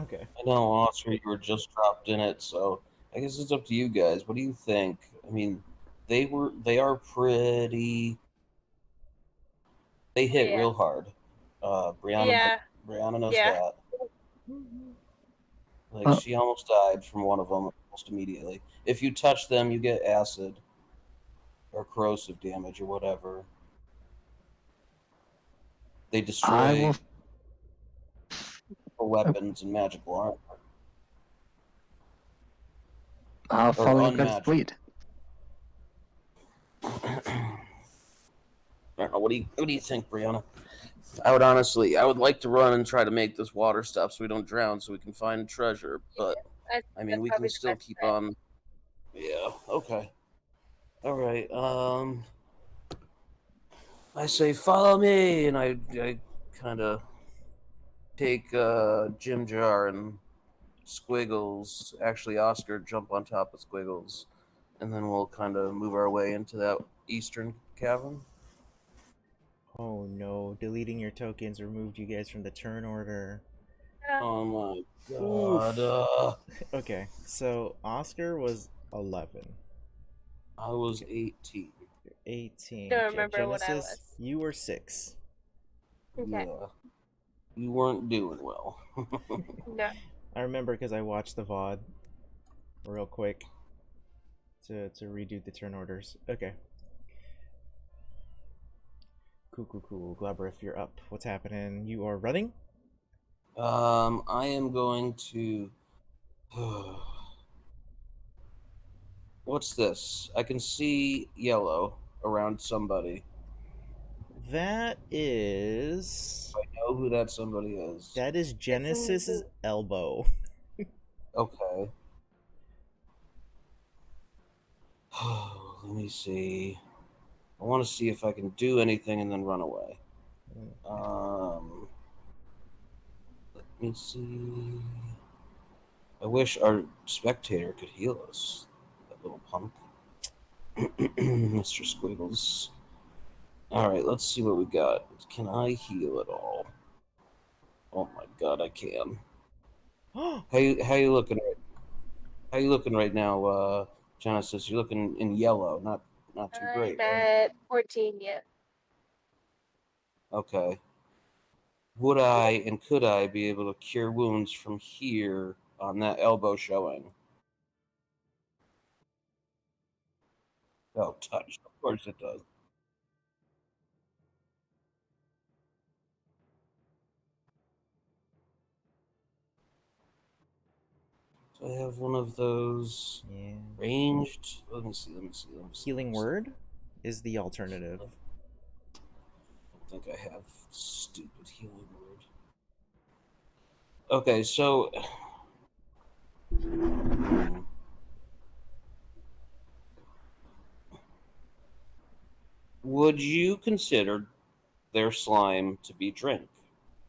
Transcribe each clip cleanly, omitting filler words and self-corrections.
Okay. I know, Oscar, you were just dropped in it, so I guess it's up to you guys. What do you think? I mean, they are pretty. They hit Yeah. real hard. Yeah. Brianna knows Yeah. that. Mhm. Like Well, she almost died from one of them almost immediately. If you touch them, you get acid or corrosive damage or whatever. They I will. destroy weapons and magical armor I'll or follow you guys' unmagical. lead. I don't know. What do you think, Brianna? I would like to run and try to make this water stop so we don't drown, so we can find treasure. But I think I mean, that's we can probably the still best keep bet. on. Yeah. Okay. All right. I say follow me, and I kind of take Jim Jar and Squiggles. Actually, Oscar jump on top of Squiggles, and then we'll kind of move our way into that eastern cavern. Oh no, deleting your tokens removed you guys from the turn order. Oh my Oof. god! Okay, so Oscar was 11. I was 18. 18. Don't remember what I Genesis, was. you were 6. Okay. Yeah, you weren't doing well. No. I remember because I watched the VOD real quick to redo the turn orders. Okay. Cool. Glabrif, you're up. What's happening? You are running? I am going to. What's this? I can see yellow around somebody. That is. I know who that somebody is. That is Genesis's elbow. Okay. Let me see. I want to see if I can do anything and then run away. Let me see. I wish our spectator could heal us. That little punk. Mr. Squiggles. Alright, let's see what we got. Can I heal at all? Oh my god, I can. How you looking? How you looking right now, Genesis? You're looking in yellow, not too I'm great, right? at 14 yet. Okay. Would I and could I be able to cure wounds from here on that elbow showing? Oh, touch. Of course it does. So I have one of those Yeah. ranged. Let me see. Healing Word is the alternative. I don't think I have stupid healing word. Okay, so would you consider their slime to be drink?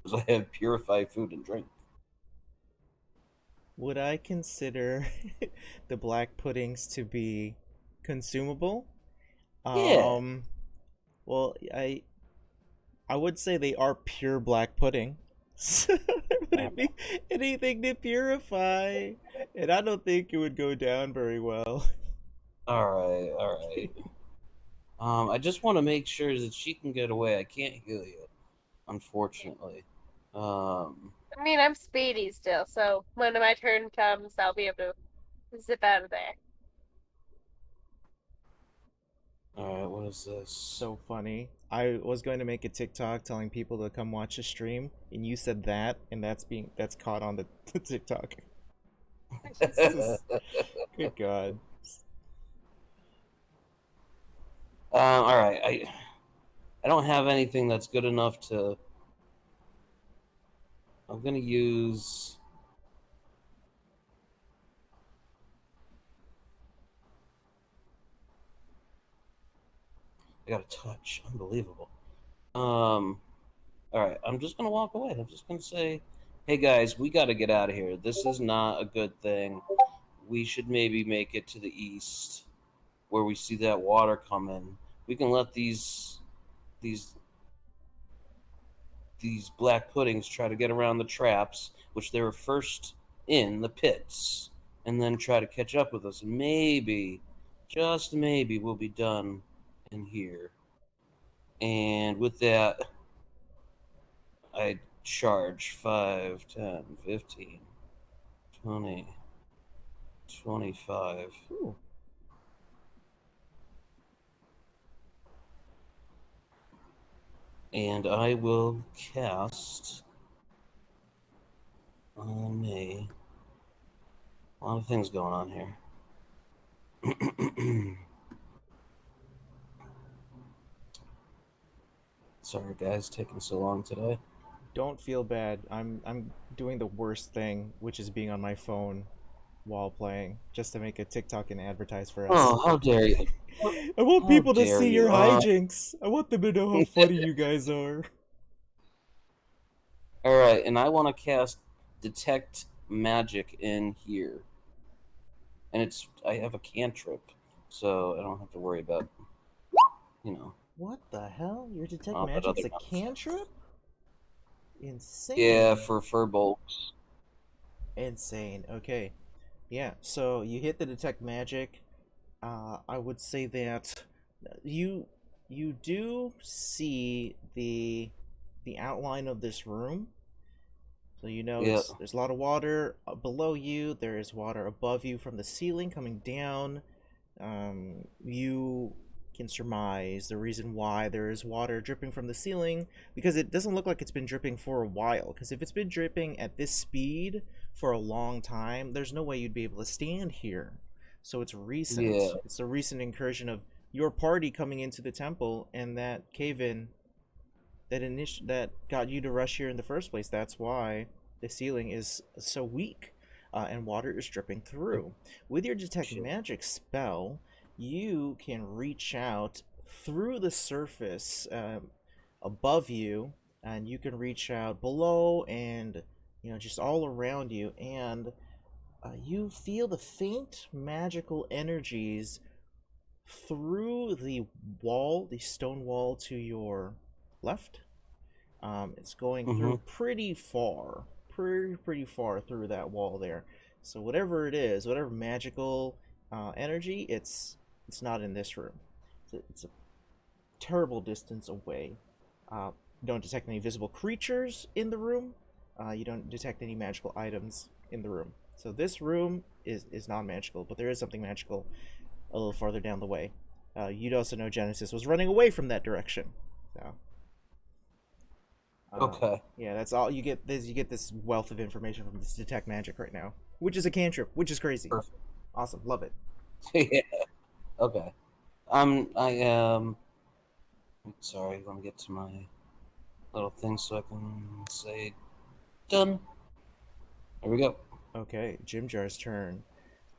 Because I have purify food and drink. Would I consider the black puddings to be consumable? Yeah. Um, well, I would say they are pure black pudding. So there wouldn't be anything to purify. And I don't think it would go down very well. All right. I just want to make sure that she can get away. I can't heal you, unfortunately. Um, I mean, I'm speedy still, so when my turn comes, I'll be able to zip out of there. all right. What is this? So funny. I was going to make a TikTok telling people to come watch the stream, and you said that, and that's caught on the TikTok. Good God. All right. I don't have anything that's good enough to. I'm gonna use. I got a touch. Unbelievable. All right. I'm just gonna walk away. I'm just gonna say, "Hey guys, we got to get out of here. This is not a good thing. We should maybe make it to the east, where we see that water coming. We can let these these black puddings try to get around the traps, which they were first in the pits, and then try to catch up with us. And maybe, just maybe, we'll be done in here. And with that, I charge 5, 10, 15, 20, 25. Ooh. And I will cast on me. A lot of things going on here. Sorry, guys, taking so long today. Don't feel bad. I'm doing the worst thing, which is being on my phone while playing, just to make a TikTok and advertise for us. Oh, how dare you! I want How people to dare see you. your hijinks. I want them to know how funny you guys are. All right, and I want to cast Detect Magic in here, and I have a cantrip, so I don't have to worry about, What the hell? Your detect all that magic's other a nonsense. cantrip? Insane. Yeah, for Furbolgs. Insane. Okay. Yeah, so you hit the detect magic. I would say that you you do see the outline of this room. So you know Yeah. there's a lot of water below you. There is water above you from the ceiling coming down. You can surmise the reason why there is water dripping from the ceiling because it doesn't look like it's been dripping for a while. Because if it's been dripping at this speed for a long time, there's no way you'd be able to stand here. So it's recent. Yeah. It's a recent incursion of your party coming into the temple and that cave-in that got you to rush here in the first place. That's why the ceiling is so weak, and water is dripping through. With your detect Shit. magic spell, you can reach out through the surface above you, and you can reach out below and just all around you, and you feel the faint magical energies through the wall, the stone wall to your left. It's going through Mm-hmm. pretty far through that wall there. So whatever it is, whatever magical energy, it's not in this room. It's a terrible distance away. You don't detect any visible creatures in the room. You don't detect any magical items in the room. So this room is non-magical, but there is something magical a little farther down the way. You'd also know Genesis was running away from that direction. So, Okay. yeah, that's all you get. You get this wealth of information from this detect magic right now, which is a cantrip, which is crazy. Perfect. Awesome, love it. Yeah. Okay. I am. Sorry. Let me get to my little thing so I can say done. There we go. Okay, Jim Jar's turn.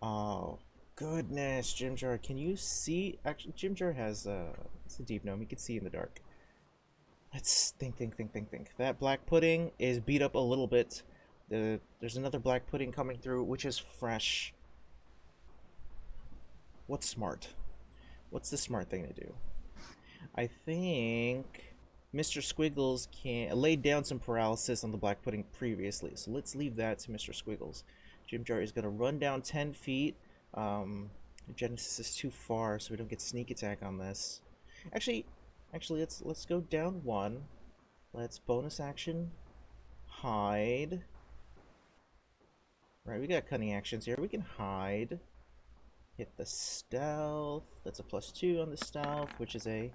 Oh goodness, Jim Jar, can you see? Actually, Jim Jar has it's a deep gnome. He can see in the dark. Let's think. That black pudding is beat up a little bit. There's another black pudding coming through, which is fresh. What's smart? What's the smart thing to do? I think Mr. Squiggles can laid down some paralysis on the black pudding previously, so let's leave that to Mr. Squiggles. Jim Jar is gonna run down 10 feet. Genesis is too far, so we don't get sneak attack on this. Actually, let's go down one. Let's bonus action hide. Right, we got cunning actions here. We can hide. Hit the stealth. That's a +2 on the stealth, which is a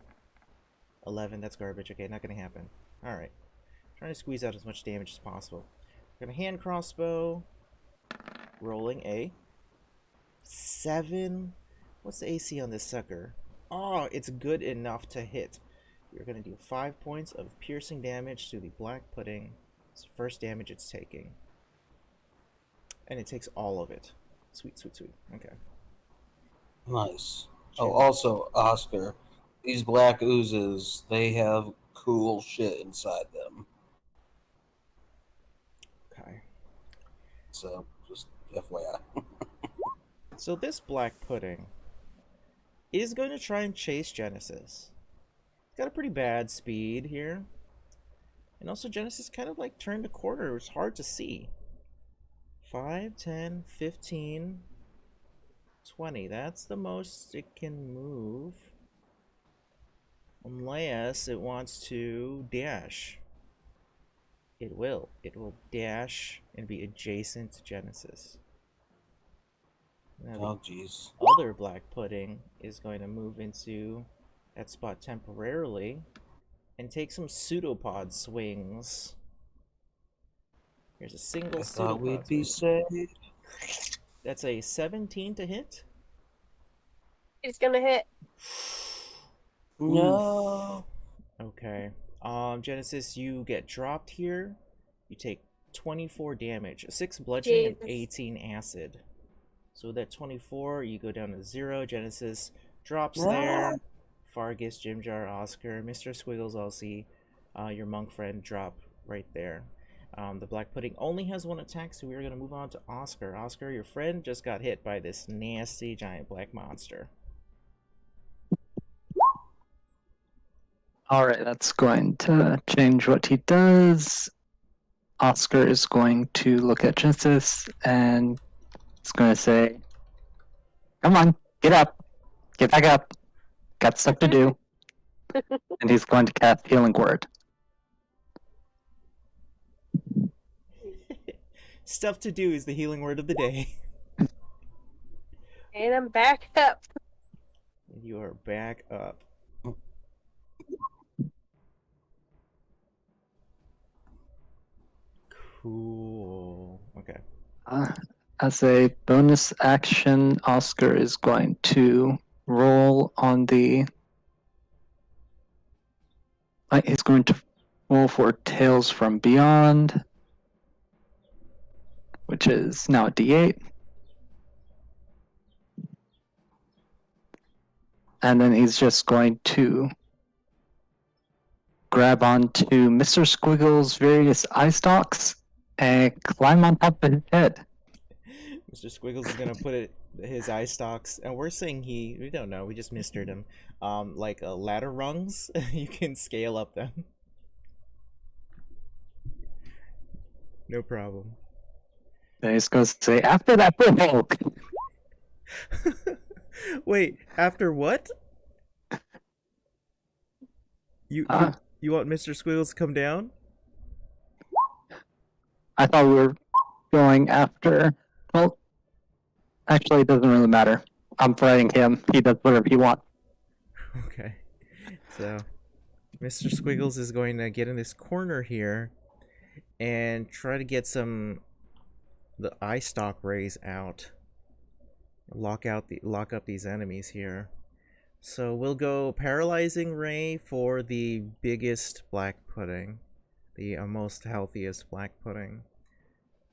11. That's garbage. Okay, not gonna happen. Alright. Trying to squeeze out as much damage as possible. We're gonna hand crossbow. Rolling a 7. What's the AC on this sucker? Oh, it's good enough to hit. You're gonna do 5 points of piercing damage to the black pudding. It's the first damage it's taking. And it takes all of it. Sweet. Okay. Nice. Oh, also, Oscar, these black oozes, they have cool shit inside them. Okay. So, just FYI. So this black pudding is going to try and chase Genesis. It's got a pretty bad speed here. And also Genesis kind of like turned a corner. It was hard to see. 5, 10, 15, 20. That's the most it can move. Unless it wants to dash. It will. It will dash and be adjacent to Genesis. Now Oh, jeez. the other black pudding is going to move into that spot temporarily and take some pseudopod swings. Here's a single I thought we'd pseudopod be swing. safe. That's a 17 to hit. He's gonna hit. No. Okay. Genesis, you get dropped here. You take 24 damage, 6 bludgeoning and Jesus. 18 acid. So with that 24, you go down to 0. Genesis drops No. there. Fargus, Jimjar, Oscar, Mr. Squiggles, Elsie, your monk friend drop right there. The black pudding only has 1 attack, so we're going to move on to Oscar. Oscar, your friend just got hit by this nasty giant black monster. Alright, that's going to change what he does. Oscar is going to look at Genesis and it's going to say, "Come on, get up. Get back up. Got stuff to do." And he's going to cast Healing Word. Stuff to do is the healing word of the day. And I'm back up. You are back up. Cool. Okay. As a bonus action, Oscar is going to roll on the. He's going to roll for Tales from Beyond, which is now a D8. And then he's just going to grab onto Mr. Squiggles' various eye stalks and climb on top of his head. Mr. Squiggles is gonna put his eye stalks, and we're saying we don't know, we just mistered him. Like ladder rungs, you can scale up them. No problem. And he's going to say, "After that provoke." Wait, after what? You want Mr. Squiggles to come down? I thought we were going after. Well, actually, it doesn't really matter. I'm fighting him. He does whatever he wants. Okay. So, Mr. Squiggles is going to get in this corner here and try to get the eye stalk rays out. Lock up these enemies here. So we'll go Paralyzing Ray for the biggest black pudding, the most healthiest black pudding.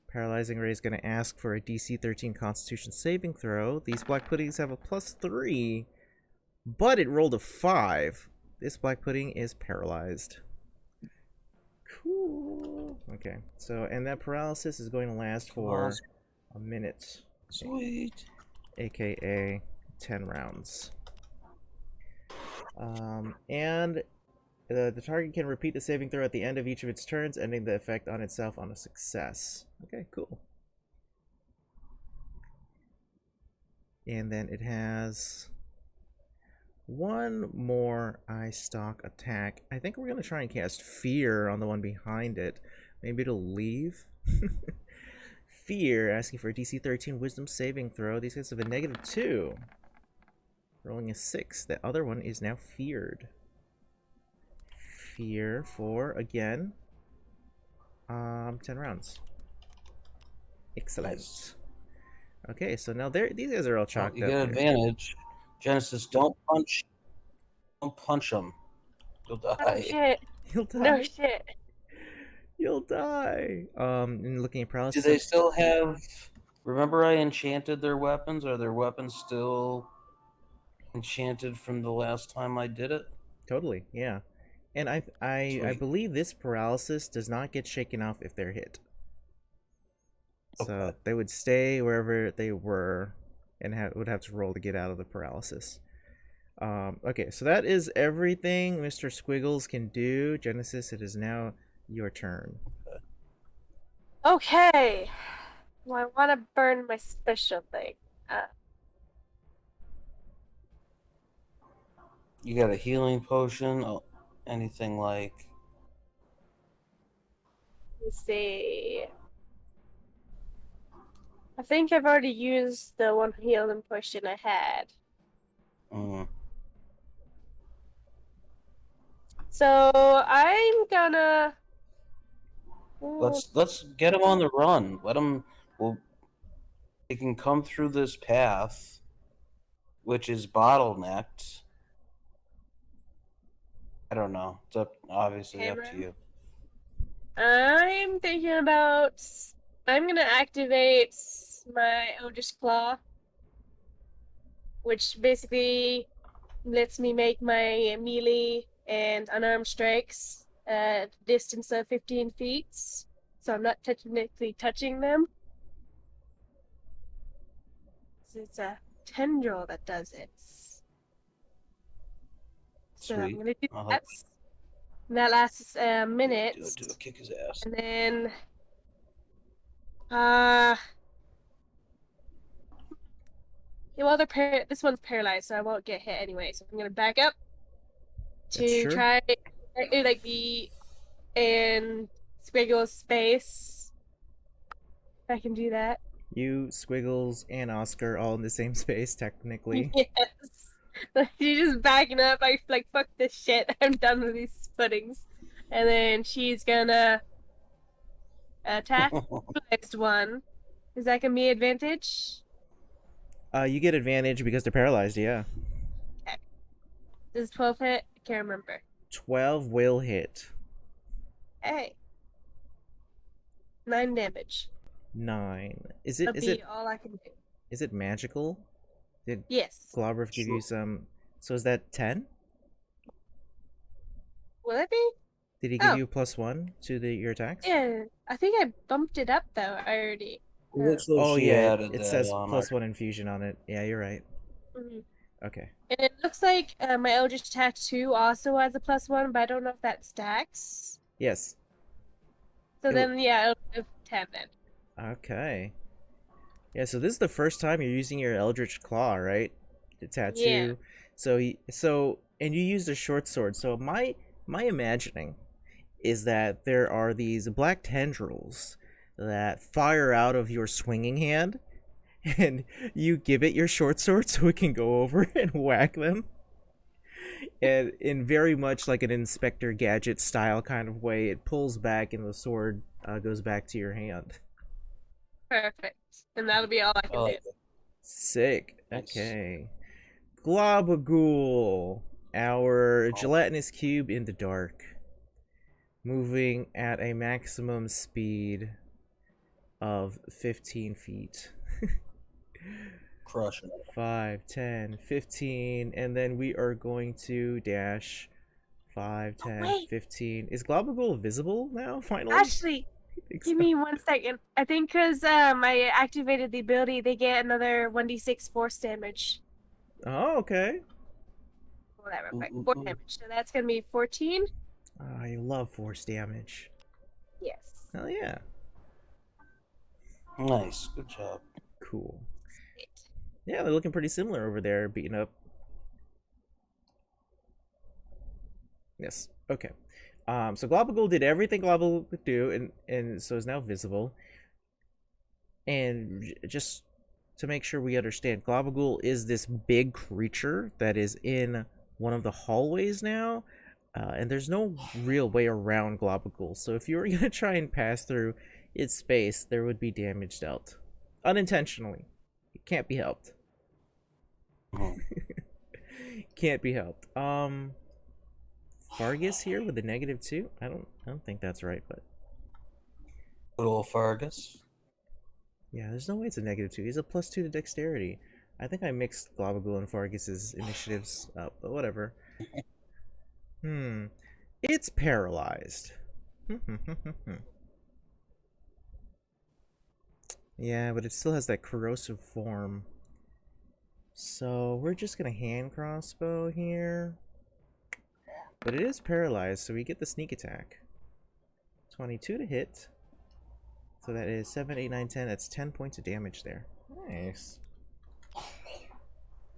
Paralyzing Ray is going to ask for a DC 13 Constitution saving throw. These black puddings have a +3, but it rolled a 5. This black pudding is paralyzed. Cool. Okay, so and that paralysis is going to last for a minute. Sweet. AKA 10 rounds. And the target can repeat the saving throw at the end of each of its turns, ending the effect on itself on a success. Okay, cool. And then it has 1 more eye stalk attack. I think we're going to try and cast Fear on the one behind it. Maybe it'll leave. Fear, asking for a DC 13 Wisdom saving throw. These guys have a -2. Rolling a 6. The other one is now feared. Fear for, again, 10 rounds. Excellent. Nice. Okay, so now these guys are all chalked You up get here. advantage. Genesis, don't punch. Don't punch him. You'll Oh die. shit. You'll die. No shit. You'll die. And looking at Do paralysis. they still have? Remember, I enchanted their weapons. Are their weapons still enchanted from the last time I did it? Totally, yeah. And I Sweet. believe this paralysis does not get shaken off if they're hit. So Okay. they would stay wherever they were and would have to roll to get out of the paralysis. Okay, so that is everything Mr. Squiggles can do. Genesis, it is now Your turn. Okay. Well, I want to burn my special thing. You got a healing potion? Oh, anything like? Let's see. I think I've already used the one healing potion I had. Mm, So I'm gonna. let's get them on the run. Let them. Well, they can come through this path, which is bottlenecked. I don't know. It's obviously up to Cameron. you. I'm thinking about. I'm gonna activate my Eldritch Claw, which basically lets me make my melee and unarmed strikes at a distance of 15 feet. So I'm not technically touching them. So it's a tendril that does it. So I'm Sweet. gonna do I like that. That lasts a minute, do it. Kick his ass. and then yeah, well, this one's paralyzed, so I won't get hit anyway. So I'm gonna back up That's to true. try like be in squiggle space. If I can do that. You, Squiggles, and Oscar all in the same space, technically. Yes. Like, she's just backing up. I like fuck this shit. I'm done with these puddings. And then she's gonna attack the next one. Is that gonna be advantage? You get advantage because they're paralyzed, yeah. Okay. Does 12 hit? I can't remember. 12 will hit. Hey. 9 damage. 9. That'll be all I can do. Is it magical? Did Yes. Globberf give you some? So is that 10? Will it be? Did he give Oh. you +1 to your attacks? Yeah. I think I bumped it up though already. It looks like Oh she yeah, added it that says on +1 infusion on it. Yeah, you're right. Mhm. Okay. And it looks like my Eldritch Tattoo also has a +1, but I don't know if that stacks. Yes. So It- then, yeah, it'll be 10 then. Okay. Yeah, so this is the first time you're using your Eldritch Claw, right? The tattoo. And you used a short sword. So my imagining is that there are these black tendrils that fire out of your swinging hand, and you give it your short sword so it can go over and whack them. And in very much like an Inspector Gadget style kind of way, it pulls back and the sword goes back to your hand. Perfect. And that'll be all I can do. like it. Sick. Nice. Okay. Globagool, our gelatinous cube in the dark, moving at a maximum speed of 15 feet. Crushing it. 5, 10, 15, and then we are going to dash 5, 10, wait. 15. Is Globagool visible now, finally? Actually, give me 1 second. I think because I activated the ability, they get another 1d6 force damage. Oh, okay. Whatever, Ooh, right, ooh, 4 ooh. damage. So that's going to be 14. I love force damage. Yes. Hell yeah. Nice. Good job. Cool. Eight. Yeah, they're looking pretty similar over there, beating up. Yes. Okay. So Globagool did everything Globagool could do, and so is now visible. And just to make sure we understand, Globagool is this big creature that is in one of the hallways now, and there's no real way around Globagool. So if you were gonna try and pass through its space, there would be damage dealt, unintentionally. It can't be helped. Mhm. Can't be helped. Fargus here with a -2. I don't think that's right, but Good old Fargus. yeah, there's no way it's a -2. He's a +2 to dexterity. I think I mixed Globagool and Fargus's initiatives up, but whatever. It's paralyzed. Yeah, but it still has that corrosive form. So we're just gonna hand crossbow here. But it is paralyzed, so we get the sneak attack. 22 to hit. So that is 7, 8, 9, 10. That's 10 points of damage there. Nice.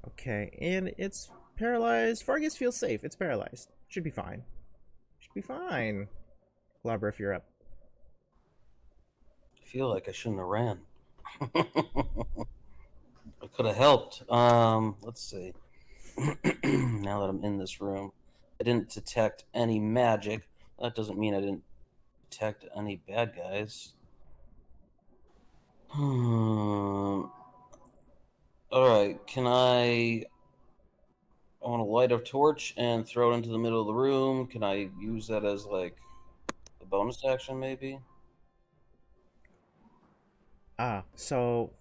Okay, and it's paralyzed. Fargus feels safe. It's paralyzed. Should be fine. Should be fine. Glabra, if you're up. I feel like I shouldn't have ran. I could have helped. Let's see. Now that I'm in this room, I didn't detect any magic. That doesn't mean I didn't detect any bad guys. All right, I want to light a torch and throw it into the middle of the room. Can I use that as like a bonus action, maybe? So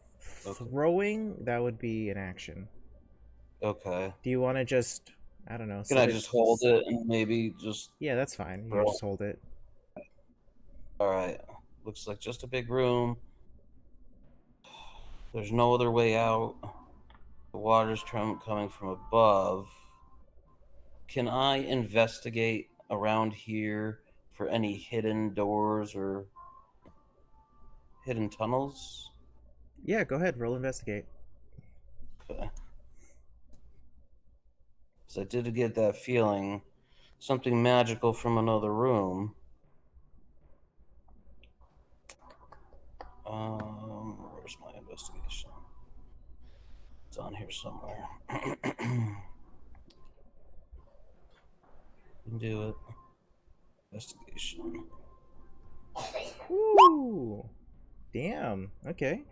Okay. throwing, that would be an action. Okay. Do you want to just, I don't know, Can I just hold it and maybe just... Yeah, that's fine. You throw can it? just hold it. All right. Looks like just a big room. There's no other way out. The water's coming from above. Can I investigate around here for any hidden doors or hidden tunnels? Yeah, go ahead. Roll investigate. Okay. So I did get that feeling. Something magical from another room. Where's my investigation? It's on here somewhere. Can do it. Investigation. Woo! Damn. Okay.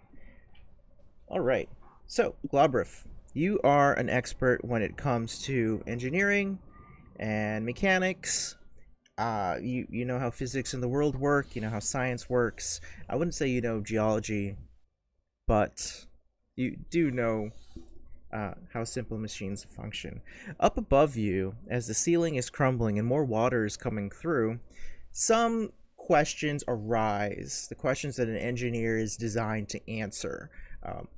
All right. So, Globrif, you are an expert when it comes to engineering and mechanics. You know how physics in the world work. You know how science works. I wouldn't say you know geology, but you do know how simple machines function. Up above you, as the ceiling is crumbling and more water is coming through, some questions arise. The questions that an engineer is designed to answer.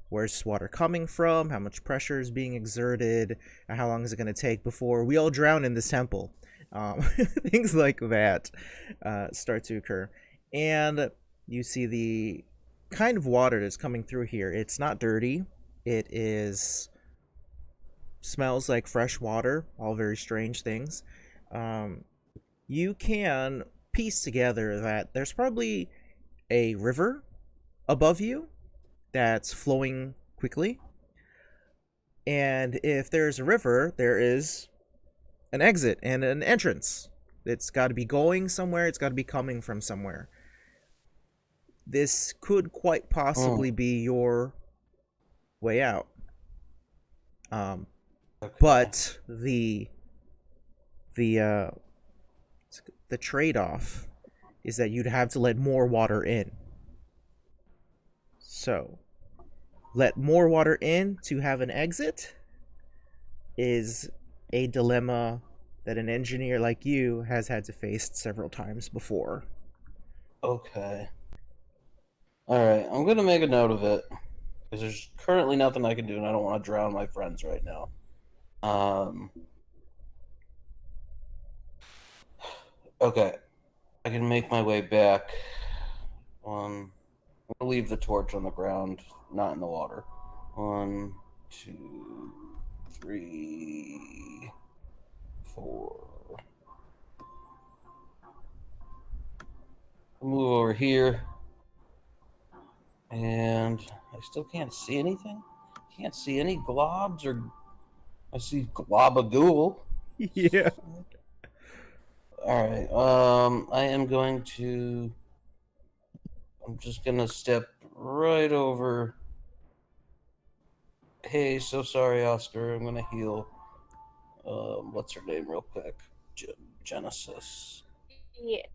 Where's water coming from? How much pressure is being exerted? How long is it going to take before we all drown in this temple? Things like that start to occur. And you see the kind of water that's coming through here. It's not dirty. It smells like fresh water, all very strange things. You can piece together that there's probably a river above you that's flowing quickly. And if there's a river, there is an exit and an entrance. It's got to be going somewhere, it's got to be coming from somewhere. This could quite possibly be your way out. Okay. But the trade-off is that you'd have to let more water in. So, let more water in to have an exit is a dilemma that an engineer like you has had to face several times before. Okay. Alright, I'm going to make a note of it. Because there's currently nothing I can do, and I don't want to drown my friends right now. Okay. I can make my way back. I'm going to leave the torch on the ground, not in the water. 1, 2, 3, 4. Move over here. And I still can't see anything. Can't see any globs or... I see globagool. Yeah. Alright, I am going to... I'm just gonna step right over... Hey, so sorry, Oscar. I'm gonna heal... what's her name real quick? Genesis. Yeah.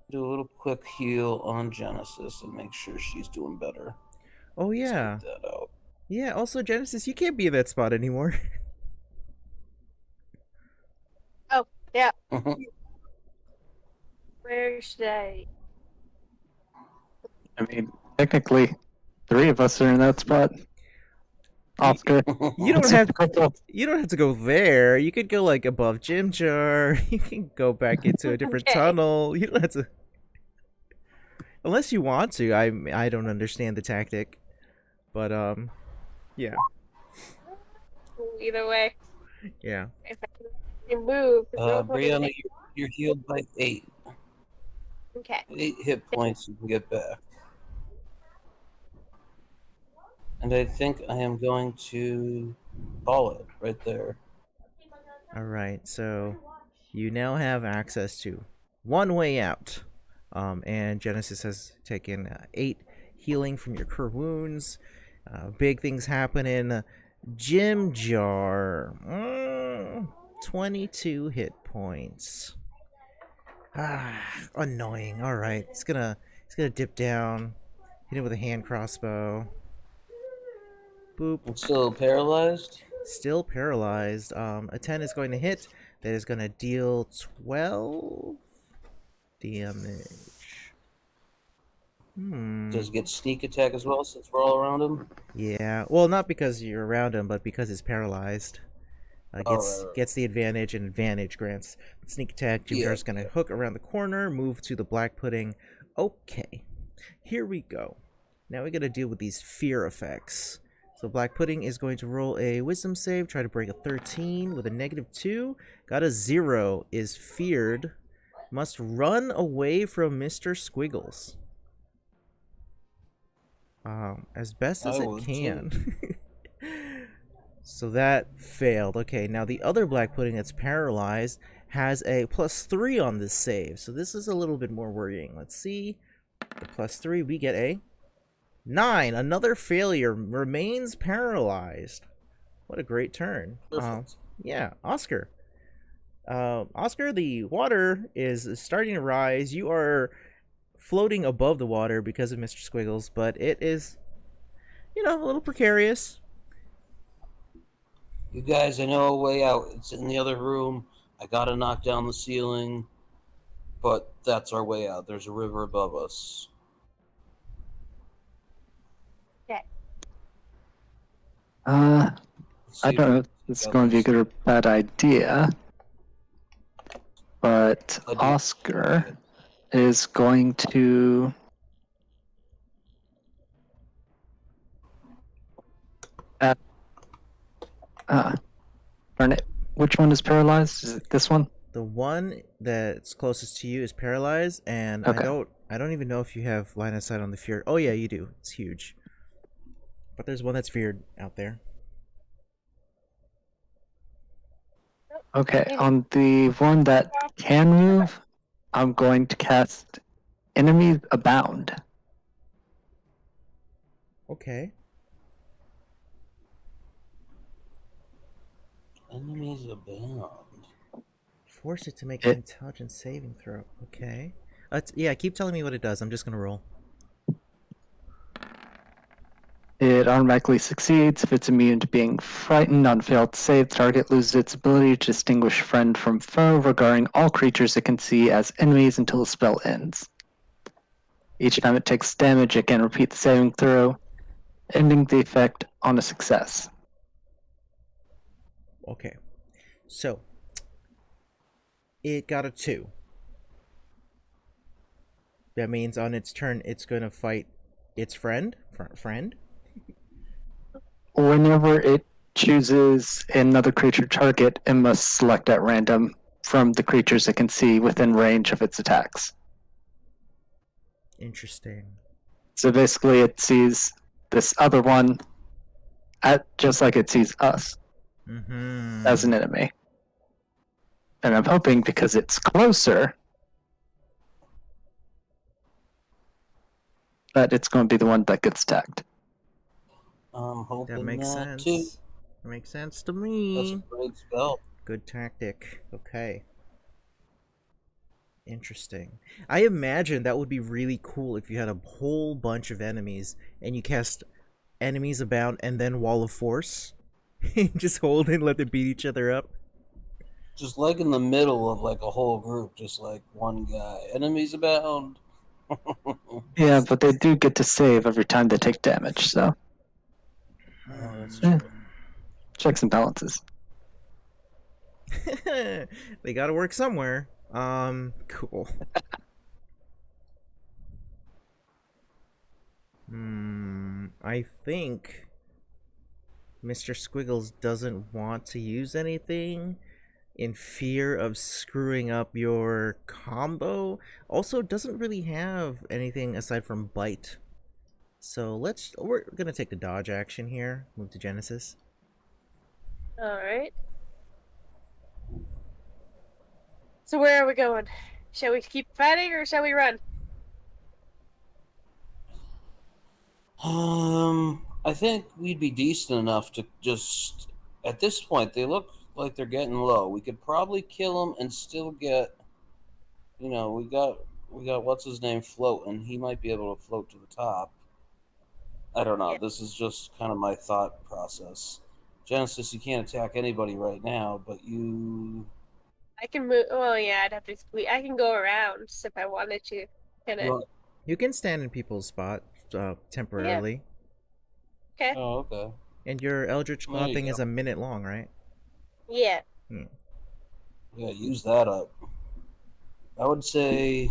Do a little quick heal on Genesis and make sure she's doing better. Oh yeah. Let's get that out. Yeah, also Genesis, you can't be in that spot anymore. Oh, yeah. Where should I? I mean, technically, 3 of us are in that spot. Oscar. You don't It's have difficult. you don't have to go there. You could go like above Jim Jar. You can go back into a different Okay. tunnel. You don't have to, unless you want to. I don't understand the tactic, but yeah, Either way, yeah. if I can move. Brianna, you're healed by 8. Okay. 8 hit points you can get back. And I think I am going to call it right there. All right, so you now have access to one way out. And Genesis has taken 8 healing from your cure wounds. Big things happening. Jim Jar, 22 hit points. Annoying. All right, he's gonna dip down, hit him with a hand crossbow. Boop. I'm still paralyzed. Still paralyzed. A 10 is going to hit. That is going to deal 12 damage. Does it get sneak attack as well since we're all around him? Yeah. Well, not because you're around him, but because he's paralyzed. Gets right. gets the advantage, and advantage grants sneak attack. Jim Jar's going to hook around the corner, move to the black pudding. Okay. Here we go. Now we got to deal with these fear effects. So Black Pudding is going to roll a wisdom save, try to break a 13 with a -2. Got a 0, is feared. Must run away from Mr. Squiggles. As best as I it would can. So that failed. Okay, now the other Black Pudding that's paralyzed has a +3 on this save. So this is a little bit more worrying. Let's see. The +3, we get a 9. Another failure, remains paralyzed. What a great turn. Perfect. Yeah, Oscar. Oscar, the water is starting to rise. You are floating above the water because of Mr. Squiggles, but it is, a little precarious. You guys, I know a way out. It's in the other room. I gotta knock down the ceiling, but that's our way out. There's a river above us. I See don't know if if it's going to be a good or bad idea, but I do. Oscar is going to darn it. Which one is paralyzed? Is it this one? The one that's closest to you is paralyzed, and Okay. I don't even know if you have line of sight on the fear. Oh yeah, you do. It's huge. But there's one that's feared out there. Okay, on the one that can move, I'm going to cast Enemies Abound. Okay. Enemies abound. Force it to make It- an intelligence saving throw. Okay. Yeah, keep telling me what it does. I'm just gonna roll. It automatically succeeds if it's immune to being frightened. On failed save, the target loses its ability to distinguish friend from foe regarding all creatures it can see as enemies until the spell ends. Each time it takes damage, it can repeat the saving throw, ending the effect on a success. Okay. So it got a 2. That means on its turn it's gonna fight its friend. Friend? Whenever it chooses another creature target, it must select at random from the creatures it can see within range of its attacks. Interesting. So basically, it sees this other one just like it sees us Mm-hmm. as an enemy. And I'm hoping because it's closer that it's going to be the one that gets attacked. I'm hoping That makes that sense. too. That makes sense to That's a me. great spell. Good tactic. Okay. Interesting. I imagine that would be really cool if you had a whole bunch of enemies and you cast Enemies Abound and then Wall of Force. Just hold it and let them beat each other up. Just like in the middle of like a whole group, just like one guy. Enemies abound. Yeah, but they do get to save every time they take damage, so. Oh, that's Yeah. true. Checks and balances. They gotta work somewhere. Cool. I think Mr. Squiggles doesn't want to use anything in fear of screwing up your combo. Also, doesn't really have anything aside from bite. So we're gonna take the dodge action here. Move to Genesis. Alright. So where are we going? Shall we keep fighting or shall we run? I think we'd be decent enough to just. At this point, they look like they're getting low. We could probably kill them and still get. We got what's his name floating. He might be able to float to the top. I don't know. Yeah. This is just kind of my thought process. Genesis, you can't attack anybody right now, but you. I can move. Well, yeah, I'd have to. I can go around if I wanted to. Kinda. Well, You can stand in people's spot temporarily. Okay. oh, okay. And your Eldritch There Claw you thing go. is a minute long, right? Yeah. Yeah, use that up. I would say,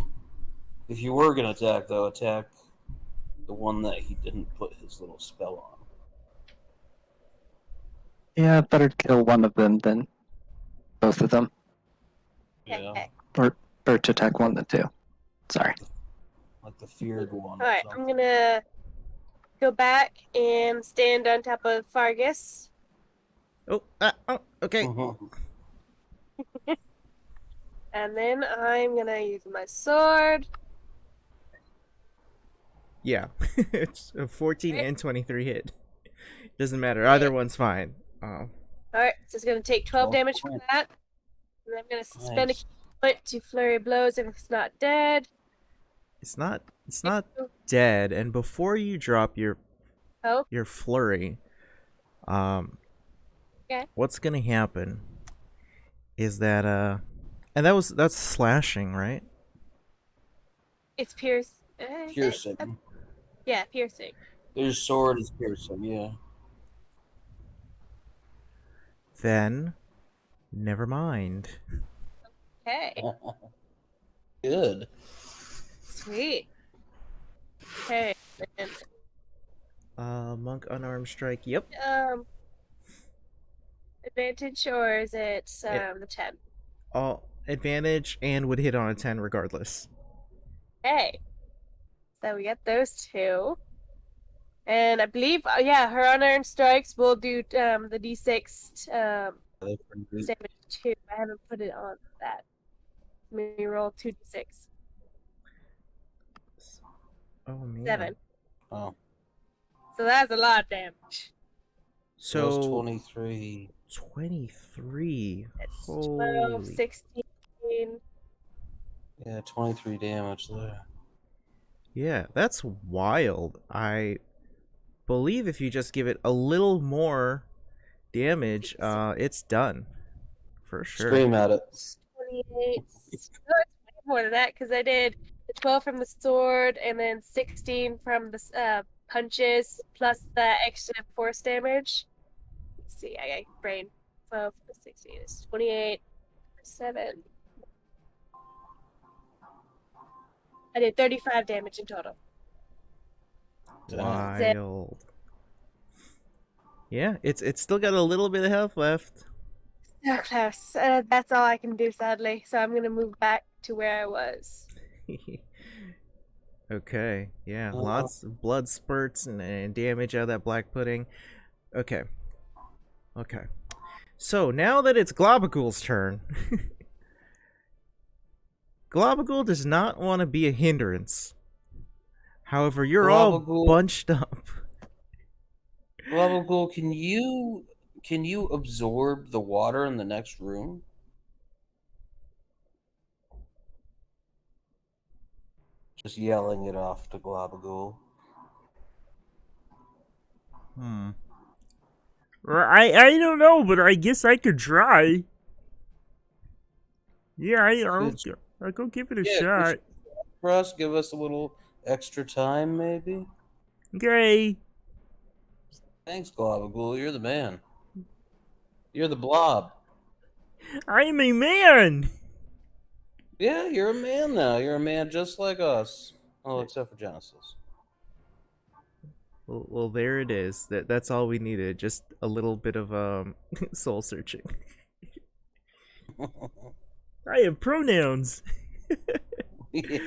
if you were gonna attack, though, attack the one that he didn't put his little spell on. Yeah, better kill one of them than both of them. Yeah, Okay. Or to attack one than two. Sorry. like the feared one. All right. I'm gonna go back and stand on top of Fargus. Oh, okay. And then I'm gonna use my sword. Yeah, it's a 14 and 23 hit. Doesn't matter. Either one's fine. Alright, so it's gonna take 12 damage from that. And I'm gonna spend a Nice. point to flurry blows if it's not dead. It's not dead. And before you drop your Oh, flurry, Okay. what's gonna happen is that and that's slashing, right? it's pierce. Piercing. Yeah, piercing. His sword is piercing, yeah. Then, never mind. Okay, Good. sweet. Okay, and, Monk unarmed strike. Yep. advantage or is it the 10? All advantage and would hit on a 10 regardless. Okay, so we got those two. And I believe, yeah, her unearned strikes will do the d6 That's pretty good. damage too. I haven't put it on that. Let me roll 2d6. Oh man. 7. Oh, So that's a lot of damage. so So 23. 23. It's Holy. 12, 16. Yeah, 23 damage there. Yeah, that's wild. I believe if you just give it a little more damage, it's done. For sure. Scream at it. 28. No, it's way more than that because I did the 12 from the sword and then 16 from the punches plus the extra force damage. Let's see, I got brain. 12 plus 16 is 28. 7. I did 35 damage in total. Wild. Yeah, it's still got a little bit of health left. So close. That's all I can do, sadly. So I'm gonna move back to where I was. Okay, yeah, lots of blood spurts and damage out of that black pudding. Okay. So now that it's Globagool's turn, Globagool does not want to be a hindrance. However, you're all Globagool- bunched up. Globagool, can you absorb the water in the next room? Just yelling it off to Globagool. I don't know, but I guess I could try. Yeah, I'll go give it a Yeah, shot. For us, give us a little extra time, maybe. Okay. Thanks, Globagul. You're the man. You're the blob. I'm a man. Yeah, you're a man now. You're a man just like us. Oh, except for Genesis. Well, there it is. That's all we needed. Just a little bit of soul searching. I have pronouns. Yeah.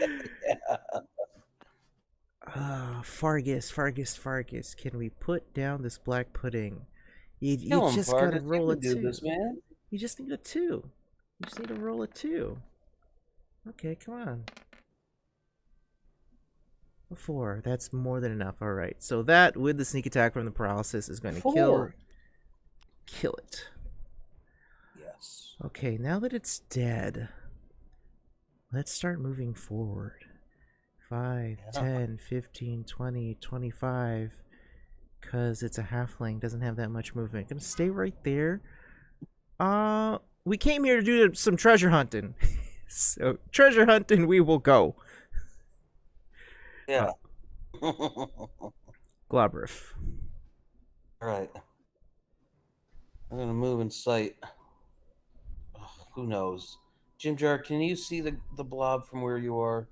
Fargus. Can we put down this black pudding? You Kill him, just gotta Fargus. roll You a can do 2. this, man. You just need a 2. You just need to roll a 2. Okay, come on. A 4. That's more than enough. All right. So that with the sneak attack from the paralysis is going to kill it. Yes. Okay, now that it's dead, let's start moving forward. 5, Yeah. 10, 15, 20, 25. Because it's a halfling, doesn't have that much movement. Gonna stay right there. We came here to do some treasure hunting. So, treasure hunting we will go. Yeah. Globrif. Alright. I'm gonna move in sight. Ugh, who knows? Jim Jar, can you see the blob from where you are?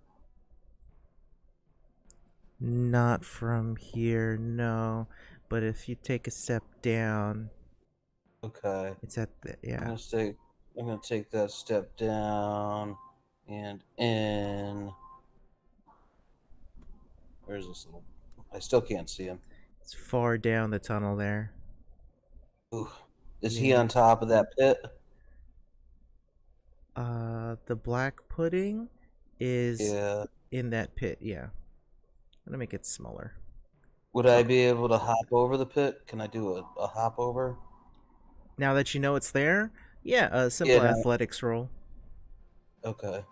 Not from here, no. But if you take a step down, Okay. it's at the, yeah. I'm gonna take that step down and in. Where's this little? I still can't see him. It's far down the tunnel there. Ooh. Is he Yeah. on top of that pit? The black pudding is Yeah. in that pit, yeah. I'm gonna make it smaller. Would I be able to hop over the pit? Can I do a hop over? Now that you know it's there, yeah, a simple Yeah. athletics roll. Okay.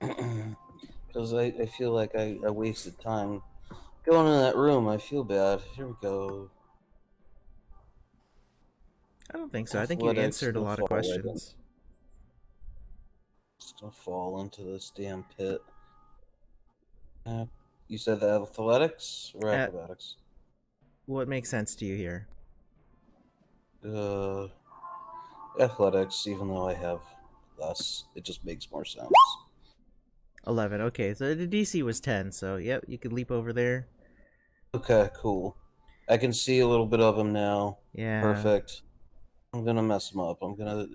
Because I feel like I wasted time going in that room. I feel bad. Here we go. I don't think so. I think you Athletics, answered a no lot of fall, I think. questions. Just gonna fall into this damn pit. You said the athletics or At- acrobatics? What makes sense to you here? Athletics, even though I have less, it just makes more sense. 11. Okay, so the DC was 10, so yep, you could leap over there. Okay, cool. I can see a little bit of him now. Yeah. Perfect. I'm gonna mess him up. I'm gonna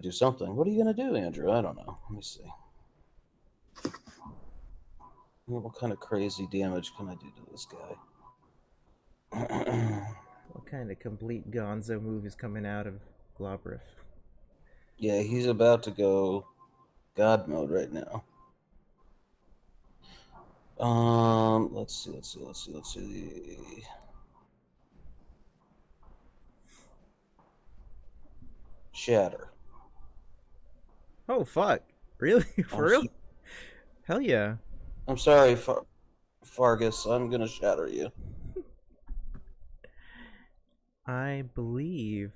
do something. What are you gonna do, Andrew? I don't know. Let me see. What kind of crazy damage can I do to this guy? What kind of complete gonzo move is coming out of Globrif? Yeah, he's about to go God mode right now. Let's see. Shatter. Oh, fuck. Really? For I'm real? s- Hell yeah. I'm sorry, Fargus. I'm gonna shatter you. I believe...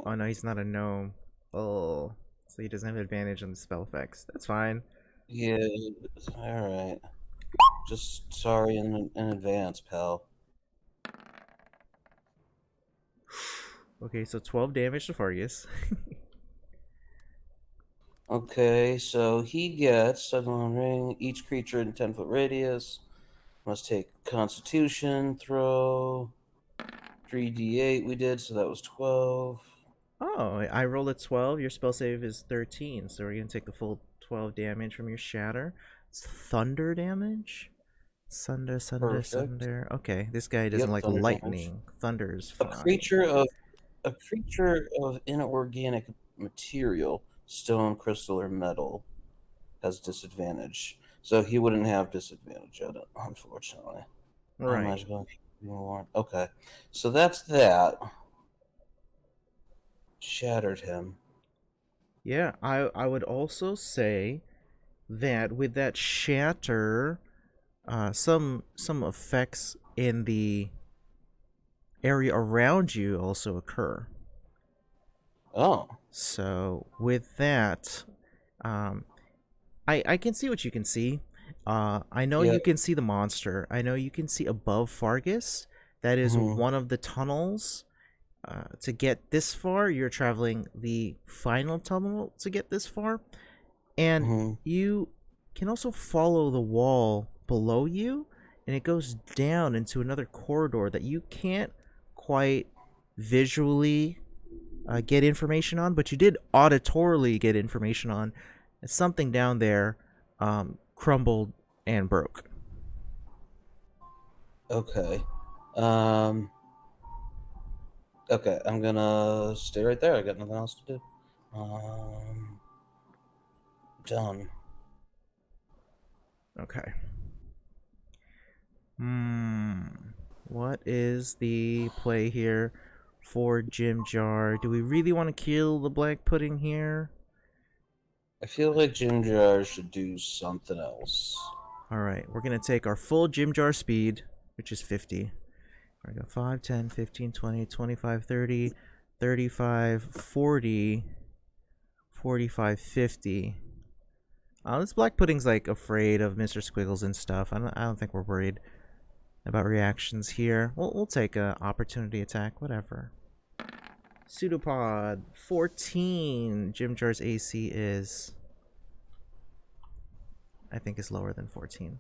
Oh, no, he's not a gnome. Oh, so he doesn't have advantage on the spell effects. That's fine. Yeah. All right. Just sorry in advance, pal. Okay, so 12 damage to Fargus. Okay, so he gets Sudden Ring. Each creature in 10-foot radius must take Constitution throw. 3d8 we did, so that was 12. Oh, I rolled a 12. Your spell save is 13, so we're going to take the full 12 damage from your shatter. It's thunder damage? Sunder. Perfect. Okay, this guy doesn't Yep, like thunder lightning. Thunder is A fine. creature of inorganic material, stone, crystal, or metal, has disadvantage. So he wouldn't have disadvantage at it, unfortunately. Right. Magical. Okay, so that's that. Shattered him. Yeah, I would also say that with that shatter, some effects in the area around you also occur. Oh, So with that, I can see what you can see. I know Yeah. you can see the monster. I know you can see above Fargus. That is Mhm. one of the tunnels. To get this far, you're traveling the final tunnel to get this far. And Mhm. you can also follow the wall below you, and it goes down into another corridor that you can't quite visually get information on, but you did auditorily get information on. Something down there crumbled and broke. Okay. Um. Okay, I'm gonna stay right there. I got nothing else to do. Done. Okay. What is the play here for Jim Jar? Do we really want to kill the black pudding here? I feel like Jim Jar should do something else. Alright, we're going to take our full Jim Jar speed, which is 50. We're going to go 5, 10, 15, 20, 25, 30, 35, 40, 45, 50. This black pudding's like afraid of Mr. Squiggles and stuff. I don't think we're worried about reactions here. We'll take a opportunity attack, whatever. Pseudopod 14. Jim Jar's AC is, I think, is lower than 14.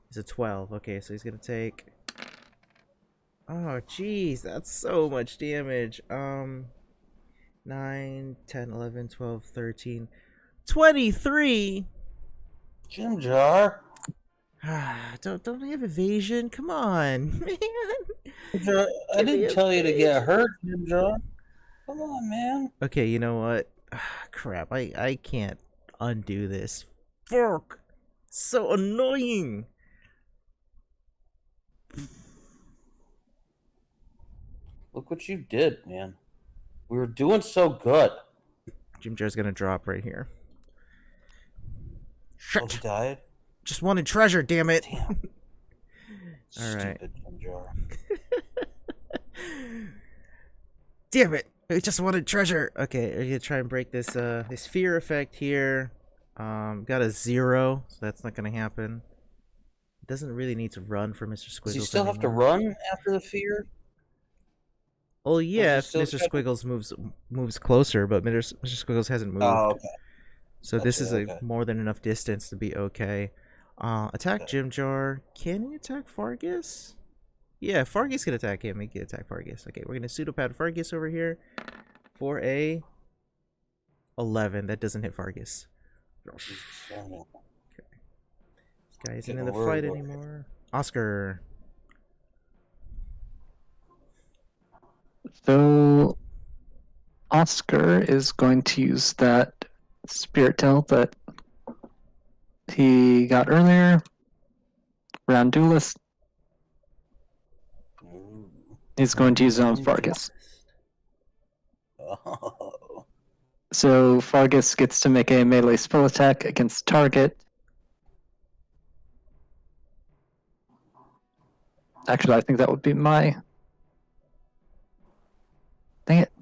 He's a 12. Okay, so he's gonna take. Oh, jeez, that's so much damage. 9, 10, 11, 12, 13, 23. Jim Jar? Don't we have evasion? Come on, man. Jim Jar, I didn't tell you to get hurt, Jim Jar. Come on, man. Okay, you know what? Crap, I can't undo this. Fuck! So annoying! Look what you did, man. We were doing so good. Jim Jar's gonna drop right here. Oh, he Shit! died? Just wanted treasure, damn it! Damn. Alright. Stupid Jim Jar. Damn it! I just wanted treasure! Okay, I'm gonna try and break this this fear effect here. Got a 0, so that's not gonna happen. Doesn't really need to run for Mr. Squiggles Does he still have to anymore. run after the fear? Well, yeah, if still Mr. try to- Squiggles moves closer, but Mr. Squiggles hasn't moved. Oh, okay. So this is Gotcha, okay. more than enough distance to be okay. Attack Okay. Jim Jar. Can he attack Fargus? Yeah, Fargus can attack him. He can attack Fargus. Okay, we're gonna pseudopad Fargus over here for a 11. That doesn't hit Fargus. Jesus. This guy isn't Getting in the worried fight over here. anymore. Oscar. So Oscar is going to use that spirit tail that he got earlier. Round duelist. Ooh. He's going to use it on Fargus. Oh. So Fargus gets to make a melee spell attack against target. Actually, I think that would be my. Dang it.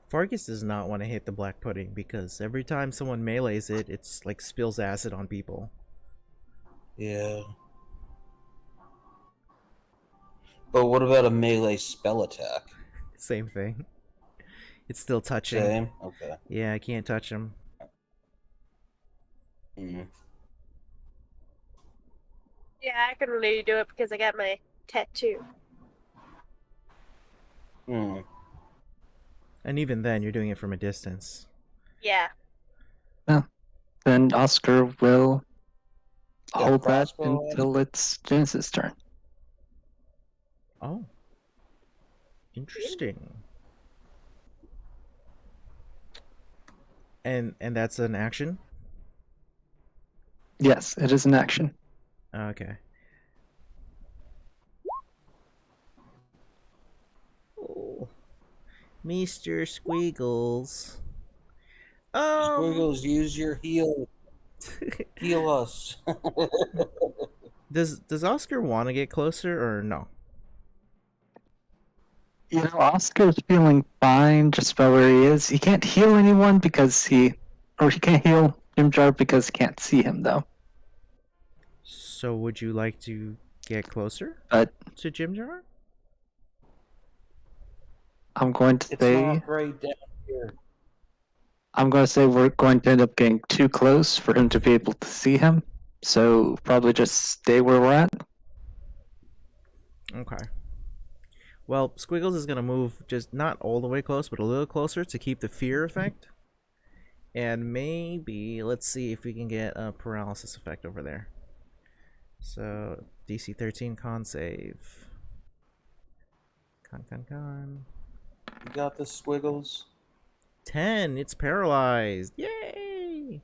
Fargus does not want to hit the black pudding because every time someone melees it, it's like spills acid on people. Yeah. But what about a melee spell attack? Same thing. It's still touching. Same? Okay. Yeah, I can't touch him. Mm. Yeah, I can really do it because I got my tattoo. Mm. And even then, you're doing it from a distance. Yeah. Then Oscar will Yeah, hold that crossbow. until it's Genesis' turn. Oh. Interesting. And that's an action? Yes, it is an action. Okay. Oh. Mr. Squiggles. Squiggles, use your heal. Heal us. Does Oscar want to get closer or no? You know, Oscar's feeling fine just about where he is. He can't heal anyone because he can't heal Jim Jar because he can't see him though. So would you like to get closer But to Jim Jar? I'm going to It's say not great down here. we're going to end up getting too close for him to be able to see him. So probably just stay where we're at. Okay. Well, Squiggles is gonna move just not all the way close, but a little closer to keep the fear effect. And maybe let's see if we can get a paralysis effect over there. So DC 13 con save. Con. You got the Squiggles? 10. It's paralyzed. Yay!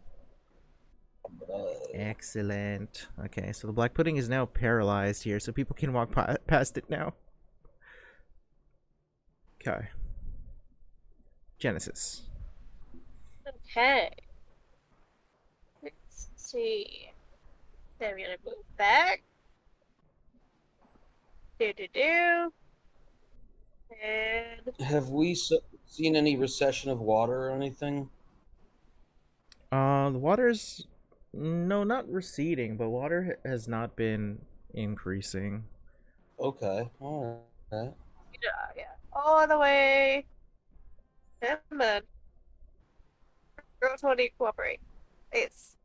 Uh, Excellent. Okay, so the black pudding is now paralyzed here, so people can walk past it now. Okay. Genesis. Okay. Let's see. Then we're gonna move back. Do. And Have we seen any recession of water or anything? The water's no, not receding, but water has not been increasing. Okay, alright. yeah, all the way. Come on. Roll 20, cooperate. It's.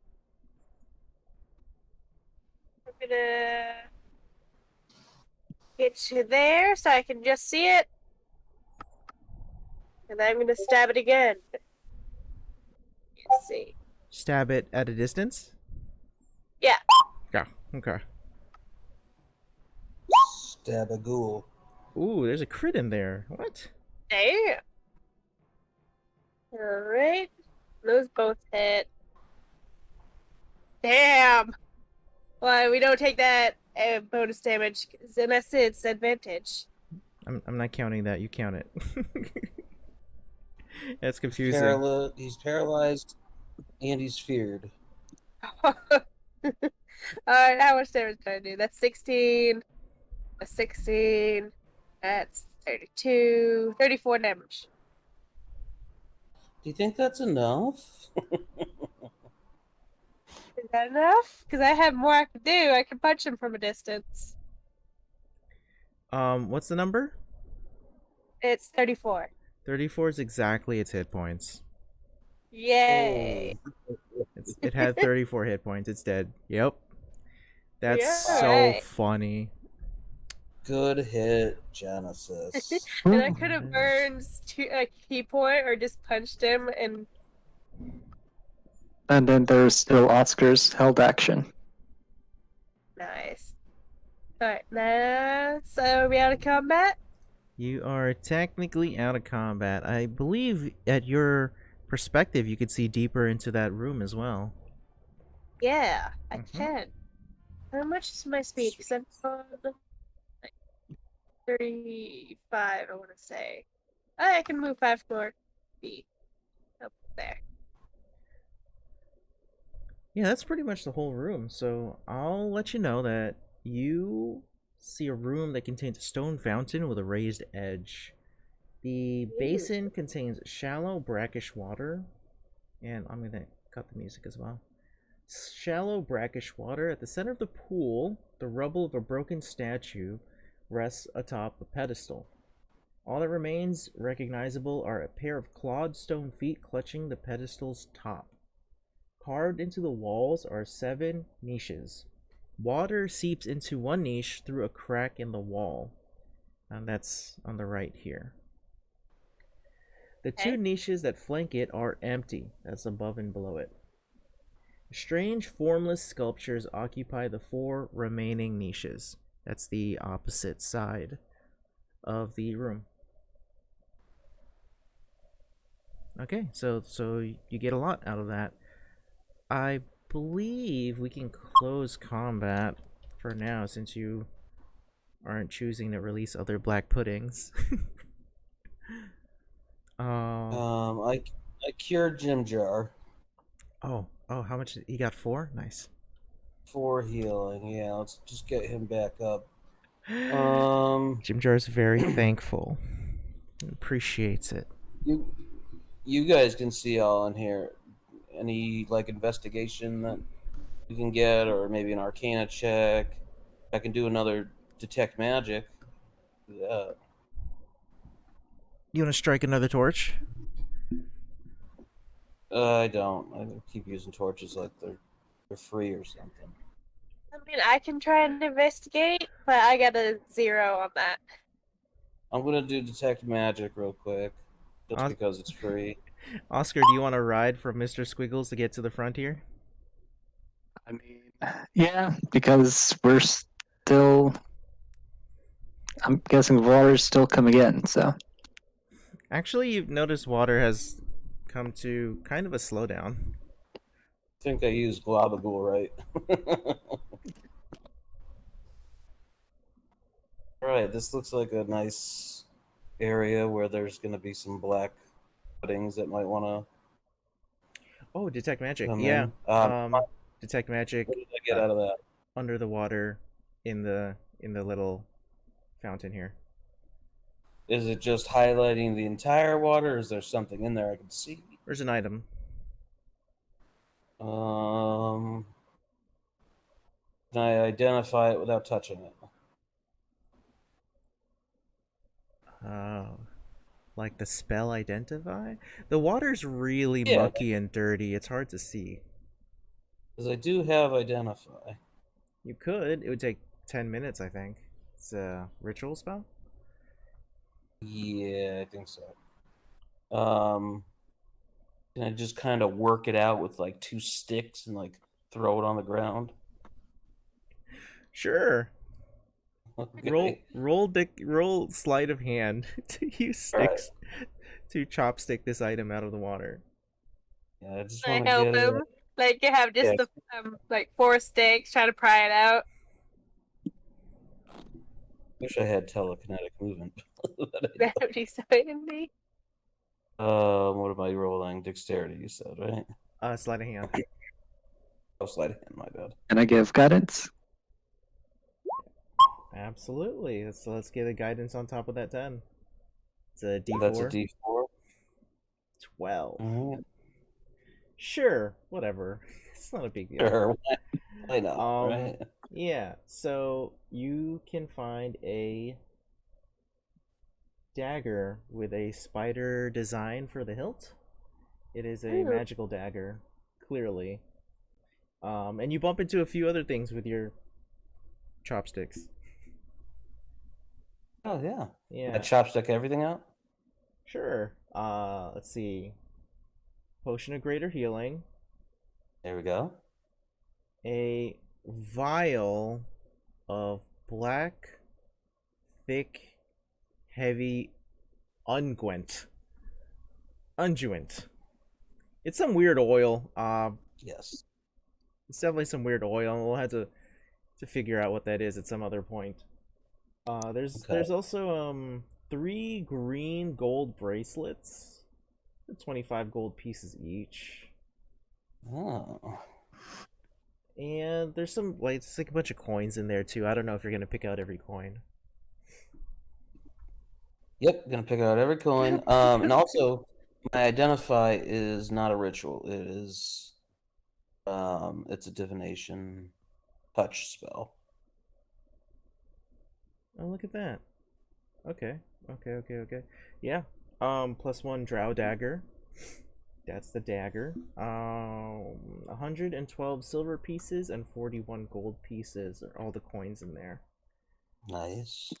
I'm gonna get to there so I can just see it. And then I'm gonna stab it again. Let's see. Stab it at a distance? Yeah. Yeah, okay. Stab a ghoul. Ooh, there's a crit in there. What? Damn. Alright. Those both hit. Damn! Why, we don't take that bonus damage unless it's advantage. I'm not counting that. You count it. That's confusing. He's paralyzed and he's feared. Alright, how much damage did I do? That's 16. That's 16. That's 32. 34 damage. Do you think that's enough? Is that enough? Because I have more I can do. I can punch him from a distance. What's the number? It's 34. 34 is exactly its hit points. Yay! It had 34 hit points. It's dead. Yep. That's Yeah, so right. funny. Good hit, Genesis. And I could have burned a key point or just punched him and And then there's still Oscar's held action. nice. Alright, now so are we out of combat? You are technically out of combat. I believe at your perspective you could see deeper into that room as well. Yeah, I Mhm. can. How much is my speed? Because I'm on like 35, I want to say. I can move 5 more feet up there. Yeah, that's pretty much the whole room. So I'll let you know that you see a room that contains a stone fountain with a raised edge. The basin contains shallow, brackish water. And I'm going to cut the music as well. Shallow, brackish water. At the center of the pool, the rubble of a broken statue rests atop a pedestal. All that remains recognizable are a pair of clawed stone feet clutching the pedestal's top. Carved into the walls are 7 niches. Water seeps into one niche through a crack in the wall. And that's on the right here. The 2 Okay. niches that flank it are empty. That's above and below it. Strange, formless sculptures occupy the 4 remaining niches. That's the opposite side of the room. Okay, so you get a lot out of that. I believe we can close combat for now since you aren't choosing to release other black puddings. I cured Jim Jar. Oh, how much? He got 4? Nice. 4 healing. Yeah, let's just get him back up. Jim Jar is very thankful. Appreciates it. You guys can see all in here. Any like investigation that you can get, or maybe an Arcana check. I can do another Detect Magic. Do that. You want to strike another torch? I don't. I keep using torches like they're free or something. I mean, I can try and investigate, but I got a 0 on that. I'm gonna do Detect Magic real quick, just Os- because it's free. Oscar, do you want to ride from Mr. Squiggles to get to the frontier? I mean, yeah, because we're still. I'm guessing water's still coming in, so. Actually, you've noticed water has come to kind of a slowdown. I think I used Globagool right. Alright, this looks like a nice area where there's gonna be some black puddings that might wanna Oh, detect magic. come Yeah. in. Detect magic What did I get out of that? under the water in the little fountain here. Is it just highlighting the entire water, or is there something in there I can see? There's an item. Can I identify it without touching it? Like the spell identify? The water's really Yeah. mucky and dirty. It's hard to see. Because I do have identify. You could. It would take 10 minutes, I think. It's a ritual spell. Yeah, I think so. Can I just kind of work it out with like 2 sticks and like throw it on the ground? Sure. Okay. Roll sleight of hand to use Alright. sticks to chopstick this item out of the water. Yeah, I just I want to help get it. him. Like you have just Yeah. the like 4 sticks, try to pry it out. Wish I had telekinetic movement. But I That would be so handy. don't. What am I rolling? Dexterity, you said, right? Sleight of hand. Oh, sleight of hand, my bad. Can I give guidance? Absolutely. So let's get a guidance on top of that 10. It's a D4. That's a D4. 12. Alright. Sure, whatever. It's not a big deal. Sure. I know, right? Yeah, so you can find a dagger with a spider design for the hilt. It is a Ooh. magical dagger, clearly. And you bump into a few other things with your chopsticks. Oh, yeah. Yeah, I chopstick everything out? sure. Let's see. Potion of Greater Healing. There we go. A vial of black, thick, heavy unguent. Unguent. It's some weird oil. Yes. It's definitely some weird oil. We'll have to figure out what that is at some other point. There's also 3 green gold bracelets. 25 gold pieces each. Oh. And there's some like it's like a bunch of coins in there too. I don't know if you're gonna pick out every coin. Yep, gonna pick out every coin. And also, my identify is not a ritual. It is, it's a divination touch spell. Oh, look at that. Okay. Yeah. +1 drow dagger. That's the dagger. 112 silver pieces and 41 gold pieces are all the coins in there. Nice.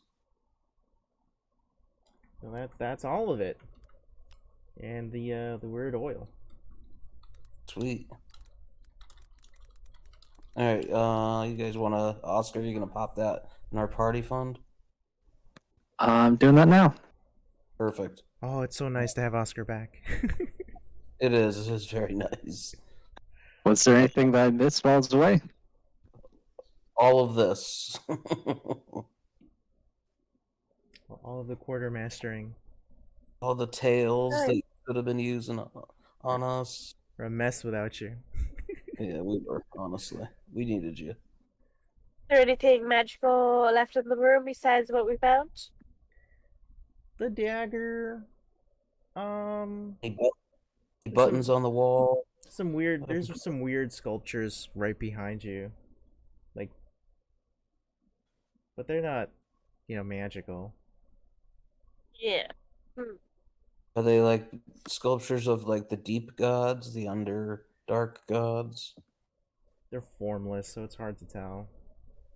So that's all of it. And the weird oil. Sweet. All right, you guys wanna, Oscar? You gonna pop that in our party fund? I'm doing that now. Perfect. Oh, it's so nice to have Oscar back. It is. It is very nice. Was there anything that I missed while I was away? All of this. All of the quartermastering. All the tales that you could have been using on us. We're a mess without you. Yeah, we were, honestly. We needed you. Is there anything magical left in the room besides what we found? The dagger. Any buttons on the wall? There's some weird sculptures right behind you. Like, but they're not, magical. Yeah. Are they like sculptures of like the deep gods, the underdark gods? They're formless, so it's hard to tell.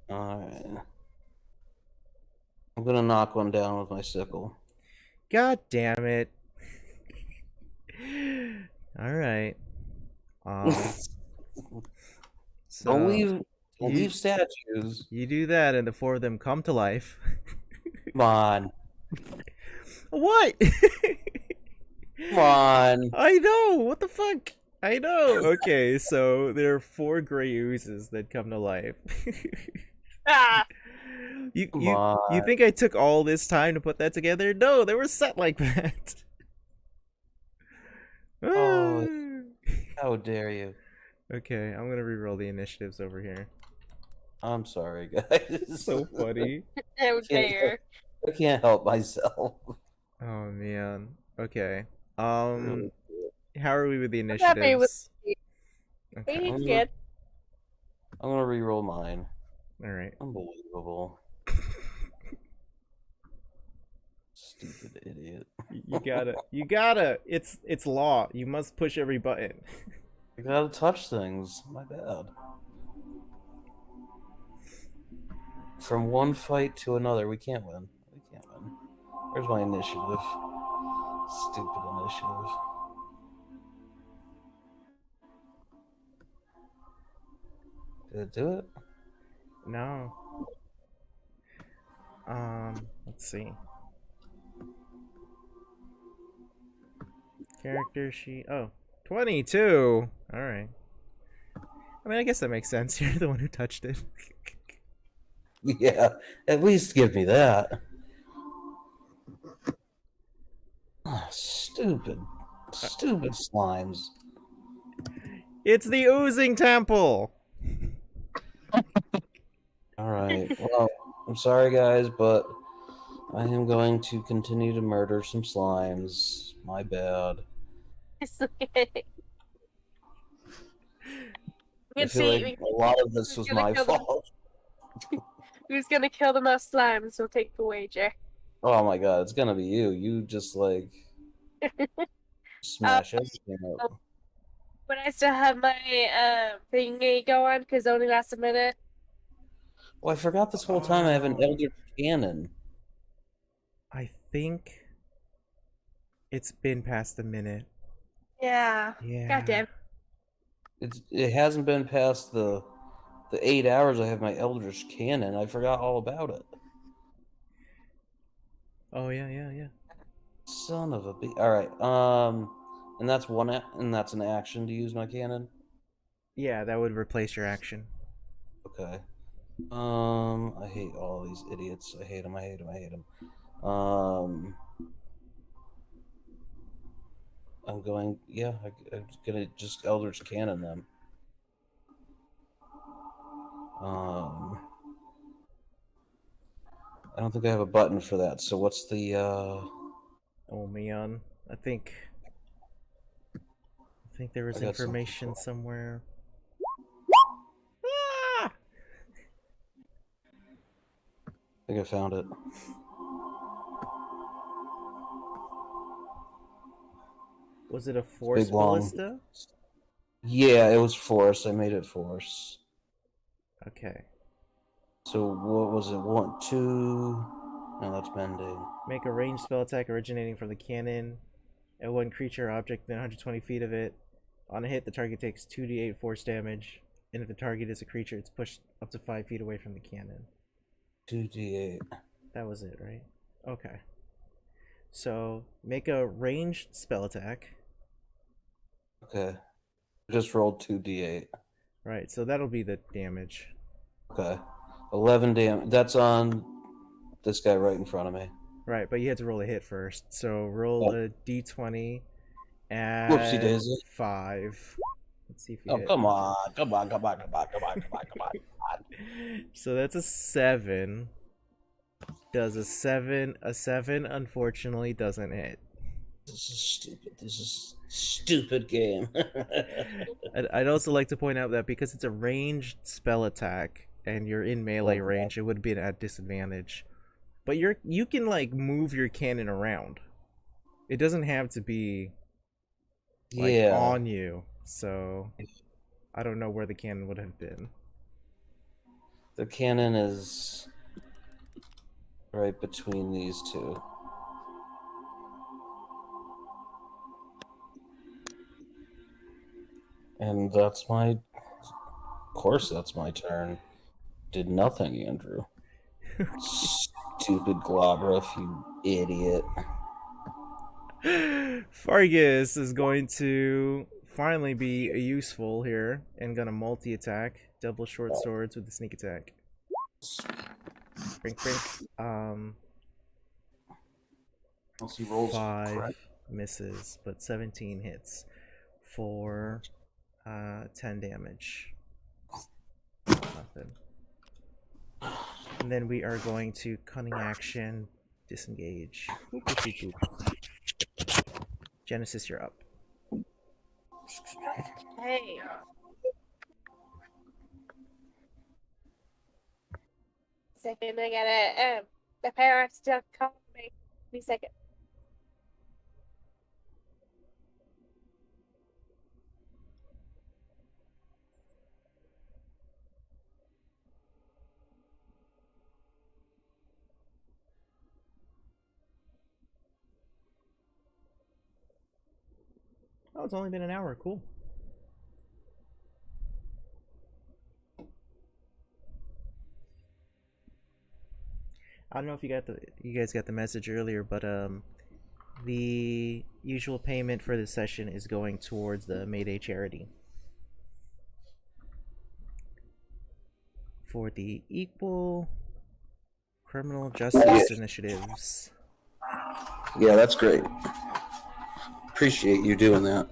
Alright. I'm gonna knock one down with my sickle. God damn it. All right. So Don't you- leave statues. you do that, and the four of them come to life. Come on. What? Come on. I know. What the fuck? I know. Okay, so there are 4 gray oozes that come to life. Ah. You Come you on. you think I took all this time to put that together? No, they were set like that. Oh. How dare you? Okay, I'm gonna reroll the initiatives over here. I'm sorry, guys. So funny. How dare. I can't help myself. Oh man. Okay. Mm. How are we with the I'm happy with initiatives? the- Okay. He's good. I'm gonna re-roll mine. All right. Unbelievable. Stupid idiot. You gotta. It's law. You must push every button. I gotta touch things. My bad. From one fight to another, we can't win. We can't win. Where's my initiative? Stupid initiative. Did it do it? No. Let's see. Character sheet. Oh, 22. All right. I mean, I guess that makes sense. You're the one who touched it. Yeah, at least give me that. Oh, stupid slimes. It's the oozing temple. Alright, well, I'm sorry guys, but I am going to continue to murder some slimes. My bad. It's okay. I We can feel see like a lot of this was gonna my kill them. fault. who's gonna kill the most slimes. We'll take the wager. Oh my god, it's gonna be you. You just like smash everything up. But I still have my thingy going because it only lasts a minute. Well, I forgot this whole time I have an Elder Cannon. I think it's been past the minute. Yeah. Yeah. Goddamn. It hasn't been past the 8 hours I have my Eldritch Cannon. I forgot all about it. Oh yeah. Son of a All right. And that's and that's an action to use my cannon. Yeah, that would replace your action. Okay. I hate all these idiots. I hate them. I'm going. Yeah, I'm gonna just Eldritch Cannon them. I don't think I have a button for that. So what's the? Oh man, I think there was I got something information for it. somewhere. Ah! I think I found it. Was it a force big, long. ballista? Yeah, it was force. I made it force. Okay. So what was it? 1, 2. No, that's bending. Make a ranged spell attack originating from the cannon at one creature or object within 120 feet of it. On a hit, the target takes 2d8 force damage, and if the target is a creature, it's pushed up to 5 feet away from the cannon. 2d8. That was it, right? Okay. So, make a ranged spell attack. Okay. I just rolled 2d8. Right, so that'll be the damage. Okay. 11 damage. That's on this guy right in front of me. Right, but you had to roll a hit first. So, roll a d20 and Whoopsie daisy. 5. Let's see if you Oh, hit. come on. Come on. So that's a 7. Does a 7 unfortunately doesn't hit. This is stupid. This is stupid game. I'd also like to point out that because it's a ranged spell attack and you're in melee Okay. range, it would be at disadvantage. But you can like move your cannon around. It doesn't have to be like Yeah. on you. So I don't know where the cannon would have been. The cannon is right between these two. And that's my... Of course that's my turn. Did nothing, Andrew. Stupid Globruff, you idiot. Fargus is going to finally be useful here and gonna multi-attack. Double short swords with the sneak attack. Brink, brink. Unless he rolls 5 correct. misses, but 17 hits for 10 damage. Nothing. And then we are going to cunning action, disengage. Boop, boop, boop, boop. Genesis, you're up. Hey. Second, I gotta, the parents still calling me. Give me a second. Oh, it's only been an hour. Cool. I don't know if you guys got the message earlier, but the usual payment for this session is going towards the Mayday charity for the Equal Criminal Justice Initiatives. Yeah, that's great. Appreciate you doing that.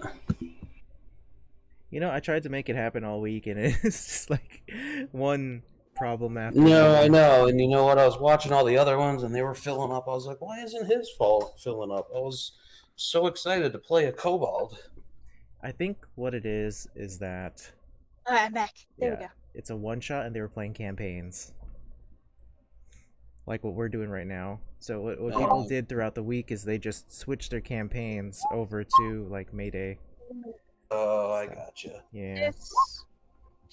You know, I tried to make it happen all week, and it's just like one problem after No, another. I know. And you know what? I was watching all the other ones and they were filling up. I was like, why isn't his fault filling up? I was so excited to play a kobold. I think what it is that Alright, I'm back. There we yeah, go. it's a one shot, and they were playing campaigns, like what we're doing right now. So what people did throughout the week is they just switched their campaigns over to like Mayday. Oh, I gotcha. Yeah. Yes.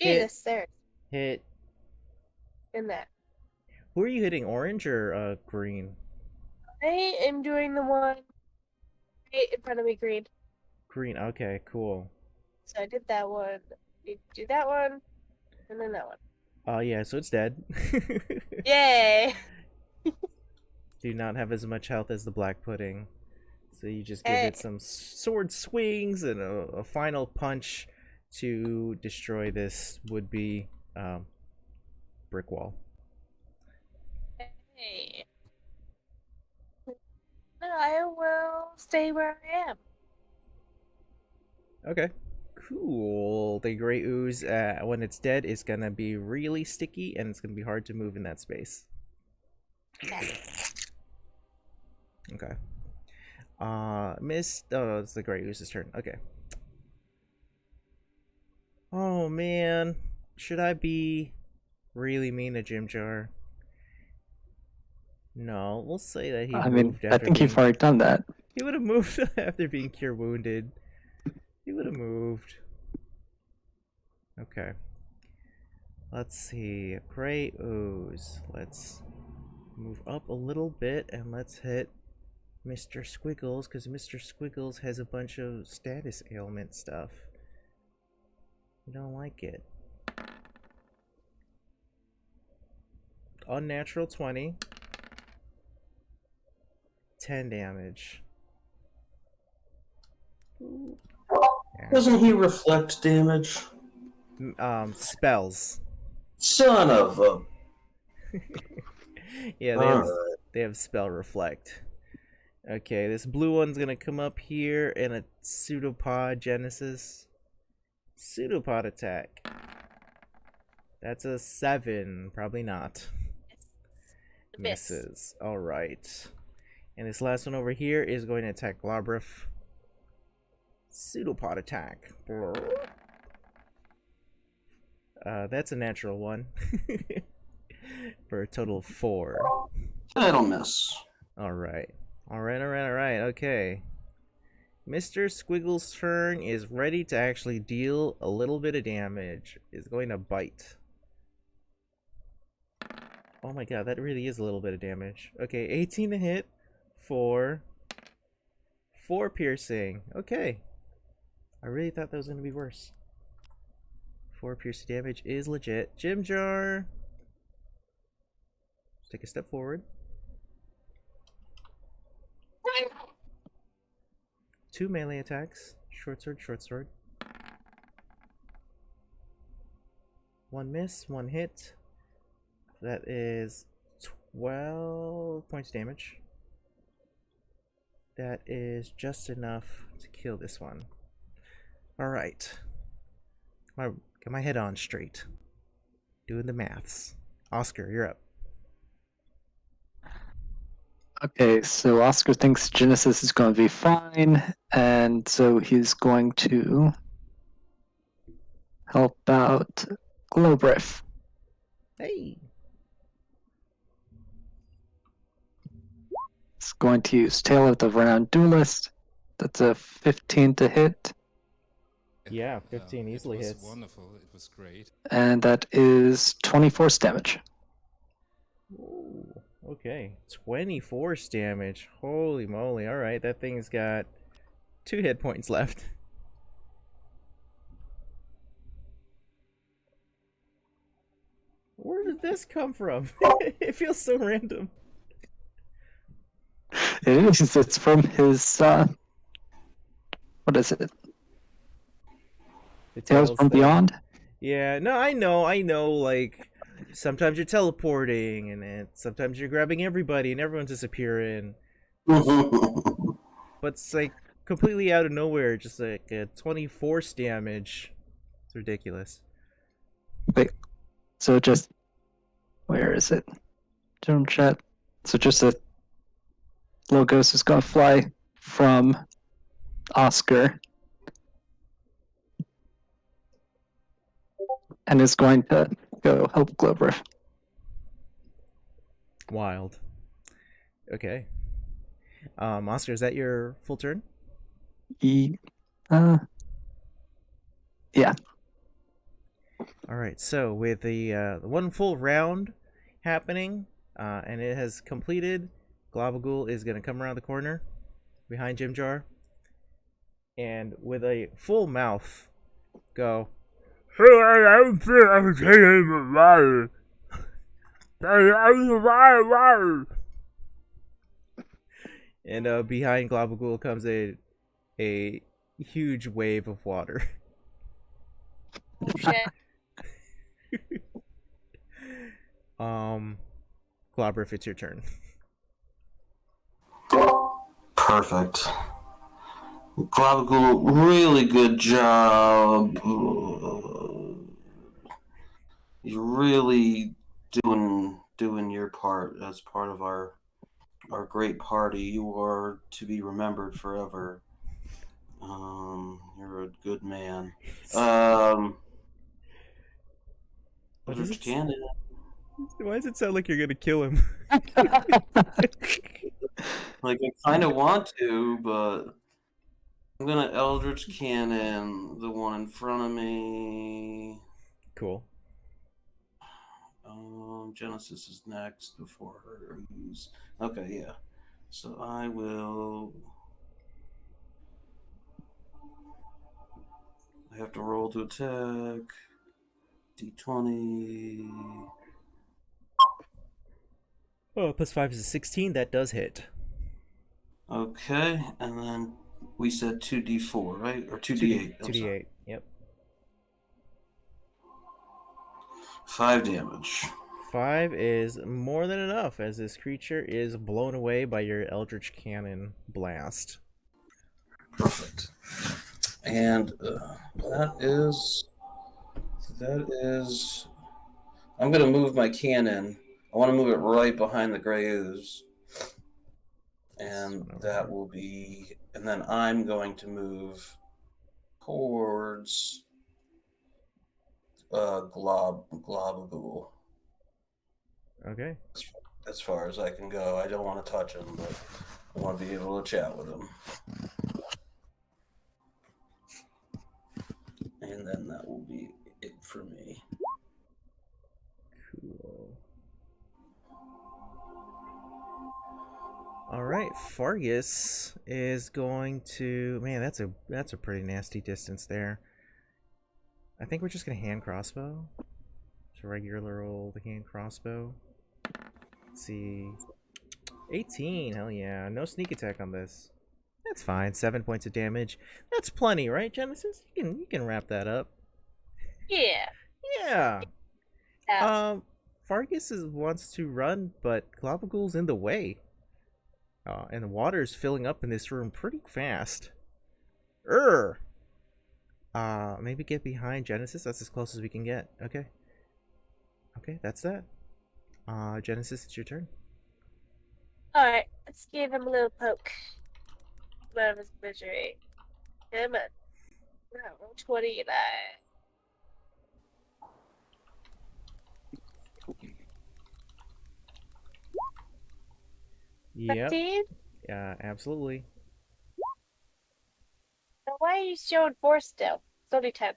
Jesus, there. Hit. In that. Who are you hitting? Orange or green? I am doing the one right in front of me, green. Green. Okay, cool. So I did that one. Do that one, and then that one. Yeah. So it's dead. Yay! Do not have as much health as the black pudding. So you just give it some sword swings and a final punch to destroy this would-be brick wall. Hey. I will stay where I am. Okay. Cool. The gray ooze, when it's dead, is gonna be really sticky and it's gonna be hard to move in that space. Okay. Oh, it's the gray ooze's turn. Okay. Oh man, should I be really mean to Jim Jar? No, we'll say that he I mean, moved I after think being... you've already done that. He would have moved after being cure wounded. He would have moved. Okay. Let's see. Gray ooze. Let's move up a little bit and let's hit Mr. Squiggles, because Mr. Squiggles has a bunch of status ailment stuff. We don't like it. Unnatural 20. 10 damage. Yeah. Doesn't he reflect damage? Spells. Son of a... Yeah, they have spell reflect. Okay, this blue one's gonna come up here in a pseudopod Genesis. Pseudopod attack. That's a 7. Probably not. Miss. Misses. Alright. And this last one over here is going to attack Globruff. Pseudopod attack. That's a natural one. For a total of 4. That'll miss. Alright. Alright. Okay. Mr. Squiggle's turn is ready to actually deal a little bit of damage. Is going to bite. Oh my god, that really is a little bit of damage. Okay, 18 to hit. 4 piercing. Okay. I really thought that was going to be worse. 4 piercing damage is legit. Jimjar. Take a step forward. 2 melee attacks. Short sword. 1 miss, 1 hit. That is 12 points of damage. That is just enough to kill this one. Alright. Get my head on straight. Doing the maths. Oscar, you're up. Okay, so Oscar thinks Genesis is going to be fine, and so he's going to help out Globruff. Hey! It's going to use Tale of the Renowned Duelist. That's a 15 to hit, Yeah, 15 easily it was hits. Wonderful. It was great. and that is 24 damage. Ooh, okay. 24 damage. Holy moly. Alright, that thing's got 2 hit points left. Where did this come from? It feels so random. It is. It's from his. What is it? The Tales from thing. Beyond? Yeah, no, I know, like, sometimes you're teleporting, and sometimes you're grabbing everybody, and everyone's disappearing. But it's, like, completely out of nowhere, just, like, a 24 damage. It's ridiculous. Wait. So just. Where is it? Don't chat. So just a little ghost is going to fly from Oscar. And is going to go help Globruff. Wild. Okay. Oscar, is that your full turn? Yeah. Alright, so with the one full round happening, and it has completed, Globagul is going to come around the corner behind Jimjar, and with a full mouth, go, Hey, I don't think I'm taking the water. I'm the water. and behind Globagul comes a huge wave of water. Shit. Globruff, it's your turn. Perfect. Globagul, really good job. You're really doing your part as part of our great party. You are to be remembered forever. You're a good man. What does Eldritch it- Cannon. Why does it sound like you're gonna kill him? Like, I kind of want to, but I'm gonna Eldritch Cannon the one in front of me. Cool. Genesis is next before hers. Okay, yeah. So I will. I have to roll to attack. D20. Oh, plus 5 is a 16. That does hit. Okay, and then we said 2d4, right? Or 2d8. I'm sorry. 2d8. Yep. 5 damage. 5 is more than enough, as this creature is blown away by your Eldritch Cannon blast. Perfect. And that is. I'm going to move my cannon. I want to move it right behind the gray ooze. And one over that here. will be, and then I'm going to move towards Globagool Okay. as far as I can go. I don't want to touch him, but I want to be able to chat with him. And then that will be it for me. Cool. All right, Fargus is going to. Man, that's a pretty nasty distance there. I think we're just gonna hand crossbow. It's a regular old hand crossbow. Let's see. 18, hell yeah. No sneak attack on this. That's fine. 7 points of damage. That's plenty, right, Genesis? You can wrap that up. Yeah. Yeah. Yeah. Fargus wants to run, but Globagul's in the way. And the water is filling up in this room pretty fast. Maybe get behind Genesis. That's as close as we can get. Okay. Okay, that's that. Genesis, it's your turn. Alright, let's give him a little poke. Out of his misery. Come on. No, 29. Yep. 15? Yeah, absolutely. Now why are you showing 4 still? It's only 10.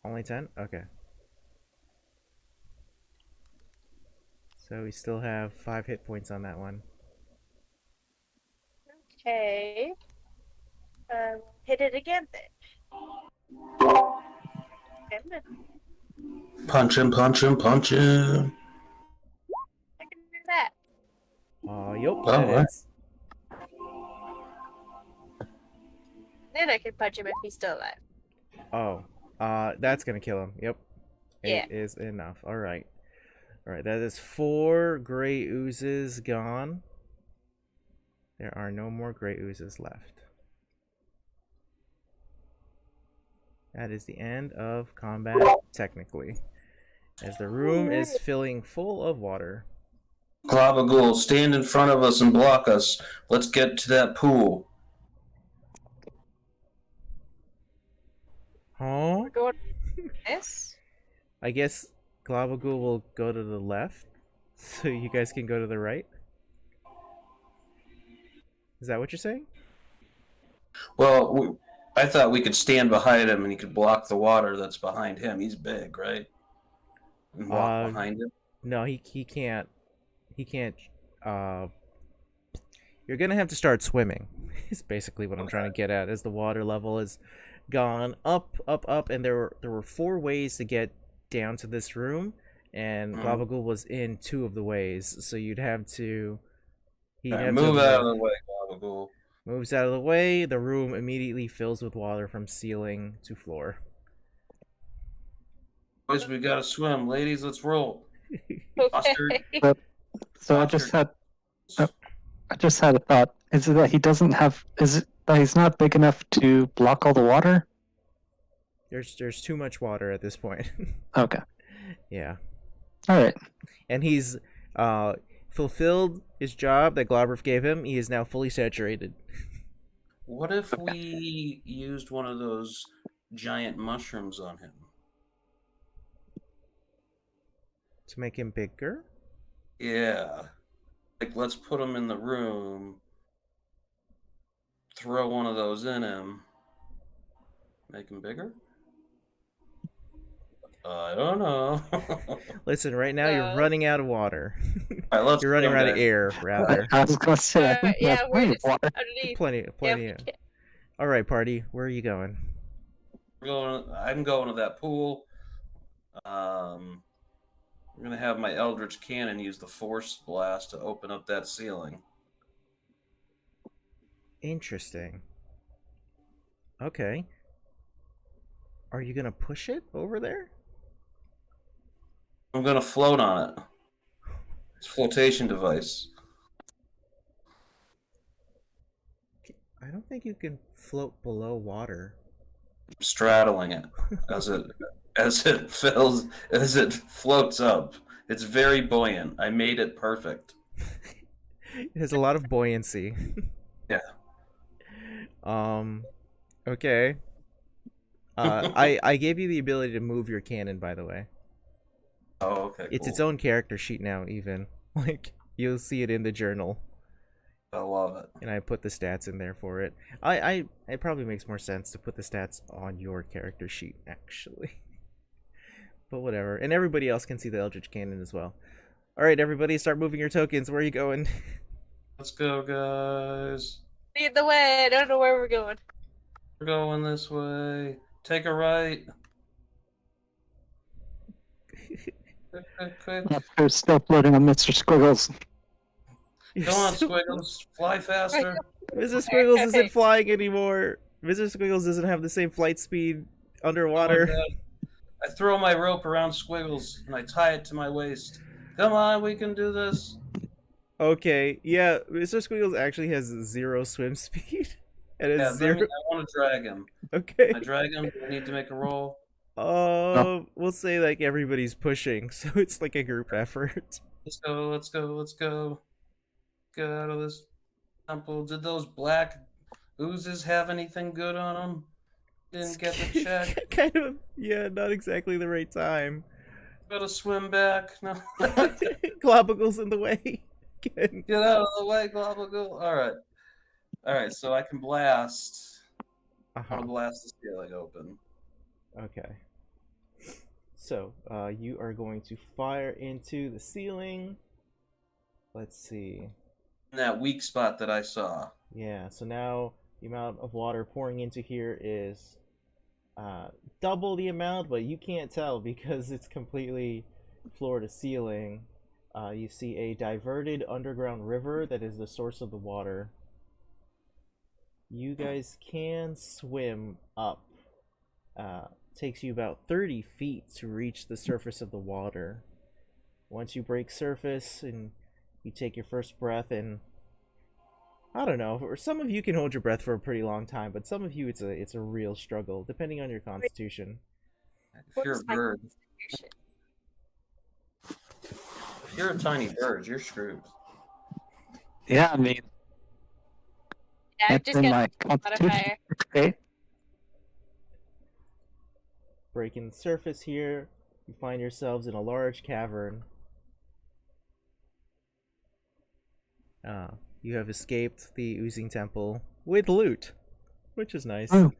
Only 10? Okay. So we still have 5 hit points on that one. Okay. Hit it again then. Come on. Punch him, punch him, punch him. I can do that. Yep. Oh, That right. hits. Then I can punch him if he's still alive. Oh. That's gonna kill him. Yep. Yeah. It is enough. Alright. Alright, that is 4 gray oozes gone. There are no more gray oozes left. That is the end of combat, technically. As the room is filling full of water. Globagool, stand in front of us and block us. Let's get to that pool. Huh? We're going this? I guess Globagul will go to the left, so you guys can go to the right. Is that what you're saying? Well, I thought we could stand behind him and he could block the water that's behind him. He's big, right? And walk behind him. No, he can't. He can't. You're gonna have to start swimming. Is basically what I'm trying to get at. As the water level has gone up, up, up, and there were 4 ways to get down to this room, and Globagul was in 2 of the ways. So you'd have to. Move out of the way, Globagul. Moves out of the way. The room immediately fills with water from ceiling to floor. Boys, we gotta swim. Ladies, let's roll. Okay. So I just had a thought. Is it that he doesn't have? Is it that he's not big enough to block all the water? There's too much water at this point. Okay. Yeah. All right. And he's fulfilled his job that Globberf gave him. He is now fully saturated. What if we used one of those giant mushrooms on him? To make him bigger? Yeah. Like, let's put him in the room, throw one of those in him, make him bigger? I don't know. Listen, right now you're running out of water. All right, let's You're running go out of back. air, rather. I was gonna say, I think Yeah, that's we're plenty of just water. underneath. Plenty. Yeah, All right, party. Where are you going? I'm going to that pool. I'm going to have my Eldritch Cannon use the Force Blast to open up that ceiling. Interesting. Okay. Are you gonna push it over there? I'm going to float on it. It's a flotation device. I don't think you can float below water. I'm straddling it as it floats up. It's very buoyant. I made it perfect. It has a lot of buoyancy. Yeah. Okay. I gave you the ability to move your cannon, by the way. Oh, okay. It's cool. its own character sheet now, even. Like, you'll see it in the journal. I love it. And I put the stats in there for it. It probably makes more sense to put the stats on your character sheet, actually. But whatever. And everybody else can see the Eldritch Cannon as well. Alright, everybody, start moving your tokens. Where are you going? Let's go, guys. Lead the way. I don't know where we're going. We're going this way. Take a right. Quick. Oscar's still floating on Mr. Squiggles. Come on, Squiggles. Fly faster. Mr. Squiggles isn't flying anymore. Mr. Squiggles doesn't have the same flight speed underwater. Oh my God. I throw my rope around Squiggles and I tie it to my waist. Come on, we can do this. Okay, yeah, Mr. Squiggles actually has 0 swim speed. And Yeah, a 0. I want to drag him. Okay. I drag him. I need to make a roll. We'll say like everybody's pushing, so it's like a group effort. Let's go. Let's go. Let's go. Get out of this temple. Did those black oozes have anything good on them? Didn't get the check. Kind of, yeah, not exactly the right time. Gotta swim back. No. Globagle's in the way. Again. Get out of the way, Globagle. All right. All right. So I can blast. I'll blast the ceiling open. Okay. So, you are going to fire into the ceiling. Let's see. In that weak spot that I saw. Yeah, so now the amount of water pouring into here is double the amount, but you can't tell because it's completely floor to ceiling. You see a diverted underground river that is the source of the water. You guys can swim up. Takes you about 30 feet to reach the surface of the water. Once you break surface and you take your first breath, and I don't know, for some of you can hold your breath for a pretty long time, but some of you it's a real struggle, depending on your constitution. If you're a bird, if you're a tiny bird, you're screwed. Yeah, I mean, Yeah, it's in my constitution. modifier. Okay. Breaking the surface here, you find yourselves in a large cavern. You have escaped the Oozing Temple with loot, which is nice. Oh.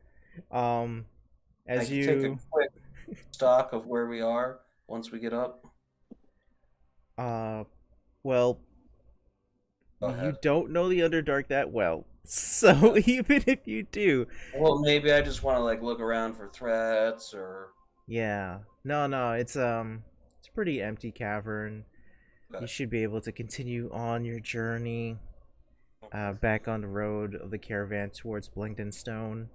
As I can you take a quick stock of where we are once we get up. well, Go you ahead. don't know the Underdark that well, so even if you do, Well, maybe I just want to like look around for threats or. yeah, no, it's a pretty empty cavern. Okay. You should be able to continue on your journey back on the road of the caravan towards Blingden Stone.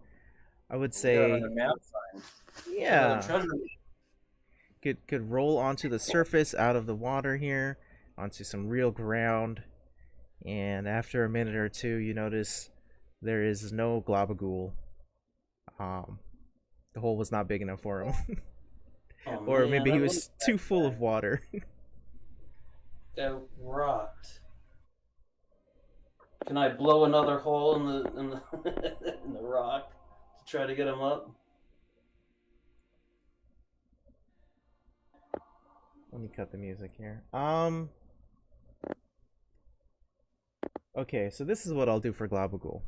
I would We got say, another map find. yeah, Another treasure. could roll onto the surface out of the water here, onto some real ground, and after a minute or two, you notice there is no Globagool. The hole was not big enough for him, Oh, or man, maybe I he was would've too full of water. That rocked. Can I blow another hole in the in the rock to try to get him up? Let me cut the music here. Okay, so this is what I'll do for Globagool.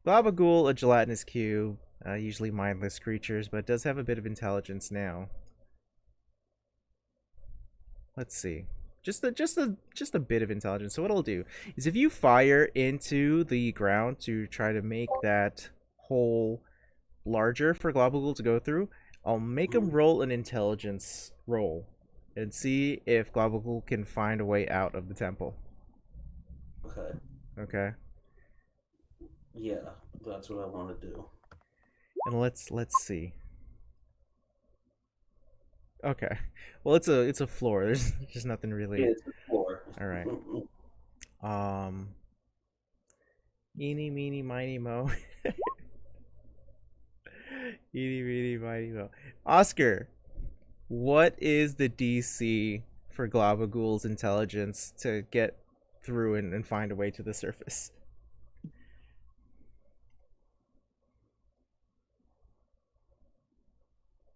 Globagool, a gelatinous cube, usually mindless creatures, but does have a bit of intelligence now. Let's see. Just a bit of intelligence. So what I'll do is if you fire into the ground to try to make that hole larger for Globagool to go through, I'll make him roll an intelligence roll and see if Globagool can find a way out of the temple. Okay. Okay. Yeah, that's what I want to do. And let's see. Okay. Well, it's a floor. There's just nothing really. It's the floor. All right. Eeny, meeny, miny, mo. Eeny, meeny, miny, mo. Oscar, what is the DC for Globagool's intelligence to get through and find a way to the surface.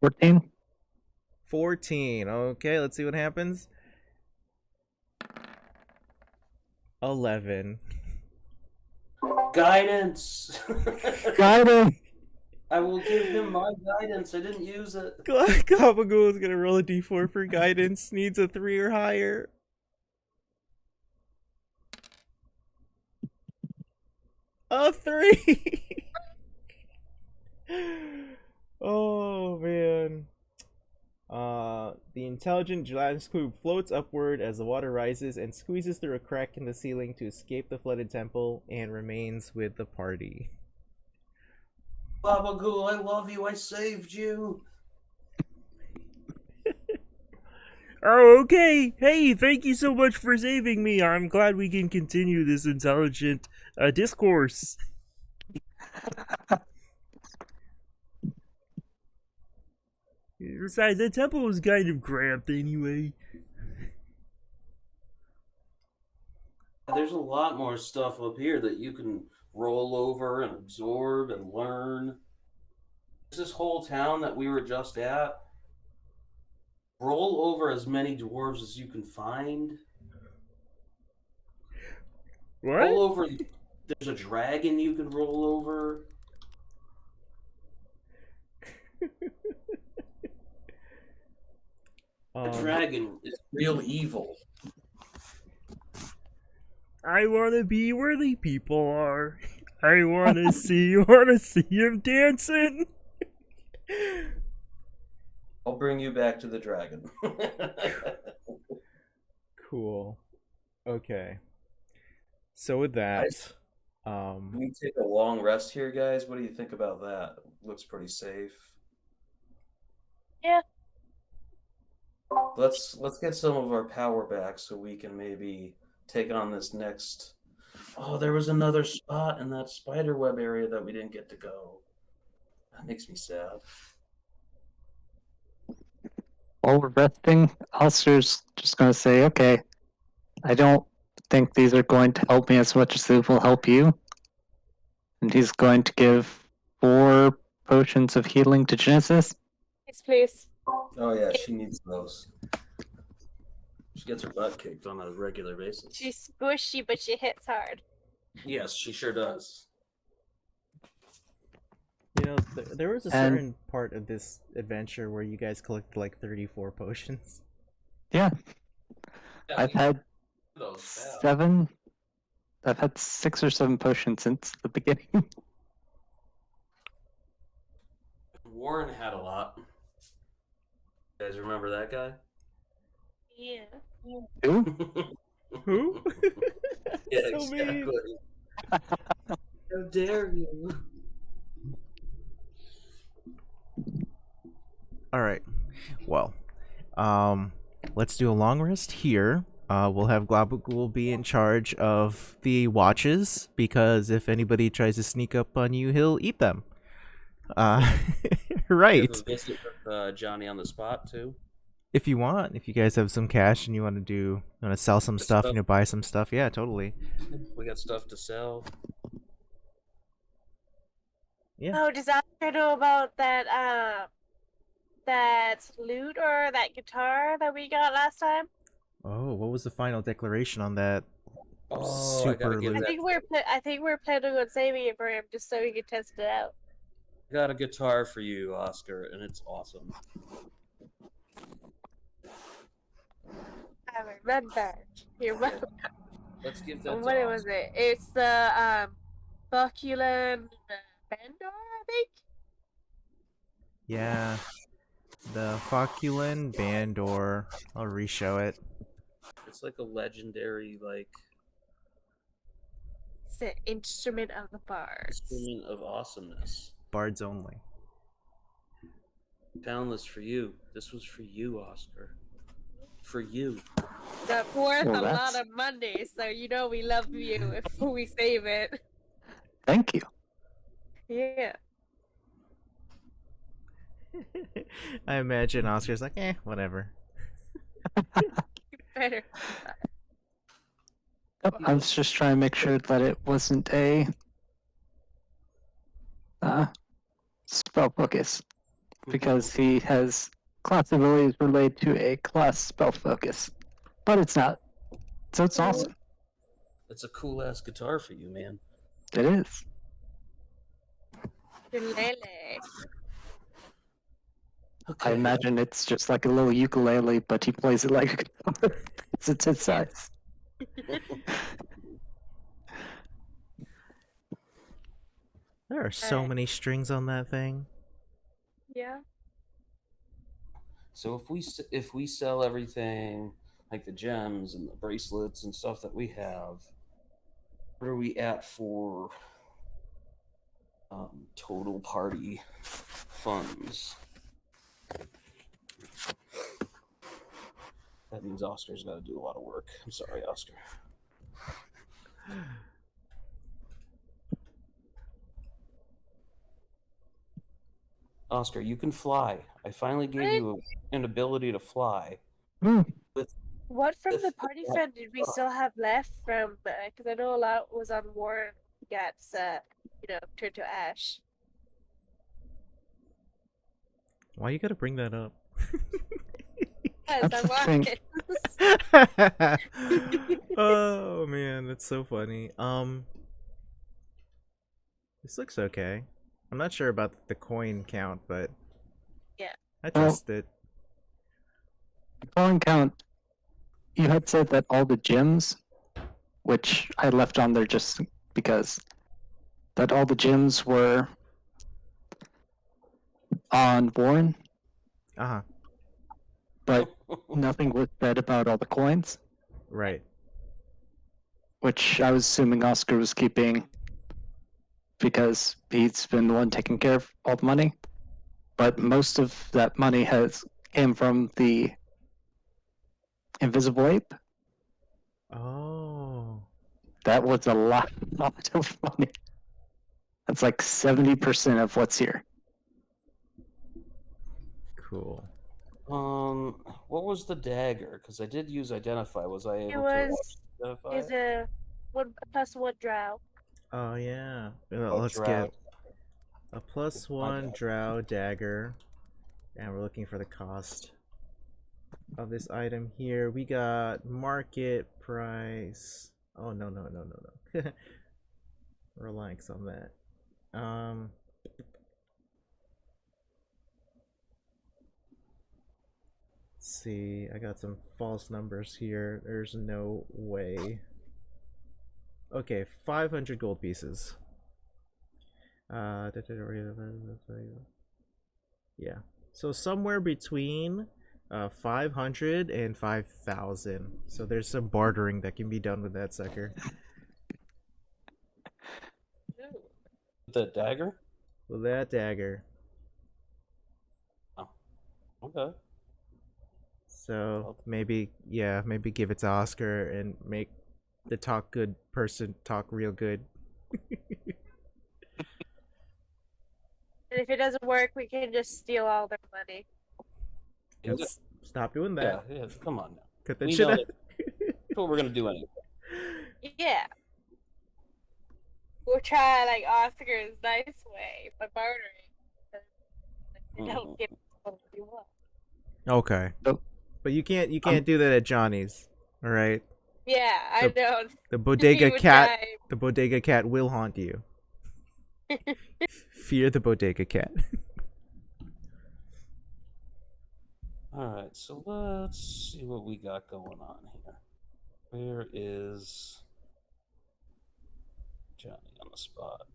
14. 14. Okay, let's see what happens. 11. Guidance. Got him! I will give him my guidance. I didn't use it. Gabagool is gonna roll a d4 for guidance. Needs a 3 or higher. A 3. Oh man. The intelligent gelatinous cube floats upward as the water rises and squeezes through a crack in the ceiling to escape the flooded temple and remains with the party. Gabagool, I love you. I saved you. Oh, okay. Hey, thank you so much for saving me. I'm glad we can continue this intelligent discourse. Besides, the temple was kind of cramped anyway. There's a lot more stuff up here that you can roll over and absorb and learn. There's this whole town that we were just at. Roll over as many dwarves as you can find. What? Roll over. There's a dragon you can roll over. The dragon is real evil. I want to be where the people are. I want to see him dancing. I'll bring you back to the dragon. Cool. Okay. So with that, Can we take a long rest here, guys? What do you think about that? Looks pretty safe. Yeah. Let's get some of our power back so we can maybe take on this next. Oh, there was another spot in that spider web area that we didn't get to go. That makes me sad. While we're resting, Alistair's just going to say, okay, I don't think these are going to help me as much as they will help you. And he's going to give 4 potions of healing to Genesis. Yes, please. Oh yeah, she needs those. She gets her butt kicked on a regular basis. She's squishy, but she hits hard. Yes, she sure does. you know, there was a And- certain part of this adventure where you guys collected like 34 potions. Yeah, Yeah, I've had those bad. 7. I've had 6 or 7 potions since the beginning. Warren had a lot. You guys remember that guy? Yeah. Who? Who? Yeah, So exactly. mean. How dare you? All right. Well, let's do a long rest here. We'll have Glabagul be in charge of the watches because if anybody tries to sneak up on you, he'll eat them. Right. Have a visit with Johnny on the spot too. If you want, if you guys have some cash and you want to sell some Get stuff, stuff. buy some stuff, yeah, totally. We got stuff to sell. Yeah. Oh, does Oscar know about that lute or that guitar that we got last time? Oh, what was the final declaration on that? Oh, I gotta Super give loot. that. I think we're planning on saving it for him just so we can test it out. I got a guitar for you, Oscar, and it's awesome. I remember. You're welcome. Let's give that. What to was Oscar. it? It's the Boculan Bandor, I think. Yeah. The Foculin Bandor. I'll reshow it. It's like a legendary, like, It's the instrument of the bards. instrument of awesomeness. Bards only. Boundless for you. This was for you, Oscar. For you. That worth Well, a lot that's- of money, so you know we love you if we save it. Thank you. Yeah. I imagine Oscar's like, whatever. Better. I was just trying to make sure that it wasn't a spell focus, because he has class abilities related to a class spell focus, but it's not. So it's awesome. It's a cool ass guitar for you, man. It is. Ukulele. I imagine it's just like a little ukulele, but he plays it like a guitar. It's his size. There are so many strings on that thing. Yeah. So if we sell everything, like the gems and the bracelets and stuff that we have, what are we at for total party funds? That means Oscar's got to do a lot of work. I'm sorry, Oscar. Oscar, you can fly. I finally gave you an ability to fly. What from the party fund did we still have left from? Because I know a lot was on war. Got turned to ash. Why you gotta bring that up? Yes, That's I the thing. watched it. Oh man, that's so funny. This looks okay. I'm not sure about the coin count, but Yeah. I trust it. Coin count. You had said that all the gems, which I left on there just because, that all the gems were on Warren, Uh-huh. but nothing was said about all the coins, Right. which I was assuming Oscar was keeping because he's been the one taking care of all the money. But most of that money came from the Invisible Ape. Oh. That was a lot of money. That's like 70% of what's here. Cool. What was the dagger? Because I did use identify. Was I able It to was. identify? Is a 1+1 drow. Oh yeah. Well, Oh, let's drow. get a +1 drow dagger. And we're looking for the cost of this item here. We got market price. Oh no. Relax on that. Let's see. I got some false numbers here. There's no way. Okay, 500 gold pieces. Yeah. So somewhere between 500 and 5,000. So there's some bartering that can be done with that sucker. The dagger? With that dagger. Okay. So maybe give it to Oscar and make the talk good person talk real good. And if it doesn't work, we can just steal all their money. Stop doing that. Yeah, come on now. Cut that We shit know out. That's what we're gonna do anyway. Yeah. We'll try Oscar's nice way by bartering. They don't give what you want. Okay. Oh. But you can't do that at Johnny's. All right. Yeah, I know. The He bodega would cat. try. The bodega cat will haunt you. Fear the bodega cat. Alright, so let's see what we got going on here. Where is Johnny on the spot?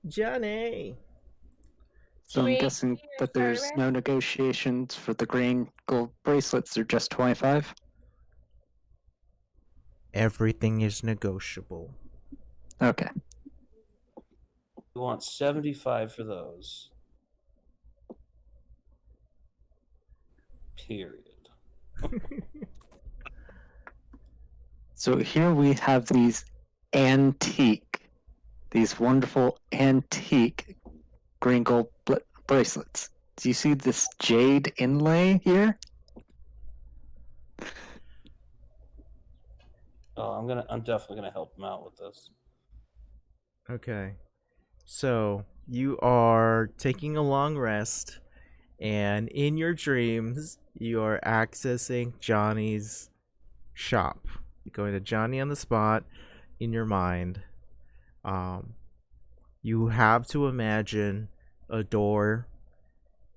Johnny. So I'm Wait, guessing here, that there's Carteret? no negotiations for the green gold bracelets. They're just 25. Everything is negotiable. Okay. We want 75 for those. Period. So here we have these wonderful antique green gold bracelets. Do you see this jade inlay here? Oh, I'm definitely gonna help him out with this. Okay. So you are taking a long rest, and in your dreams, you are accessing Johnny's shop. You're going to Johnny on the spot in your mind. Um, you have to imagine a door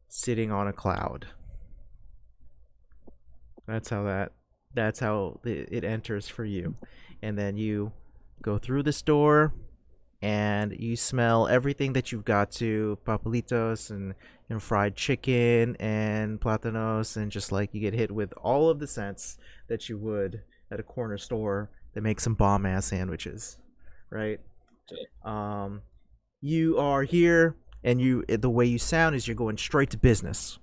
sitting on a cloud. That's how it enters for you. And then you go through this door and you smell everything that you've got to papelitos and fried chicken and platanos, and just like you get hit with all of the scents that you would at a corner store that makes some bomb ass sandwiches, right? Um, you are here, and the way you sound is you're going straight to business,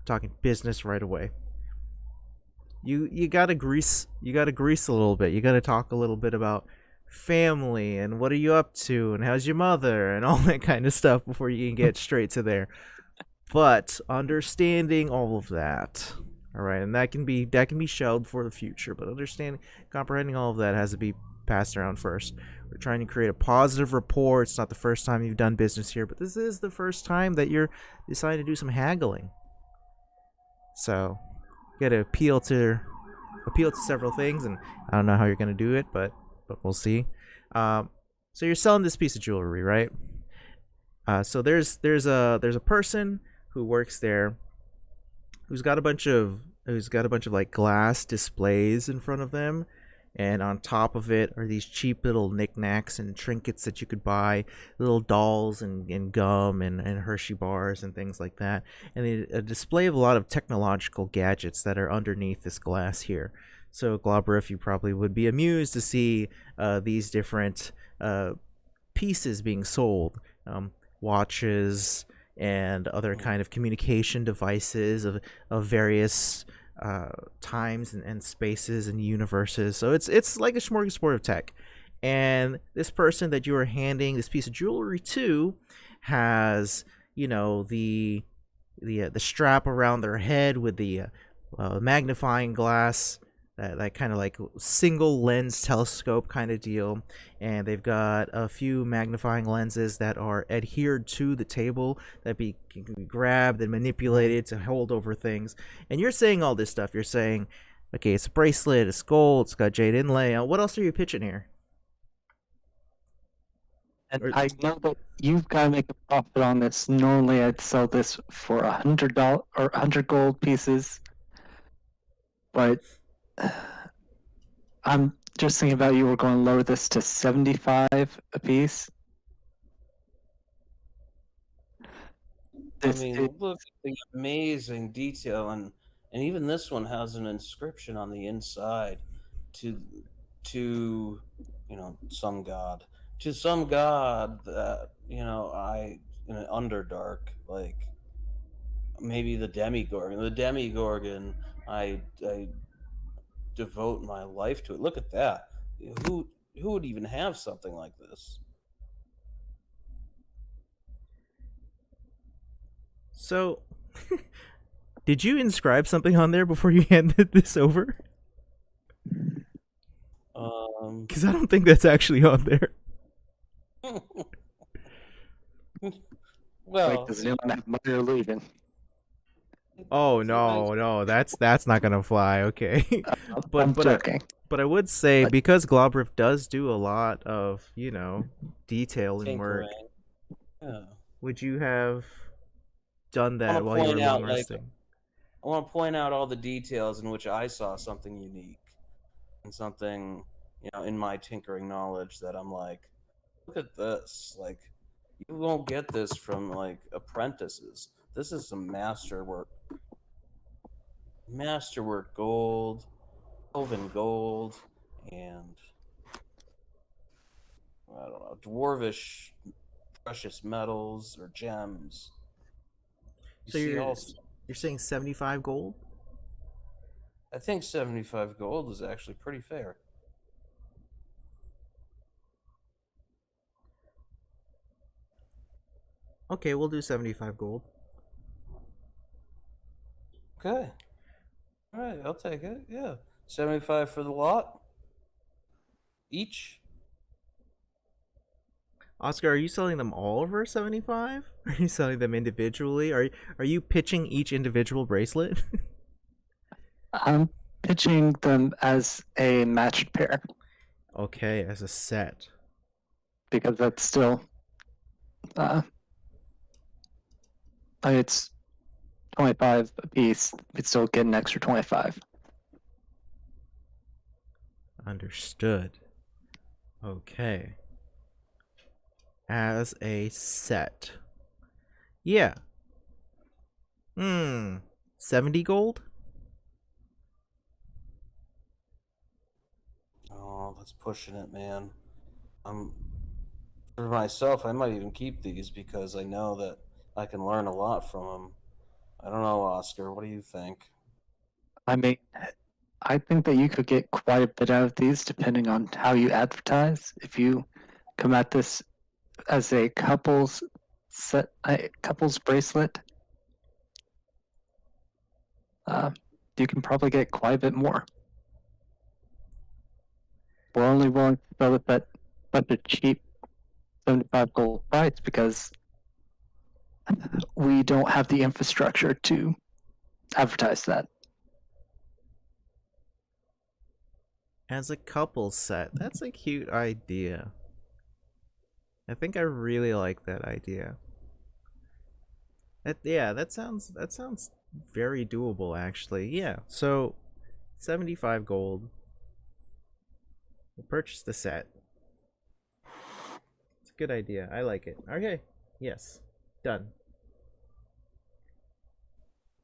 talking business right away. You gotta grease a little bit. You gotta talk a little bit about family and what are you up to and how's your mother and all that kind of stuff before you can get straight to there. But understanding all of that, all right, and that can be shelved for the future. But understanding, comprehending all of that has to be passed around first. We're trying to create a positive rapport. It's not the first time you've done business here, but this is the first time that you're deciding to do some haggling. So you got to appeal to several things, and I don't know how you're gonna do it, but we'll see. So you're selling this piece of jewelry, right? So there's a person who works there who's got a bunch of like glass displays in front of them, and on top of it are these cheap little knickknacks and trinkets that you could buy, little dolls and gum and Hershey bars and things like that, and a display of a lot of technological gadgets that are underneath this glass here. So Globberif, you probably would be amused to see these different pieces being sold, watches and other kind of communication devices of various times and spaces and universes. So it's like a smorgasbord of tech. And this person that you are handing this piece of jewelry to has, the strap around their head with the magnifying glass, that kind of like single lens telescope kind of deal, and they've got a few magnifying lenses that are adhered to the table that can be grabbed and manipulated to hold over things. And you're saying all this stuff. You're saying, okay, it's a bracelet, it's gold, it's got jade inlay. What else are you pitching here? And Or- I know that you've got to make a profit on this. Normally, I'd sell this for $100 or 100 gold pieces, but I'm just thinking about you. We're going to lower this to 75 a piece. I mean, look at the amazing detail, and even this one has an inscription on the inside to some god, that I in an underdark, like maybe the demigorgon. I devote my life to it. Look at that. Who would even have something like this? So, did you inscribe something on there before you handed this over? Because I don't think that's actually on there. Well, Like, does anyone have money or leaving? Oh no, that's not gonna fly. Okay, I'm but joking. I would say, But- because Globberif does do a lot of detailing work. tinkering. Yeah. Would you have done I that wanna while you were point out, long like, resting? I want to point out all the details in which I saw something unique and something, in my tinkering knowledge that I'm like, look at this. Like, you won't get this from like apprentices. This is some masterwork. Masterwork gold, Elven gold, and I don't know, dwarvish precious metals or gems. So you're saying 75 gold? I think 75 gold is actually pretty fair. Okay, we'll do 75 gold. Okay. All right, I'll take it. Yeah. 75 for the lot. each. Oscar, are you selling them all for 75? Are you selling them individually? Are you pitching each individual bracelet? I'm pitching them as a matched pair Okay, as a set. because that's still it's 25 a piece. We'd still get an extra 25. Understood. Okay. As a set. Yeah. 70 gold? Oh, that's pushing it, man. For myself, I might even keep these because I know that I can learn a lot from them. I don't know, Oscar. What do you think? I mean, I think that you could get quite a bit out of these depending on how you advertise. If you come at this as a couples set, a couples bracelet, you can probably get quite a bit more. We're only willing to sell it at such a cheap 75 gold price because we don't have the infrastructure to advertise that. As a couple set. That's a cute idea. I think I really like that idea. That sounds very doable actually. Yeah. So 75 gold. We'll purchase the set. It's a good idea. I like it. Okay. Yes. Done.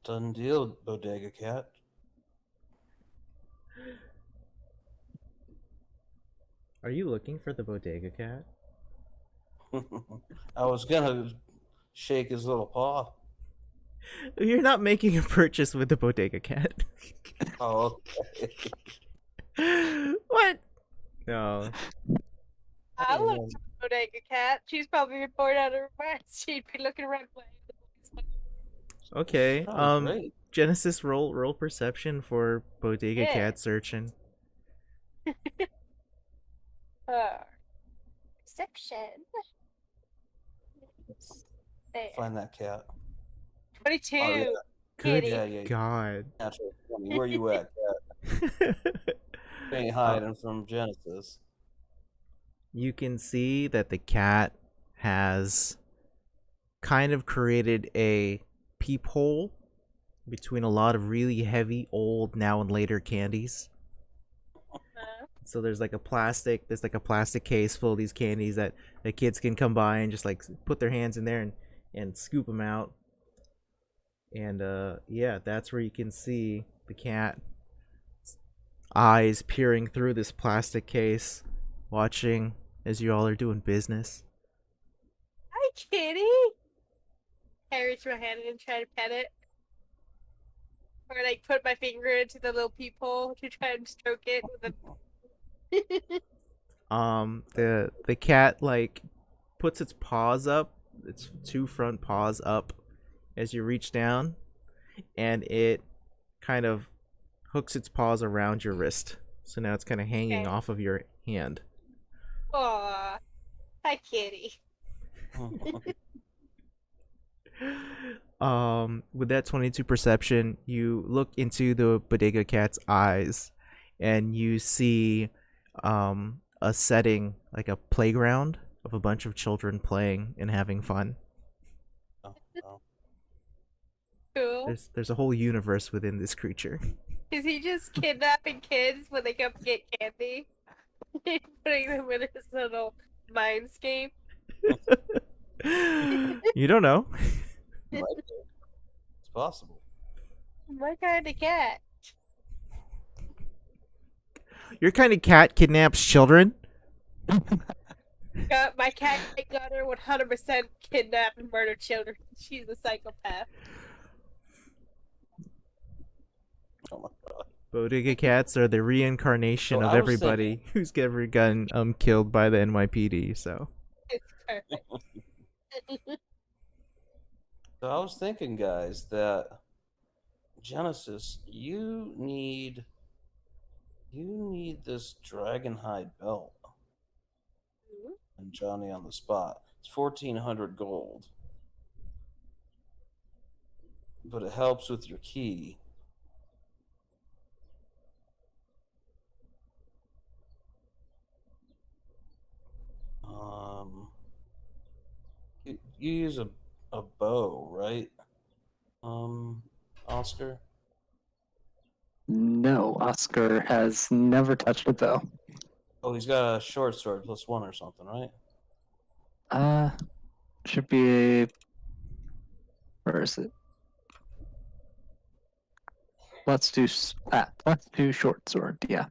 Done deal, Bodega Cat. Are you looking for the bodega cat? I was gonna shake his little paw. You're not making a purchase with the bodega cat. Oh, okay. What? No. I look for Bodega Cat. She's probably bored out of her mind. She'd be looking around playing. Okay. Oh, great. Genesis roll perception for bodega Yeah. cat searching. Perception. There. Find that cat. 22. Oh, yeah. Good Kitty. God. Natural 20. Where you at, cat? You ain't hiding from Genesis. You can see that the cat has kind of created a peephole between a lot of really heavy old now and later candies. So there's like a plastic case full of these candies that the kids can come by and just like put their hands in there and scoop them out. And yeah, that's where you can see the cat eyes peering through this plastic case, watching as you all are doing business. Hi, kitty. I reach my hand in and try to pet it. Or like put my finger into the little peephole to try and stroke it with a The cat like puts its paws up, its two front paws up as you reach down, and it kind of hooks its paws around your wrist. So now it's kind of hanging Okay. off of your hand. Aw. Hi, kitty. With that 22 perception, you look into the bodega cat's eyes and you see a setting, like a playground of a bunch of children playing and having fun. Oh, oh. Cool. There's a whole universe within this creature. Is he just kidnapping kids when they come to get candy? Putting them in his little mindscape? You don't know. Might be. It's possible. My kind of cat. Your kind of cat kidnaps children? My cat got her 100% kidnapped and murdered children. She's a psychopath. Oh my god. Bodega cats are the reincarnation So of I was everybody who's ever gotten killed by the NYPD, so. It's perfect. So I was thinking, guys, that Genesis, you need You need this dragonhide belt. Mhm. And Johnny on the spot. It's 1,400 gold. But it helps with your key. You use a bow, right? Oscar? No, Oscar has never touched a bow. Oh, he's got a short sword +1 or something, right? Should be. Where is it? +2 short sword. Yeah,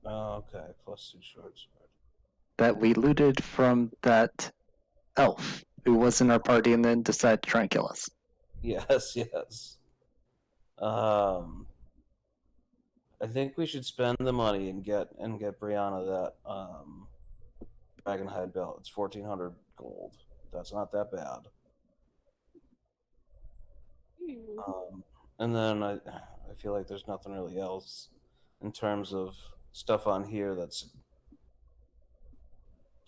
Oh, okay. +2 short sword. that we looted from that elf who was in our party and then decided to try and kill us. Yes, yes. I think we should spend the money and get Brianna that dragonhide belt. It's 1,400 gold. That's not that bad. And then I feel like there's nothing really else in terms of stuff on here that's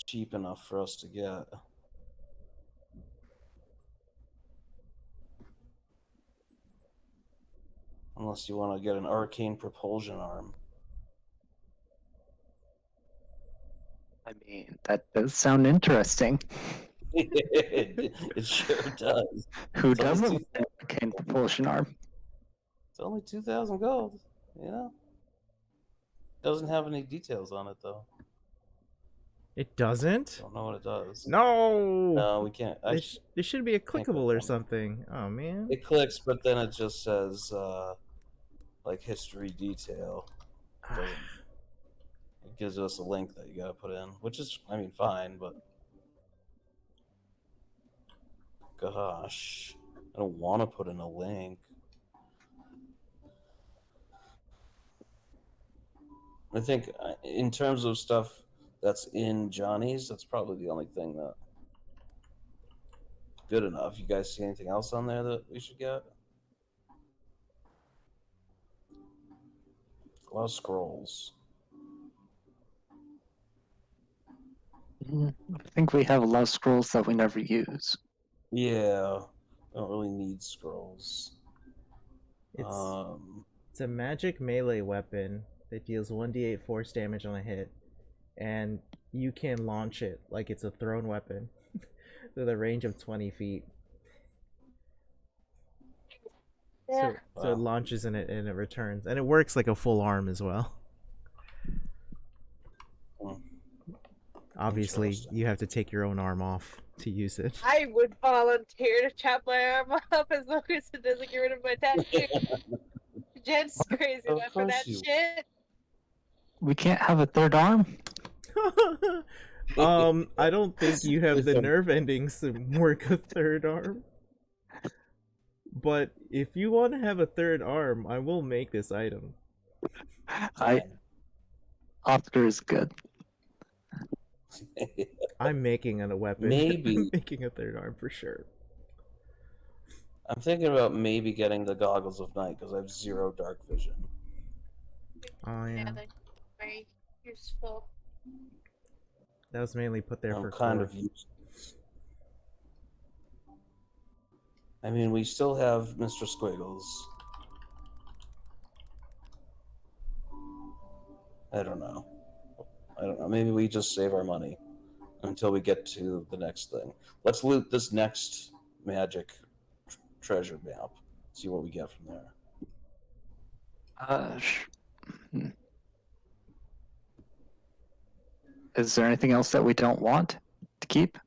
cheap enough for us to get. Unless you want to get an arcane propulsion arm. I mean, that does sound interesting. It sure does. Who It's only doesn't two- want an arcane propulsion arm? It's only 2,000 gold. Yeah. Doesn't have any details on it though. It doesn't? Don't know what it does. No! No, we can't. There should be a click clickable or on it. something. Oh, man. It clicks, but then it just says like history detail. It gives us a link that you gotta put in, which is, I mean, fine, but gosh, I don't want to put in a link. I think in terms of stuff that's in Johnny's, that's probably the only thing that good enough. You guys see anything else on there that we should get? A lot of scrolls. I think we have a lot of scrolls that we never use. Yeah, I don't really need scrolls. It's a magic melee weapon that deals 1d8 force damage on a hit, and you can launch it like it's a thrown weapon with a range of 20 feet. Yeah. So it launches and it returns, and it works like a full arm as well. Obviously, Interesting. you have to take your own arm off to use it. I would volunteer to chop my arm off as long as it doesn't get rid of my tattoo. Jen's crazy Of enough for that course you- shit. We can't have a third arm? I don't think you have the Listen. nerve endings to work a third arm. But if you want to have a third arm, I will make this item. Oscar is good. I'm making a weapon. Maybe. I'm making a third arm for sure. I'm thinking about maybe getting the goggles of night because I have 0 dark vision. Oh yeah, they're very useful. that was mainly put there I'm for kind core. of useless. I mean, we still have Mr. Squiggles. I don't know. Maybe we just save our money until we get to the next thing. Let's loot this next magic treasure map. See what we get from there. Is there anything else that we don't want to keep?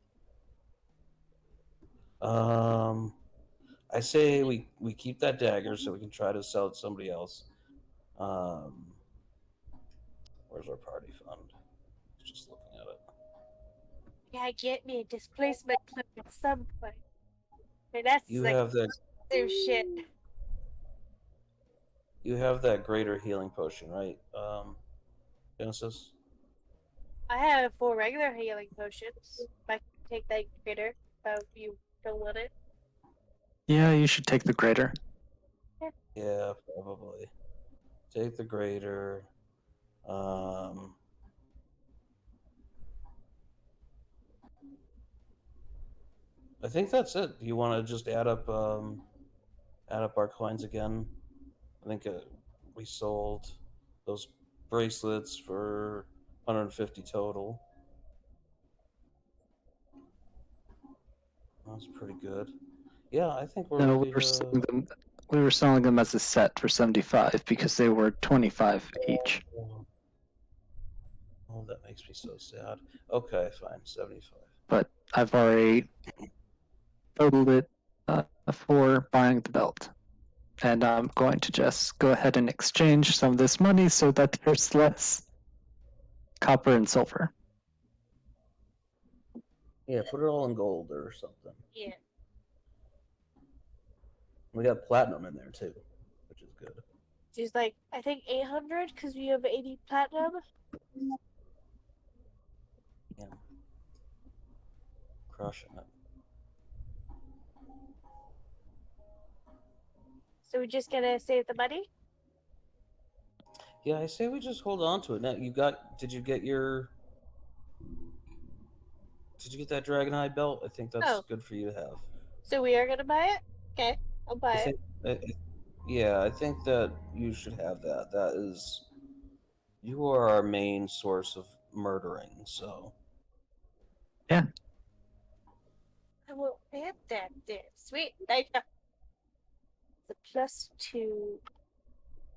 I say we keep that dagger so we can try to sell it to somebody else. Where's our party fund? Just looking at it. Yeah, get me a displacement clip at some point. I mean, that's You like have that. their shit. You have that greater healing potion, right, Genesis? I have 4 regular healing potions. I can take that greater if you don't want it. Yeah, you should take the greater. Yeah, probably. Take the greater. Um, I think that's it. You want to just add up our coins again? I think we sold those bracelets for 150 total. That's pretty good. Yeah, I think we're No, ready to. we were selling them as a set for 75 because they were 25 each. Oh, that makes me so sad. Okay, fine, 75. But I've already totaled it for buying the belt. And I'm going to just go ahead and exchange some of this money so that there's less copper and silver. Yeah, put it all in gold or something. Yeah. We got platinum in there too, which is good. She's like, I think 800 because we have 80 platinum. Yeah, crushing it. So we're just gonna save the money? Yeah, I say we just hold on to it. Now you got? Did you get your? Did you get that Dragonhide belt? I think that's Oh. good for you to have. So we are gonna buy it? Okay, I'll buy I it. think. Yeah, I think that you should have that. That is, you are our main source of murdering. So I will add that there. Sweet, thank you. It's a +2.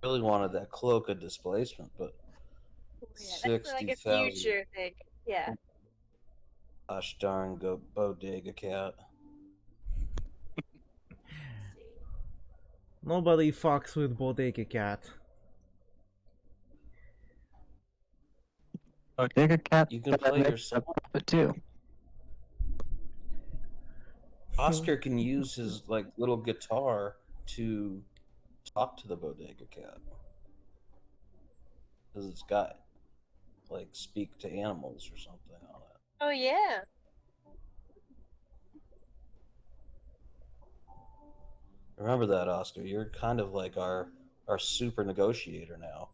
really wanted that cloak of displacement, but Oh, yeah, that's like a 60,000. future thing. Yeah. Gosh darn, go bodega cat. Let's see. Nobody fucks with Bodega Cat. Bodega Cat You can play makes a yourself. profit too. Oscar can use his like little guitar to talk to the bodega cat because it's got like speak to animals or something on it. Oh yeah. Remember that, Oscar. You're kind of like our super negotiator now.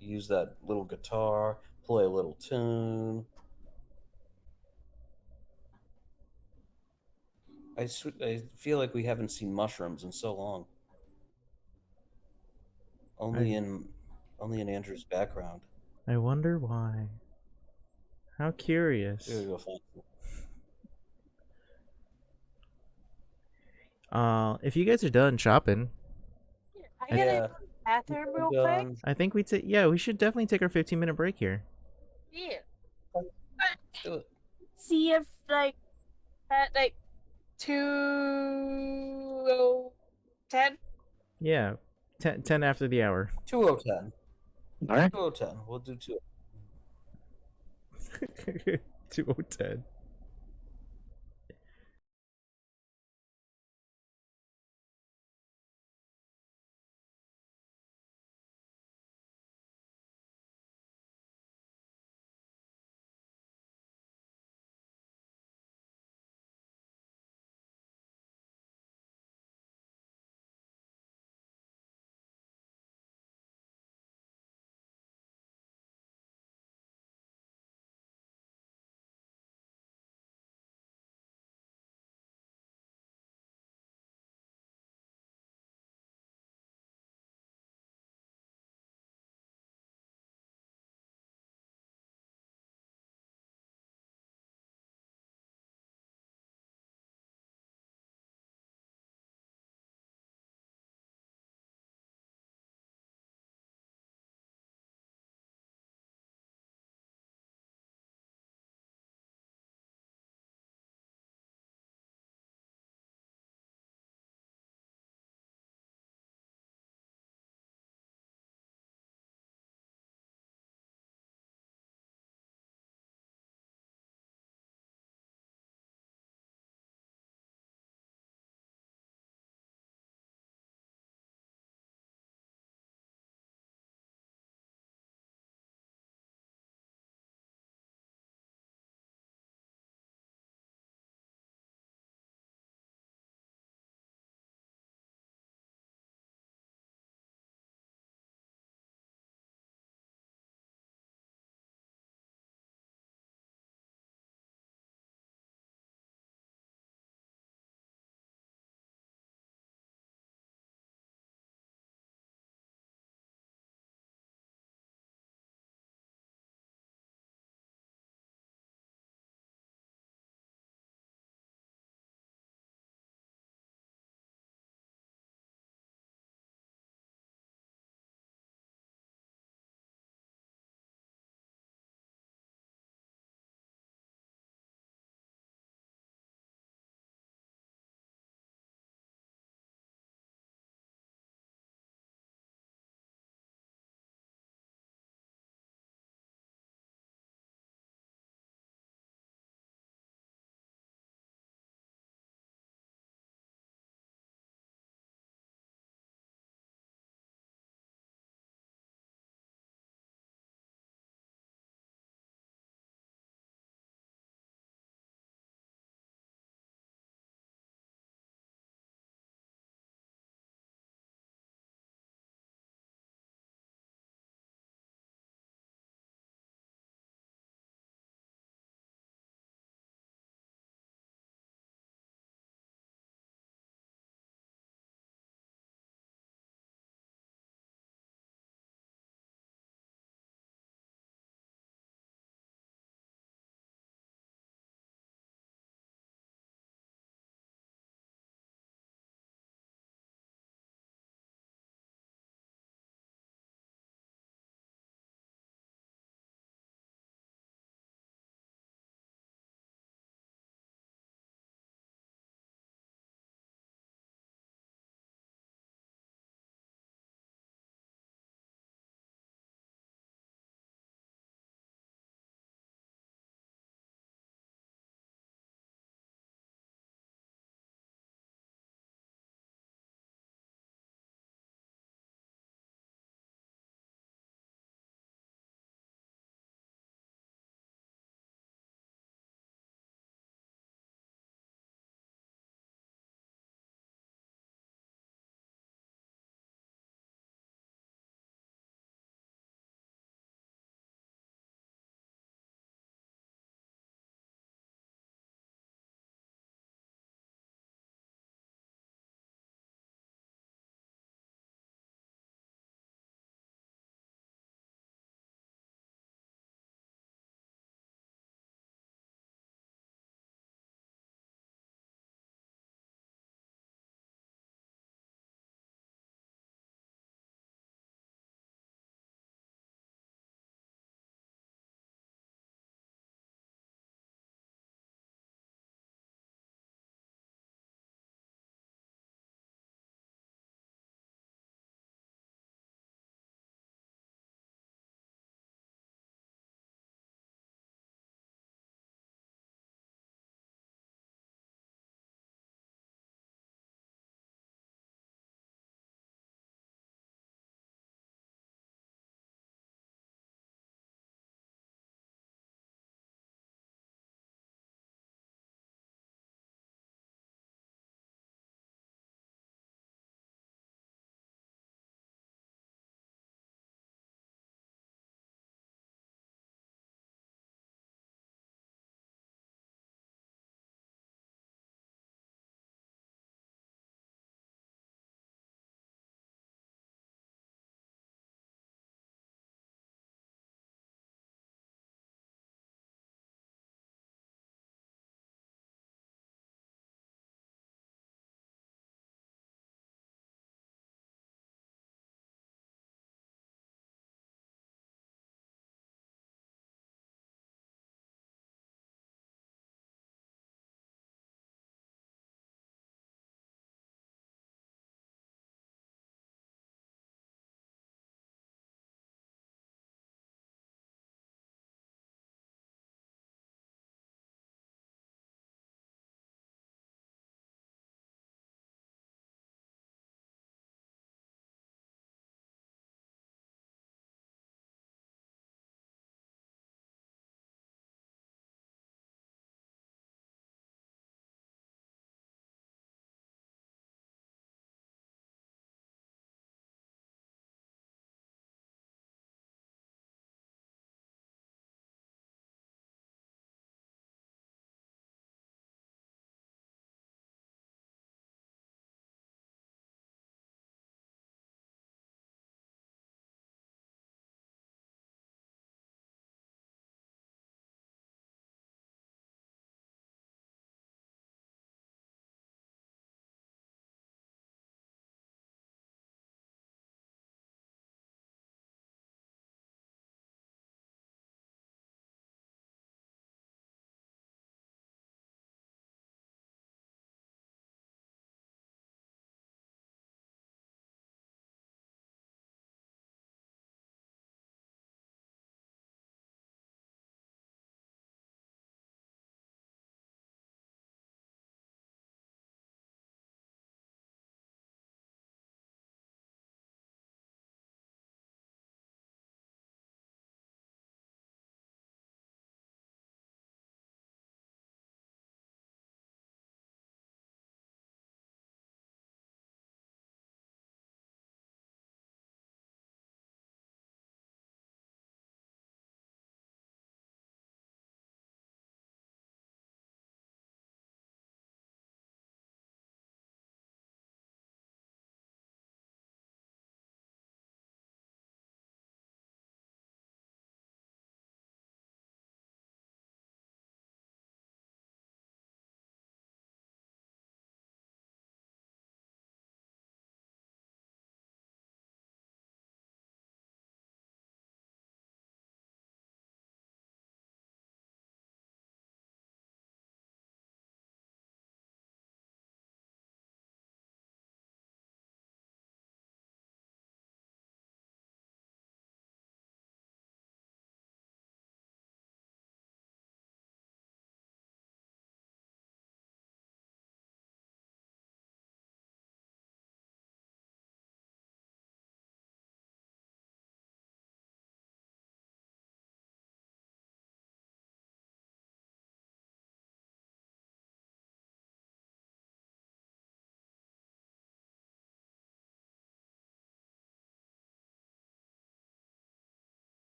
Use that little guitar, play a little tune. I feel like we haven't seen mushrooms in so long. Only I- in only in Andrew's background. I wonder why. How curious. Here we go find them. If you guys are done shopping, I gotta Yeah. go to the bathroom real quick. Done. I think yeah, we should definitely take our 15-minute break here. Yeah. Do it. See if like at like 2:10. Yeah, 10 after the hour. 2010. All right. 2010. We'll do 2. 2010.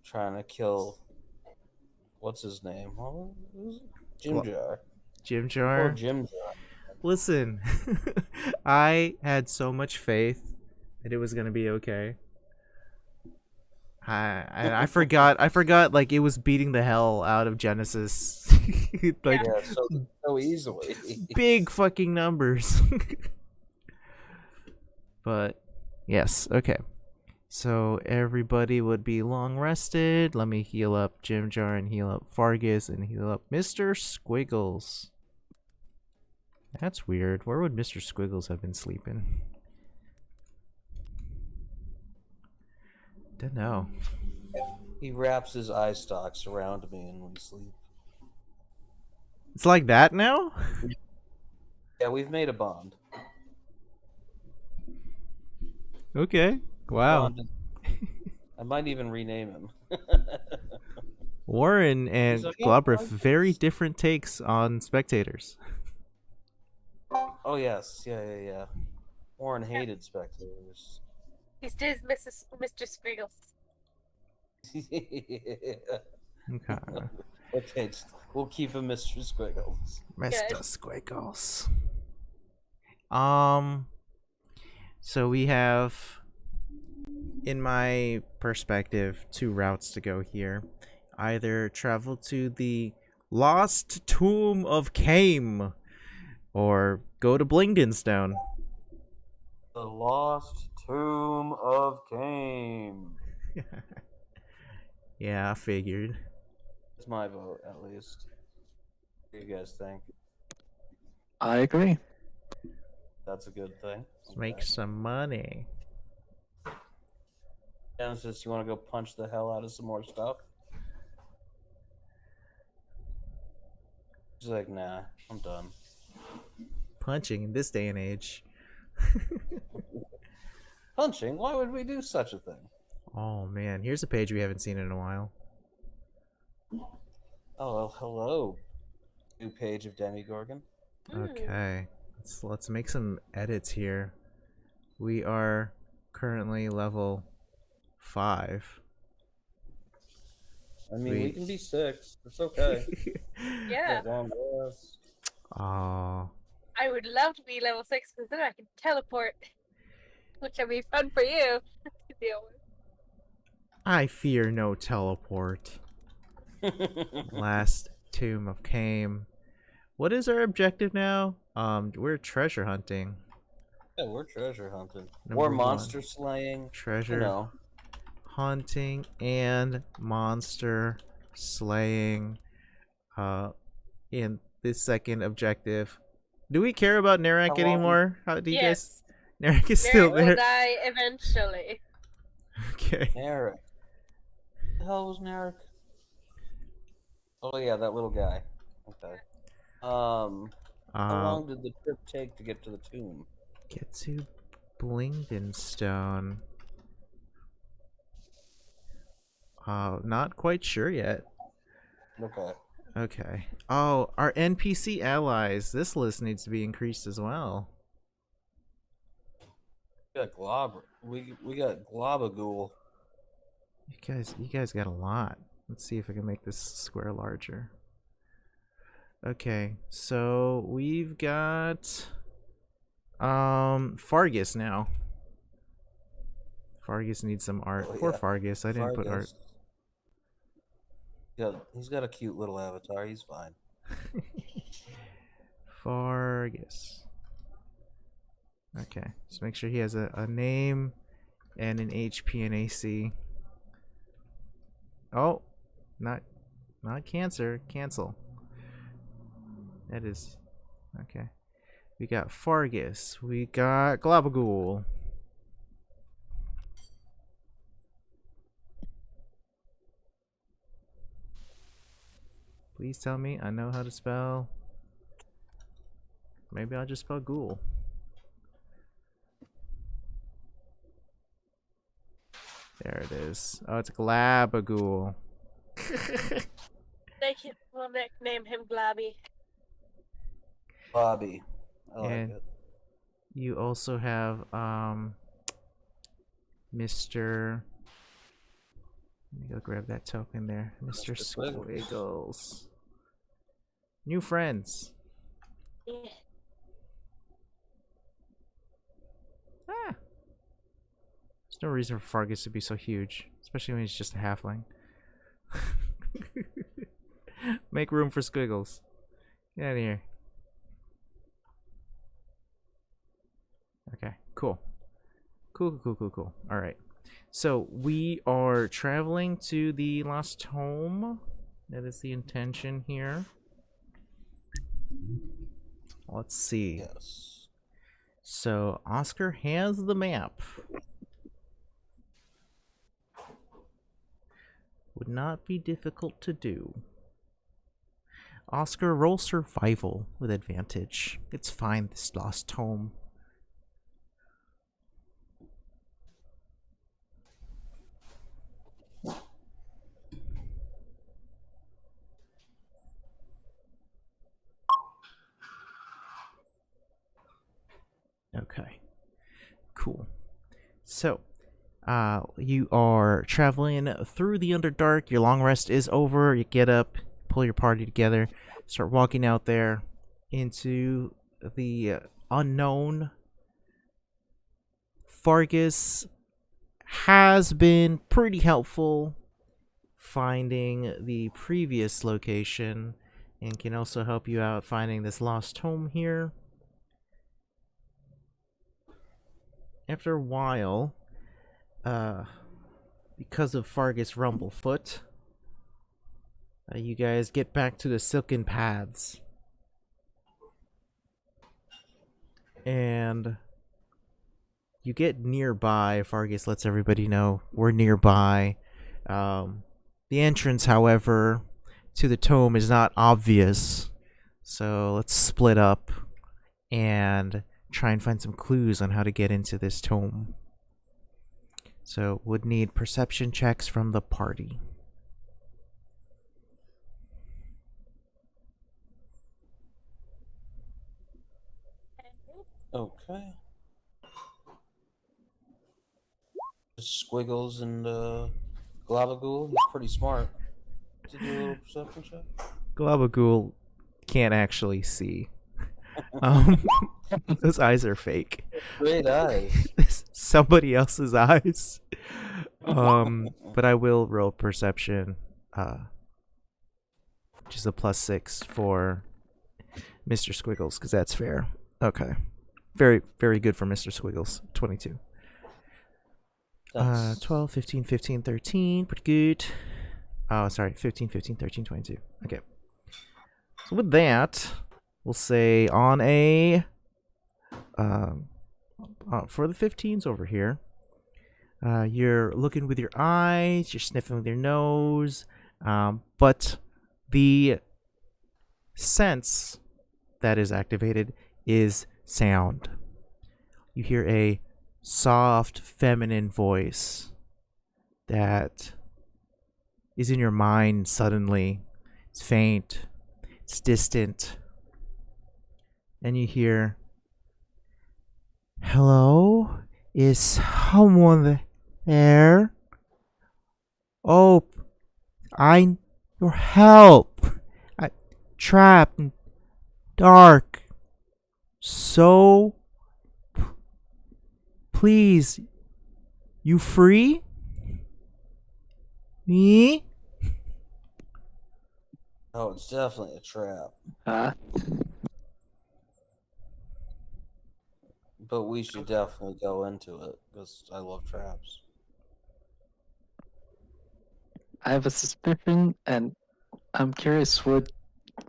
trying to kill. What's his name? Oh, Jim Glo- Jar. Jim Poor Jar. Jim Jar. Listen, I had so much faith that it was gonna be okay. I forgot like it was beating the hell out of Genesis. Like Yeah, so easily. big fucking numbers. But yes, okay. So everybody would be long rested. Let me heal up Jim Jar and heal up Fargus and heal up Mr. Squiggles. That's weird. Where would Mr. Squiggles have been sleeping? Don't know. He wraps his eye stalks around me and we sleep. It's like that now? Yeah, we've made a bond. Okay. Wow. Bonded. I might even rename him. Warren and He's like, "Yeah, Globrif, I like very this." different takes on spectators. Oh yes, yeah. Warren hated spectators. He stays Mr. Squiggles. Okay. Okay, we'll keep him Mr. Squiggles. Mr. Squiggles. So we have, in my perspective, two routes to go here. Either travel to the Lost Tomb of Kame, or go to Blingdenstone. The Lost Tomb of Kame. Yeah, I figured. That's my vote, at least. What do you guys think? I agree. That's a good thing. Let's make some money. Genesis, you want to go punch the hell out of some more stuff? She's like, nah, I'm done. Punching in this day and age. Punching? Why would we do such a thing? Oh man, here's a page we haven't seen in a while. Oh, well, hello. New page of Demigorgon. Okay, let's make some edits here. We are currently level 5. I mean, we Sweet. can be 6. It's okay. Yeah, Long rest. Oh, I would love to be level 6 because then I can teleport, which would be fun for you to deal with. I fear no teleport. Last Tomb of Kame. What is our objective now? We're treasure hunting. Yeah, we're treasure hunting. Number Or one. monster slaying. Treasure You know. hunting and monster slaying. In this second objective. Do we care about Narak How long- anymore? How do you Yes, guys? Narak is still Barrett will there. die eventually. Okay. Narek. What the hell was Narek? Oh yeah, that little guy. Okay. How long did the trip take to get to the tomb? Get to Blingdenstone. Not quite sure yet. Okay. Okay. Oh, our NPC allies. This list needs to be increased as well. We got we got Globagool. You guys got a lot. Let's see if I can make this square larger. Okay, so we've got Fargus now. Fargus needs some art. Oh, Poor yeah. Fargus. I didn't put art. Fargus. Yeah, he's got a cute little avatar. He's fine. Fargus. Okay, just make sure he has a name and an HP and AC. Oh, not cancer. Cancel. That is okay. We got Fargus. We got Globagool. Please tell me I know how to spell. Maybe I'll just spell ghoul. There it is. Oh, it's Globagool. We'll nickname him Globby. Bobby. I like And it. you also have Mr. Let me Go grab that token there, Mr. Mr. Squiggles. Squiggles. New friends. Ah. There's no reason for Fargus to be so huge, especially when he's just a halfling. Make room for Squiggles. Get out of here. Okay, cool. Cool. Alright. So, we are traveling to the Lost Home. That is the intention here. Let's see. Yes. So, Oscar has the map. Would not be difficult to do. Oscar, roll survival with advantage. Let's find this Lost Home. Okay, cool. So, you are traveling through the Underdark. Your long rest is over. You get up, pull your party together, start walking out there into the unknown. Fargus has been pretty helpful finding the previous location and can also help you out finding this Lost Home here. After a while, because of Fargus Rumblefoot, you guys get back to the Silken Paths. And you get nearby. Fargus lets everybody know we're nearby. The entrance, however, to the tome is not obvious. So let's split up and try and find some clues on how to get into this tome. So would need perception checks from the party. Okay. Squiggles and Globagool. He's pretty smart. To do a little perception check. Globagool can't actually see. Those eyes are fake. Great eyes. Somebody else's eyes. But I will roll perception, which is a +6 for Mr. Squiggles, because that's fair. Okay. Very, very good for Mr. Squiggles. 22. 12, 15, 15, 13. Pretty good. Oh, sorry. 15, 15, 13, 22. Okay. So with that, we'll say on a... for the 15s over here, you're looking with your eyes, you're sniffing with your nose, but the sense that is activated is sound. You hear a soft, feminine voice that is in your mind suddenly. It's faint, it's distant, and you hear, "Hello? Is someone there? Oh, I need your help. I'm trapped in dark. So, please, you free me?" Oh, it's definitely a trap. But we should definitely go into it because I love traps. I have a suspicion, and I'm curious, would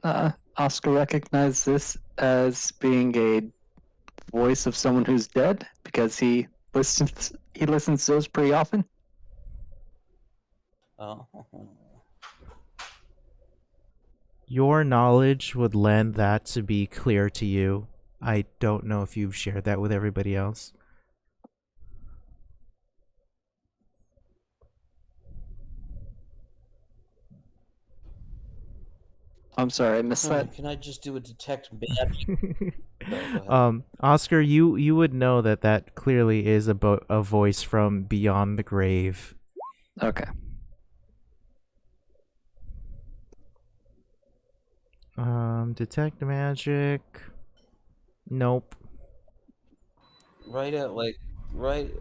Oscar recognize this as being a voice of someone who's dead? Because he listens to those pretty often. Oh. Your knowledge would lend that to be clear to you. I don't know if you've shared that with everybody else. I'm sorry, I missed that. Can I just do a detect magic? No, Oscar, you would know that clearly is a voice from beyond the grave. Okay. Detect magic. Nope. Right at right,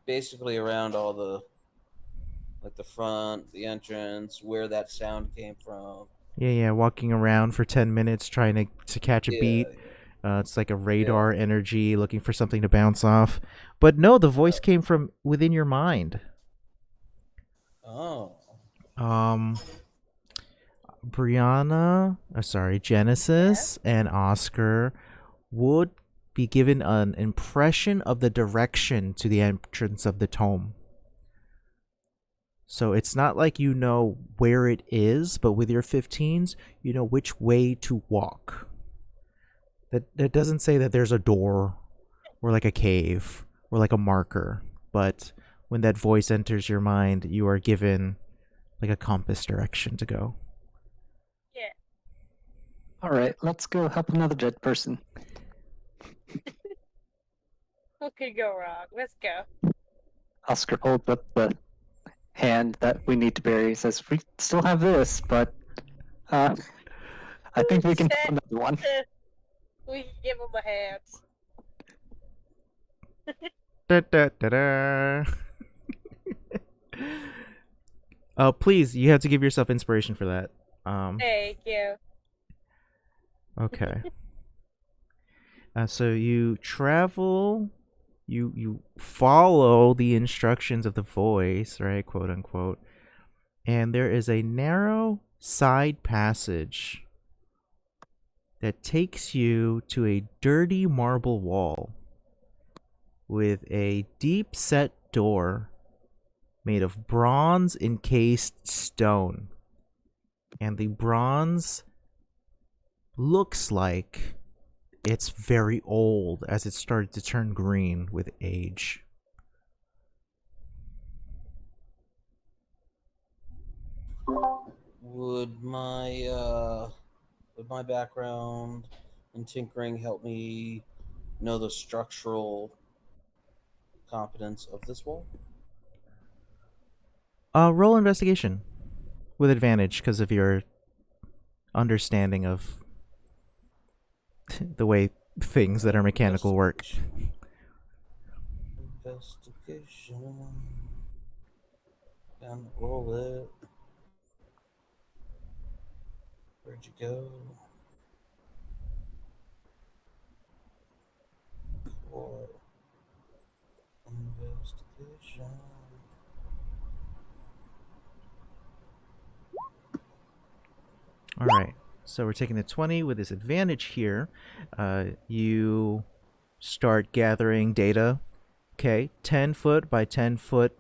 basically around all the the front, the entrance, where that sound came from. Yeah, walking around for 10 minutes trying to catch a Yeah, beat. It's like a yeah. radar energy looking for something to bounce off. But no, the voice came from within your mind. Oh. Um, Yeah. Genesis and Oscar would be given an impression of the direction to the entrance of the tome. So it's not like you know where it is, but with your 15s, you know which way to walk. That doesn't say that there's a door or like a cave or like a marker, but when that voice enters your mind, you are given like a compass direction to go. Yeah. All right, let's go help another dead person. What could go wrong? Let's go. Oscar holds up the hand that we need to bury. He says, "We still have this, but I think we can Shit. do another one." We can give him a hand. Da, da, da, da. Please, you have to give yourself inspiration for that. Thank you. Okay. So you travel, you follow the instructions of the voice, right, quote unquote, and there is a narrow side passage that takes you to a dirty marble wall with a deep set door made of bronze encased stone. And the bronze looks like it's very old as it started to turn green with age. Would my background in tinkering help me know the structural competence of this wall? Roll investigation with advantage because of your understanding of the way things that are mechanical work. Investigation. And roll it. Where'd you go? For investigation. All right. So we're taking the 20 with this advantage here. You start gathering data. Okay, 10 foot by 10 foot.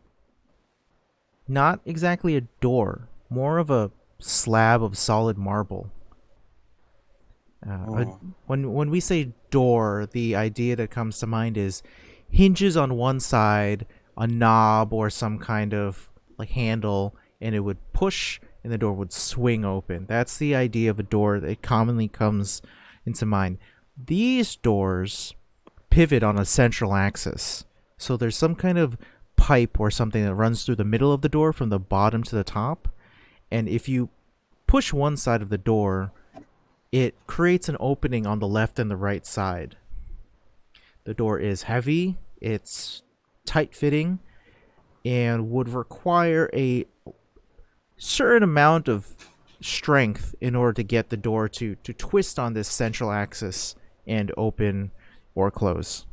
Not exactly a door, more of a slab of solid marble. Oh. When we say door, the idea that comes to mind is hinges on one side, a knob or some kind of like handle, and it would push and the door would swing open. That's the idea of a door that commonly comes into mind. These doors pivot on a central axis. So there's some kind of pipe or something that runs through the middle of the door from the bottom to the top. And if you push one side of the door, it creates an opening on the left and the right side. The door is heavy, it's tight fitting, and would require a certain amount of strength in order to get the door to twist on this central axis and open or close.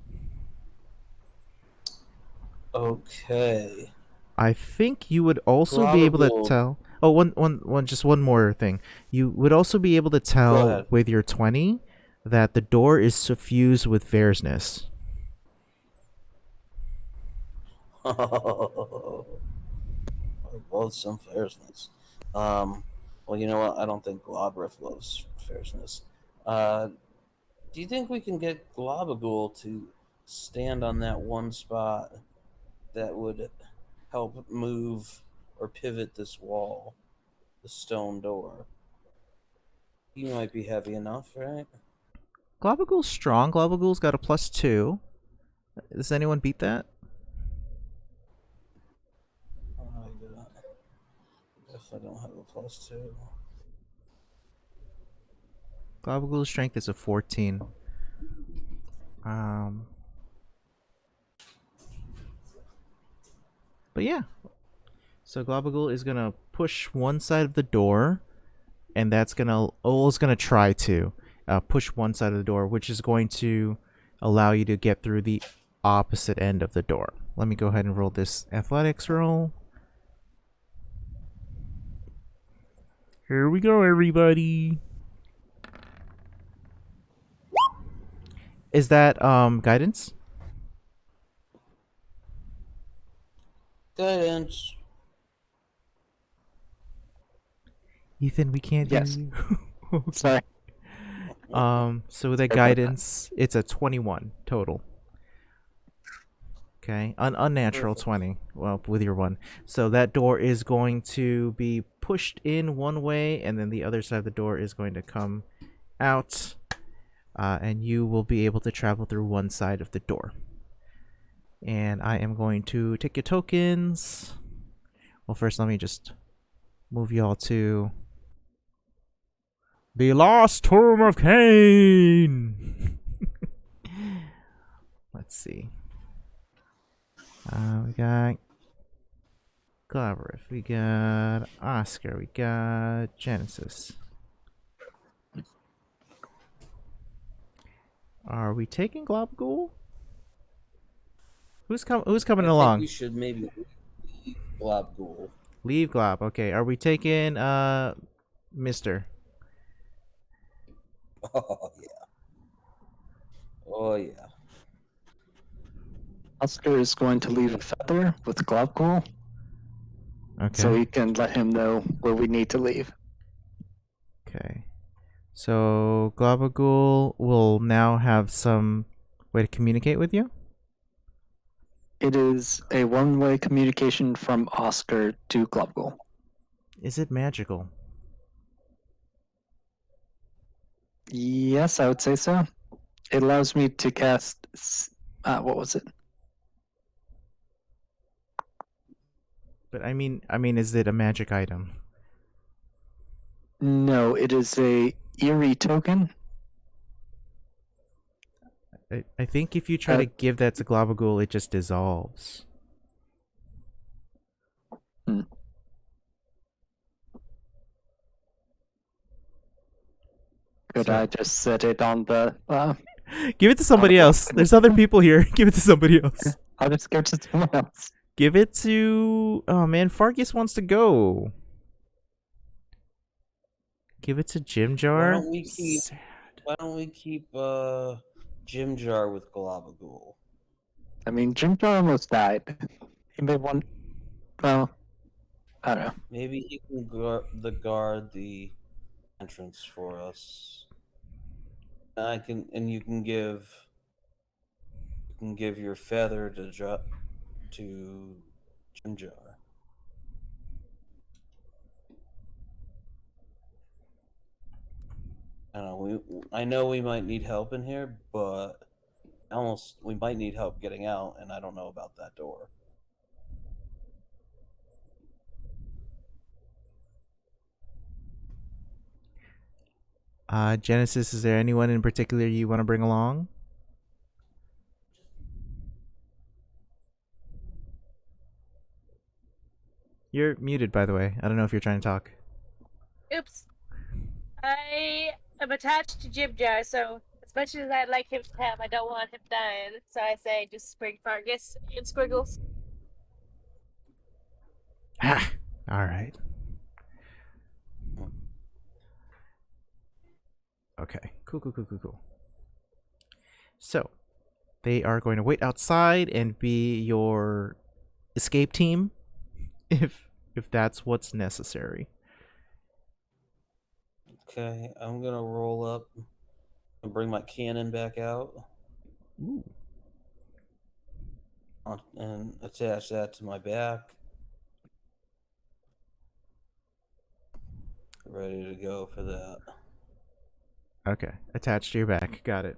Okay. I think you would also be able to Global. tell. Oh, just one more thing. You would also be able to Go tell ahead. with your 20 that the door is suffused with fierceness. I love some fierceness. Well, you know what? I don't think Globrith loves fierceness. Do you think we can get Globagool to stand on that one spot that would help move or pivot this wall, the stone door? He might be heavy enough, right? Globagool's strong. Globagool's got a +2. Does anyone beat that? I guess I don't have a +2. Globagul's strength is a 14. But yeah. So Globagul is gonna push one side of the door, and that's gonna Ol's gonna try to push one side of the door, which is going to allow you to get through the opposite end of the door. Let me go ahead and roll this athletics roll. Here we go, everybody. Is that guidance? Guidance. Ethan, we can't Yes. hear you. Sorry. So with that about that. guidance, it's a 21 total. Okay, an unnatural Perfect. 20. Well, with your one. So that door is going to be pushed in one way, and then the other side of the door is going to come out, and you will be able to travel through one side of the door. And I am going to take your tokens. Well, first let me just move y'all to The Lost Tomb of Cain. let's see. We got Glabriff, we got Oscar, we got Genesis. Are we taking Globagul? Who's coming I think along? we should maybe leave Globagul. Leave Glob. Okay. Are we taking Mister? Oh yeah. Oh yeah. Oscar is going to leave a feather with Globgul, Okay. so we can let him know where we need to leave. Okay. So Globagul will now have some way to communicate with you. It is a one-way communication from Oscar to Globgul. Is it magical? Yes, I would say so. It allows me to cast. What was it? But I mean, is it a magic item? No, it is a eerie token. I think if you try to give that to Globagul, it just dissolves. Could So- I just set it on the? Give it to somebody else. There's other people here. Give it to somebody else. I'll just give it to someone else. Give it to... Oh, man. Fargus wants to go. Give it to Jim Jar. don't we keep- Sad. Why don't we keep Jim Jar with Globagul? I mean, Jim Jar almost died. He may want. Well, I don't know. Maybe he can guard the entrance for us. And you can give your feather to Jim Jar. I don't know. I know we might need help in here, but we might need help getting out, and I don't know about that door. Genesis, is there anyone in particular you want to bring along? You're muted, by the way. I don't know if you're trying to talk. Oops. I am attached to Jim Jar, so as much as I'd like him to have, I don't want him dying. So I say just bring Fargus and Squiggles. Ha! Alright. Okay. Cool. So, they are going to wait outside and be your escape team, if that's what's necessary. Okay, I'm gonna roll up and bring my cannon back out. Ooh. And attach that to my back. Ready to go for that. Okay. Attached to your back. Got it.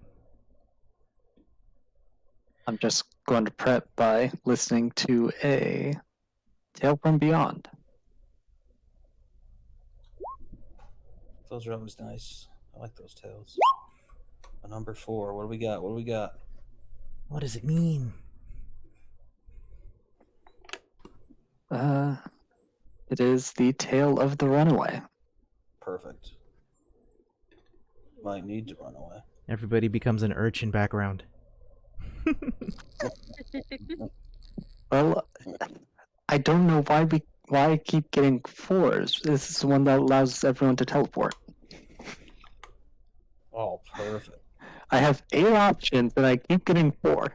I'm just going to prep by listening to a Tale from Beyond. Those are always nice. I like those tails. Number 4. What do we got? What do we got? What does it mean? It is the tail of the runaway. Perfect. Might need to run away. Everybody becomes an urchin background. Well, I don't know why I keep getting 4s. This is the one that allows everyone to teleport. Oh, perfect. I have 8 options, and I keep getting 4.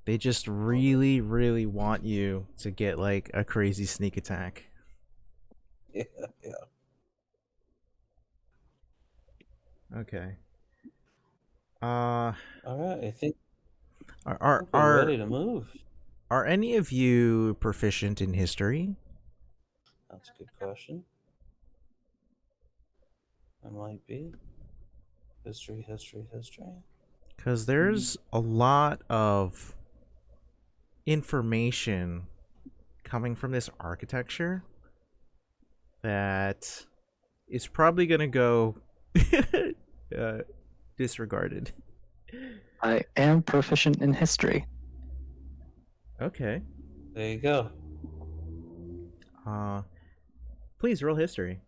They just really, really want you to get like a crazy sneak attack. Yeah, yeah. Okay. All right, I think Are we're ready to move. are any of you proficient in history? That's a good question. I might be. History. Because there's a lot of information coming from this architecture that is probably going to go disregarded. I am proficient in history. Okay. There you go. Please roll history.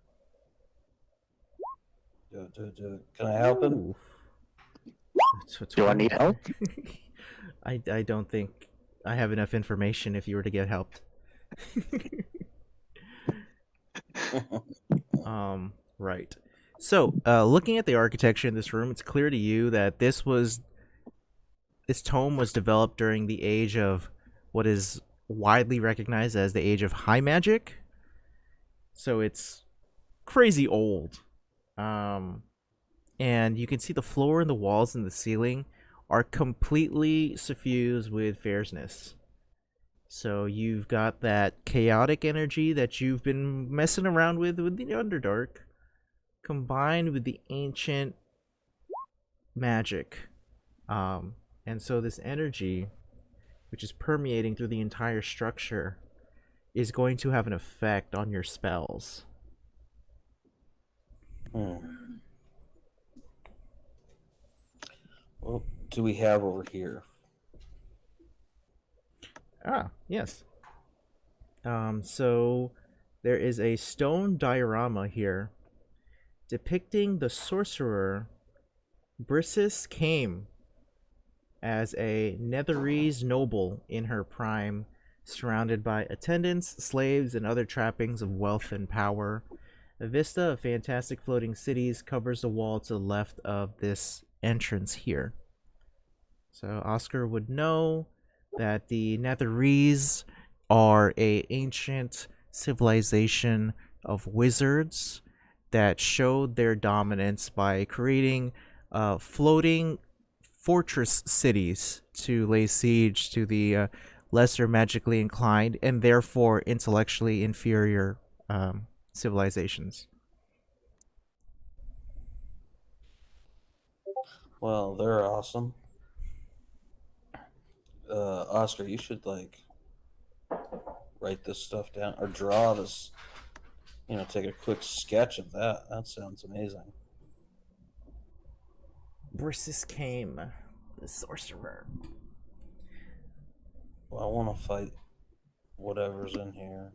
Do it. Can I help him? Ooh. Do I need help? I don't think I have enough information if you were to get helped. Right. So, looking at the architecture in this room, it's clear to you that this tome was developed during the age of what is widely recognized as the age of high magic. So it's crazy old. And you can see the floor and the walls and the ceiling are completely suffused with fierceness. So you've got that chaotic energy that you've been messing around with the Underdark, combined with the ancient magic. And so this energy, which is permeating through the entire structure, is going to have an effect on your spells. What do we have over here? Yes. So there is a stone diorama here depicting the sorcerer Brissis Kame as a Netherese noble in her prime, surrounded by attendants, slaves, and other trappings of wealth and power. A vista of fantastic floating cities covers the wall to the left of this entrance here. So Oscar would know that the Netherese are a ancient civilization of wizards that showed their dominance by creating floating fortress cities to lay siege to the lesser magically inclined and therefore intellectually inferior civilizations. Well, they're awesome. Oscar, you should write this stuff down or draw this. Take a quick sketch of that. That sounds amazing. Brissis Kame, the sorcerer. Well, I want to fight whatever's in here.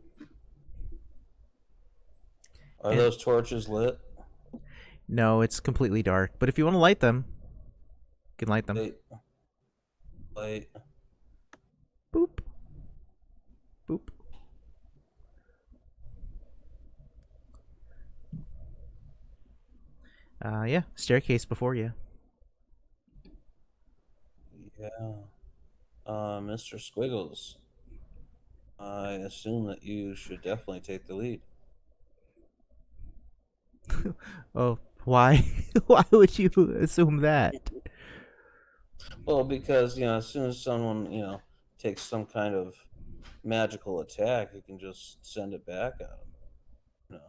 Are those torches lit? No, it's completely dark. But if you want to light them, you can light them. Light. Boop. Boop. Yeah, staircase before you. Yeah. Mr. Squiggles, I assume that you should definitely take the lead. Oh, why? Why would you assume that? Well, because, as soon as someone, takes some kind of magical attack, you can just send it back at them.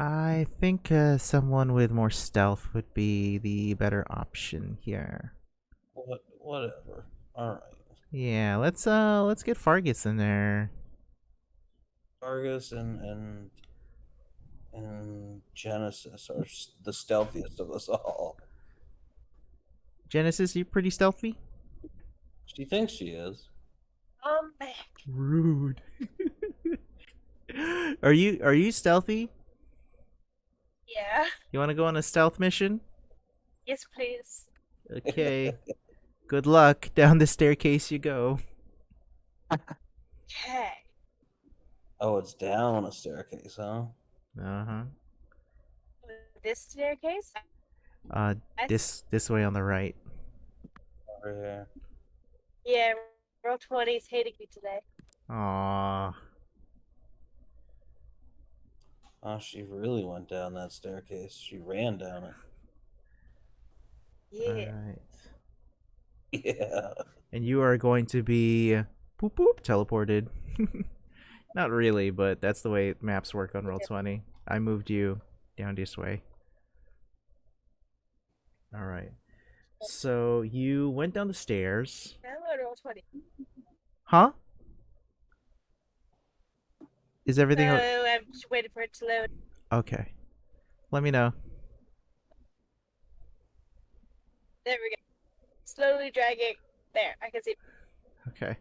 I think someone with more stealth would be the better option here. Whatever. All right. Yeah, let's get Fargus in there. Argus and Genesis are the stealthiest of us all. Genesis, you pretty stealthy? She thinks she is. Back. Rude. Are you stealthy? Yeah. You want to go on a stealth mission? Yes, please. Okay. Good luck. Down the staircase you go. Okay. Oh, it's down a staircase, huh? Uh-huh. This staircase? Uh I this way on the right. Over here. Yeah, roll 20's hating me today. Aww. Oh, she really went down that staircase. She ran down it. Yeah. Alright. Yeah. And you are going to be boop boop teleported. Not really, but that's the way maps work on Roll20. I moved you down this way. Alright. So you went down the stairs. Now I'm on roll 20. Huh? Is everything I'm just waiting for it to load. okay? Let me know. There we go. Slowly dragging. There, I can see. Okay.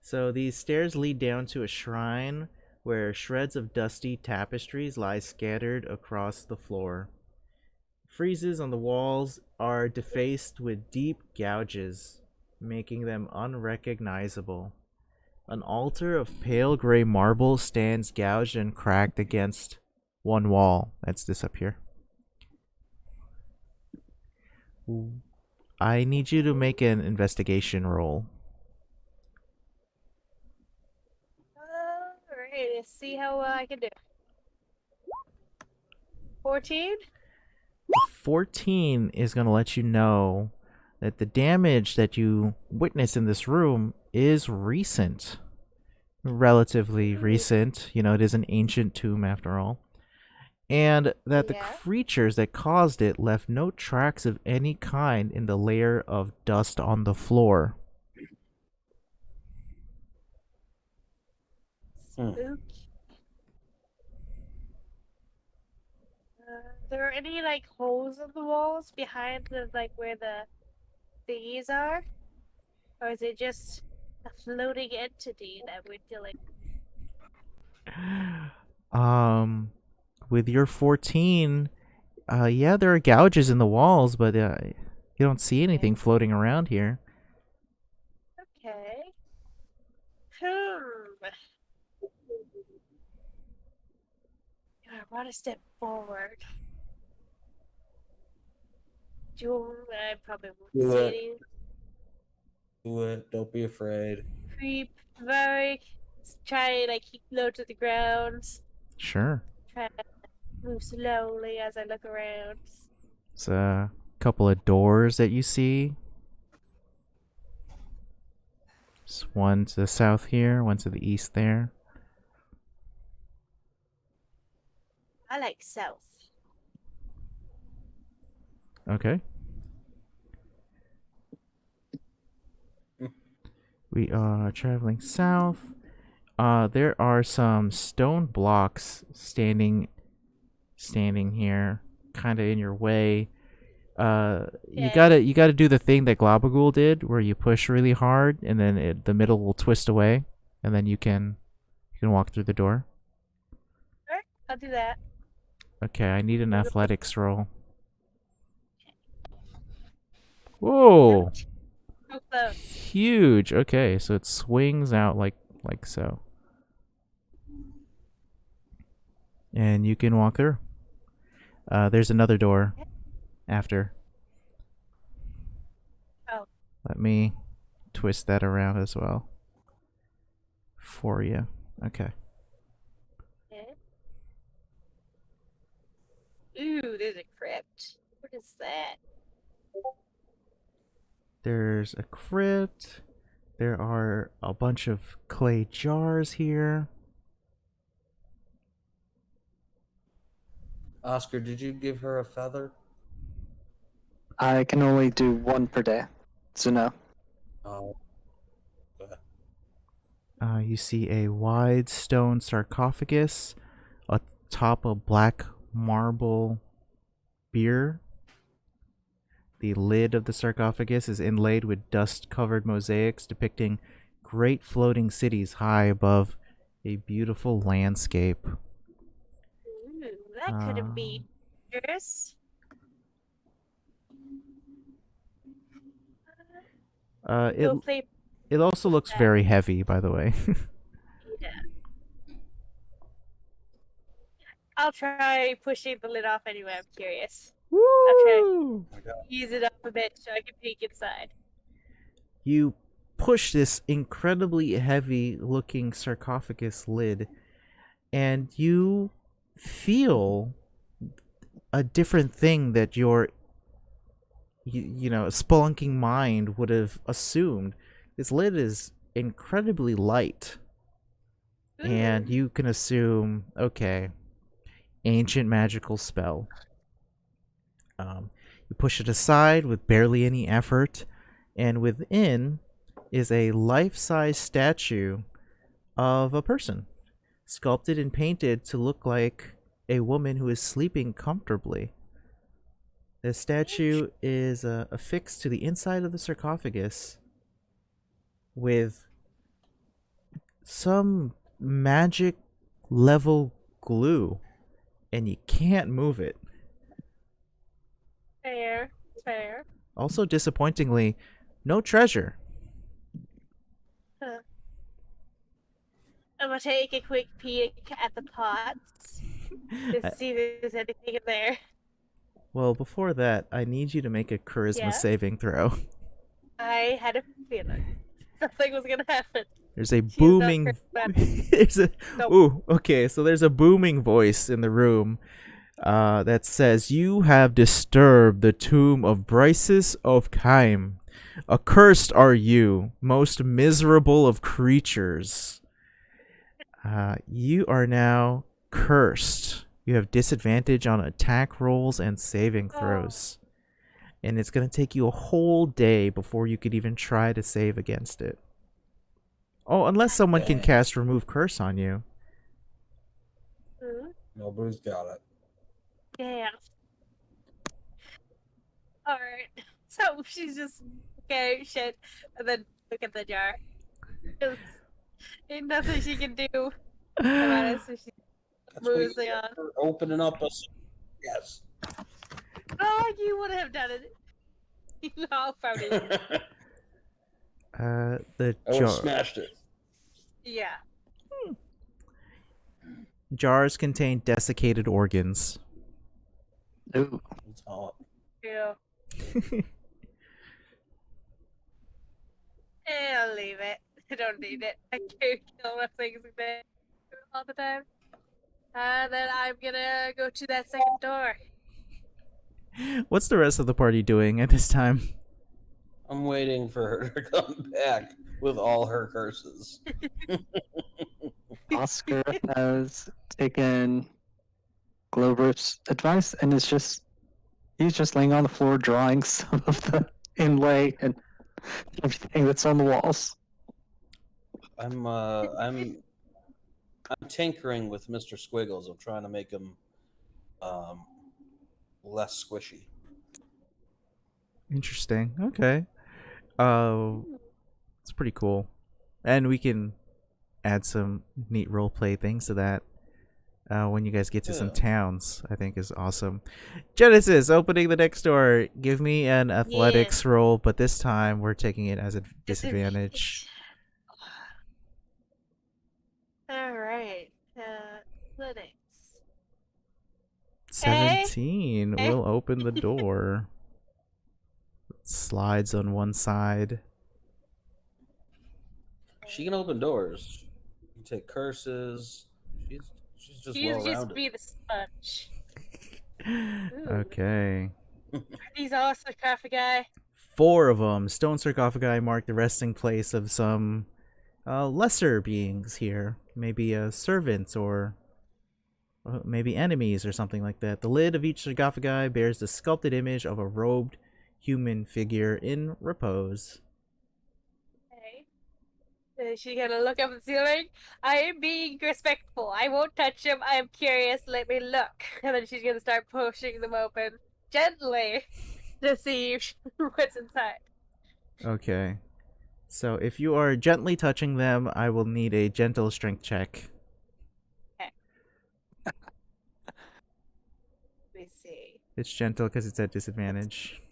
So these stairs lead down to a shrine where shreds of dusty tapestries lie scattered across the floor. Friezes on the walls are defaced with deep gouges, making them unrecognizable. An altar of pale gray marble stands gouged and cracked against one wall. That's this up here. I need you to make an investigation roll. Alright, let's see how well I can do. 14? 14 is going to let you know that the damage that you witness in this room is recent. Relatively recent. You know, it is an ancient tomb after all. And that the Yeah. creatures that caused it left no tracks of any kind in the layer of dust on the floor. Hmm. Spooky. There are any like holes in the walls behind the like where the thingies are? Or is it just a floating entity that we're dealing With your 14, yeah, there are gouges in the walls, but you don't see anything floating around here. Okay. I want to step forward. I probably won't Do see it. any Do it. Don't be afraid. creep. Very try and like keep low to the ground. Sure. Try to move slowly as I look around. It's a couple of doors that you see. There's one to the south here, one to the east there. I like south. Okay. We are traveling south. There are some stone blocks standing here, kind of in your way. You Okay. gotta do the thing that Globagul did, where you push really hard, and then the middle will twist away, and then you can walk through the door. Alright, I'll do that. Okay, I need an athletics roll. Whoa, So close. huge. Okay, so it swings out like so, and you can walk through. There's another door after. Oh. Let me twist that around as well for you. Okay. Okay. Ooh, there's a crypt. What is that? There's a crypt. There are a bunch of clay jars here. Oscar, did you give her a feather? I can only do one per day, so no. Oh. Okay. You see a wide stone sarcophagus atop a black marble bier. The lid of the sarcophagus is inlaid with dust-covered mosaics depicting great floating cities high above a beautiful landscape. Ooh, that could be dangerous. It Go play. it also looks very heavy, by the way. Yeah. I'll try pushing the lid off anyway. I'm curious. Woo! Ease it up a bit so I can peek inside. You push this incredibly heavy-looking sarcophagus lid, and you feel a different thing that your spelunking mind would have assumed. This lid is incredibly light, and you can assume, okay, ancient magical spell. You push it aside with barely any effort, and within is a life-size statue of a person, sculpted and painted to look like a woman who is sleeping comfortably. The statue is affixed to the inside of the sarcophagus with some magic level glue, and you can't move it. Fair. Also, disappointingly, no treasure. I'm gonna take a quick peek at the pots to see if there's anything in there. Well, before that, I need you to make a charisma Yeah? saving throw. I had a feeling something was gonna happen. There's a She's not booming. charismatic. There's a. Nope. Ooh, okay. So there's a booming voice in the room, that says, "You have disturbed the tomb of Brysis of Kime. Accursed are you, most miserable of creatures. You are now cursed. You have disadvantage on attack rolls and saving throws. And it's going to take you a whole day before you could even try to save against it. Oh, unless someone can cast Remove Curse on you. Nobody's got it. Damn. Alright. So she's just, okay, shit. And then look at the jar. Ain't nothing she can do about it, so she That's what moves you it get on. for opening up us. Yes. Oh, you would have done it. You all found it. The I would have smashed it. Yeah. jars contain desiccated organs. Ooh. It's hot. Yeah. I'll leave it. I don't need it. I can't kill my things with it all the time. And then I'm gonna go to that second door. What's the rest of the party doing at this time? I'm waiting for her to come back with all her curses. Oscar has taken Glover's advice and he's just laying on the floor drawing some of the inlay and everything that's on the walls. I'm tinkering with Mr. Squiggles. I'm trying to make him less squishy. Interesting. Okay. It's pretty cool. And we can add some neat roleplay things to that when you guys get to some Yeah. towns. I think is awesome. Genesis, opening the next door. Give me an athletics roll, but this time we're taking it as a disadvantage. Alright. Athletics. 17 Hey. will open the door. It slides on one side. She can open doors. She can take curses. She's just You well just rounded. be the sponge. Okay. These all sarcophagi. 4 of them. Stone sarcophagi mark the resting place of some lesser beings here. Maybe servants or maybe enemies or something like that. The lid of each sarcophagi bears the sculpted image of a robed human figure in repose. Okay. She's gonna look up at the ceiling. I am being respectful. I won't touch him. I am curious. Let me look. And then she's gonna start pushing them open gently to see what's inside. Okay. So if you are gently touching them, I will need a gentle strength check. Let me see. It's gentle because it's at disadvantage.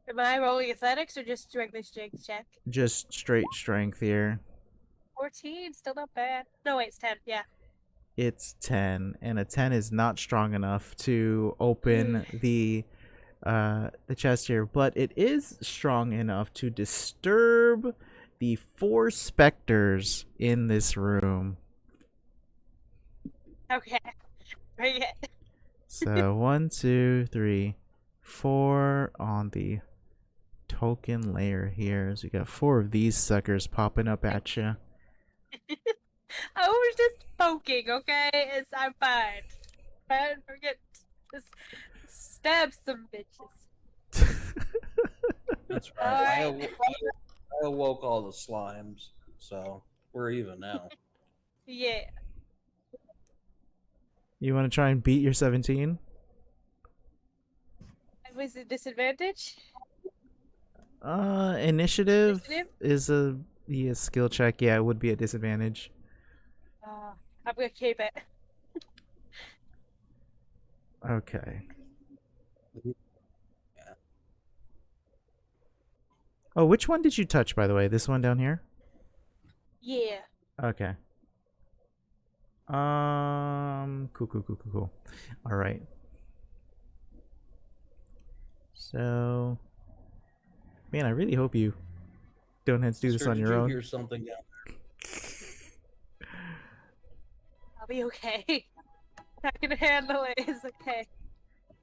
Am I rolling athletics or just regular strength check? Just straight strength here. 14, still not bad. No, wait, it's 10. Yeah. It's 10, and a 10 is not strong enough to open the chest here, but it is strong enough to disturb the 4 specters in this room. Okay. Bring it. So 1, 2, 3, 4 on the token layer here. So you got 4 of these suckers popping up at you. I was just poking, okay? I'm fine. Fine, forget. Just stab some bitches. That's right. Alright. I awoke all the slimes, so we're even now. Yeah. You want to try and beat your 17? Was it disadvantage? Initiative Initiative? is a skill check. Yeah, it would be a disadvantage. I'm gonna keep it. Okay. Oh, which one did you touch, by the way? This one down here? Yeah. Okay. Cool. All right. So, man, I really hope you don't have to do this Sir, on did your you own. hear something down I'll be okay. I can handle it. It's okay.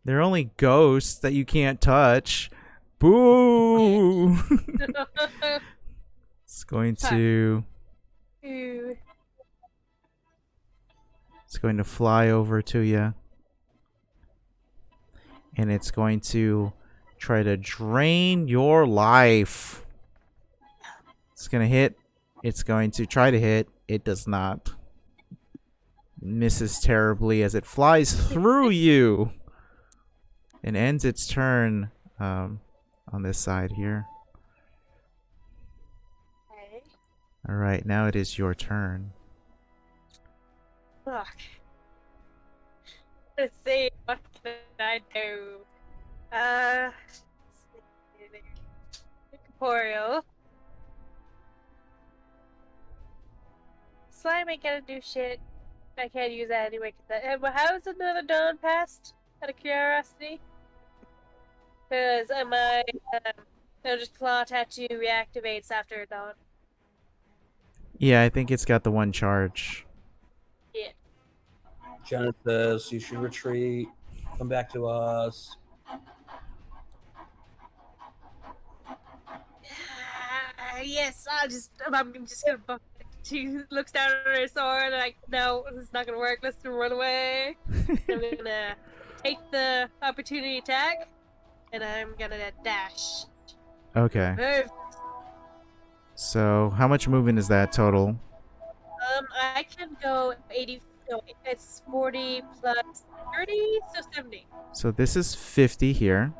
They're only ghosts that you can't touch. Boo! It's going to Ooh. It's going to fly over to you. And it's going to try to drain your life. It's going to hit. It's going to try to hit. It does not. Misses terribly as it flies through you. And ends its turn on this side here. Okay. Alright, now it is your turn. Fuck. Let's see, what can I do? Corporeal. Slime ain't gonna do shit. I can't use that anyway. How is another dawn passed? Out of curiosity? Because it'll just claw tattoo reactivates after dawn. Yeah, I think it's got the one charge. Yeah. Genesis, you should retreat. Come back to us. Yes, I'm just gonna buff it. She looks down at her sword and like, no, this is not gonna work. Let's run away. I'm gonna take the opportunity attack, and I'm gonna dash. Okay. Move. So, how much movement is that total? I can go 80. No, it's 40 plus 30, so 70. So this is 50 here.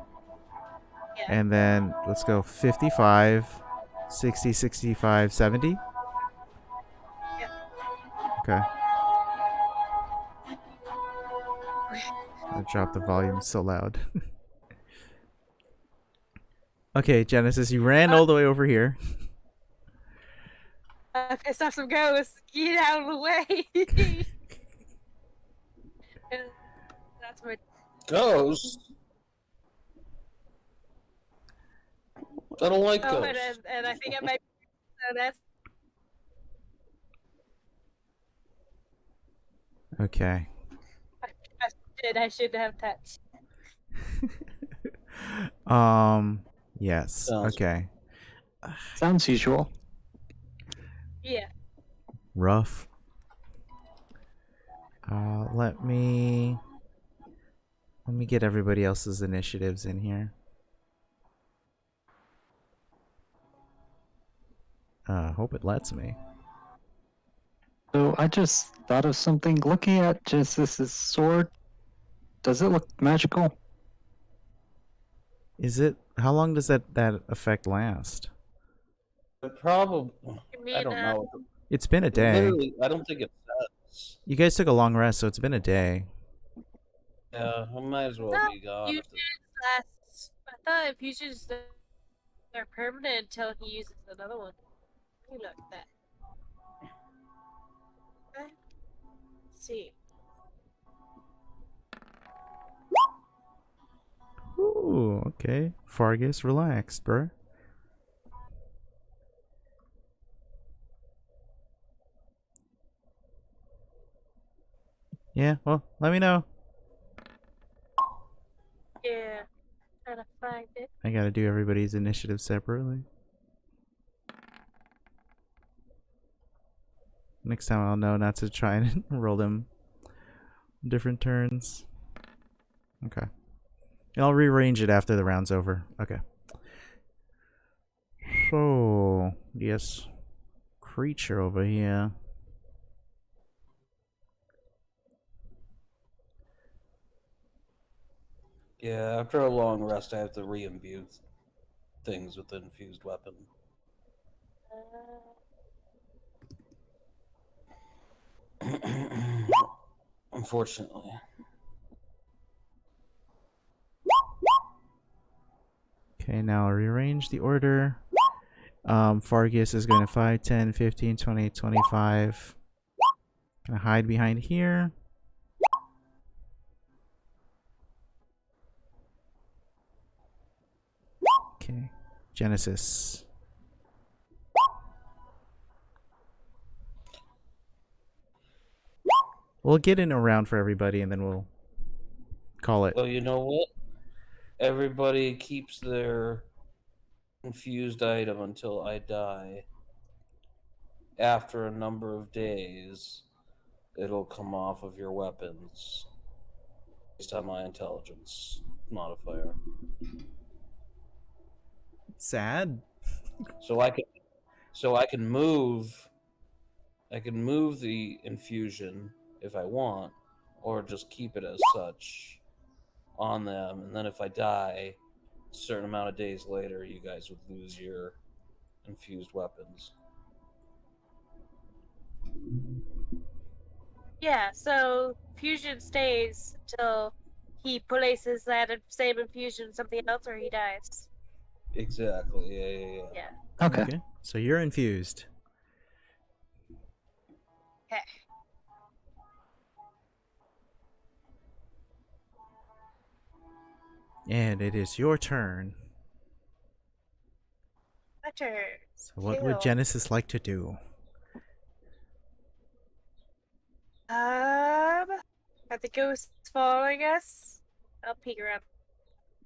Yeah. And then let's go 55, 60, 65, 70. Yeah. Okay. I'll drop the volume so loud. Okay, Genesis, you ran all the way over here. I pissed off some ghosts. Get out of the way. And that's what. Ghosts? I don't like Oh, ghosts. and I think it might. So that's. Okay. I should have touched. Yes. Sounds- Okay. Sounds usual. Yeah. Rough. Let me get everybody else's initiatives in here. Hope it lets me. So I just thought of something. Looking at Genesis's sword, does it look magical? Is it? How long does that effect last? But probably, I I mean, don't know. It's been a day. Literally, I don't think it says. You guys took a long rest, so it's been a day. Yeah, I might as well No, be gone. fusions last. I thought fusions are permanent until he uses another one. Let me look at that. Okay. Let's see. Ooh, okay. Fargus, relax, bruh. Yeah, well, let me know. Yeah. Trying to find it. I gotta do everybody's initiative separately. Next time I'll know not to try and roll them different turns. Okay. I'll rearrange it after the round's over. Okay. So, yes. Creature over here. Yeah, after a long rest, I have to re-imbue things with the infused weapon. Unfortunately. Okay, now I'll rearrange the order. Fargus is going to 5, 10, 15, 20, 25. Gonna hide behind here. Okay. Genesis. We'll get in a round for everybody and then we'll call it. Well, you know what? Everybody keeps their infused item until I die. After a number of days, it'll come off of your weapons based on my intelligence modifier. Sad. So I can move the infusion if I want, or just keep it as such on them, and then if I die a certain amount of days later, you guys would lose your infused weapons. Yeah, so fusion stays until he places that same infusion in something else or he dies. Exactly. Yeah. Yeah. Okay. So you're infused. Okay. And it is your turn. My turn. So what Kill. would Genesis like to do? At the ghosts following us, I'll peek around.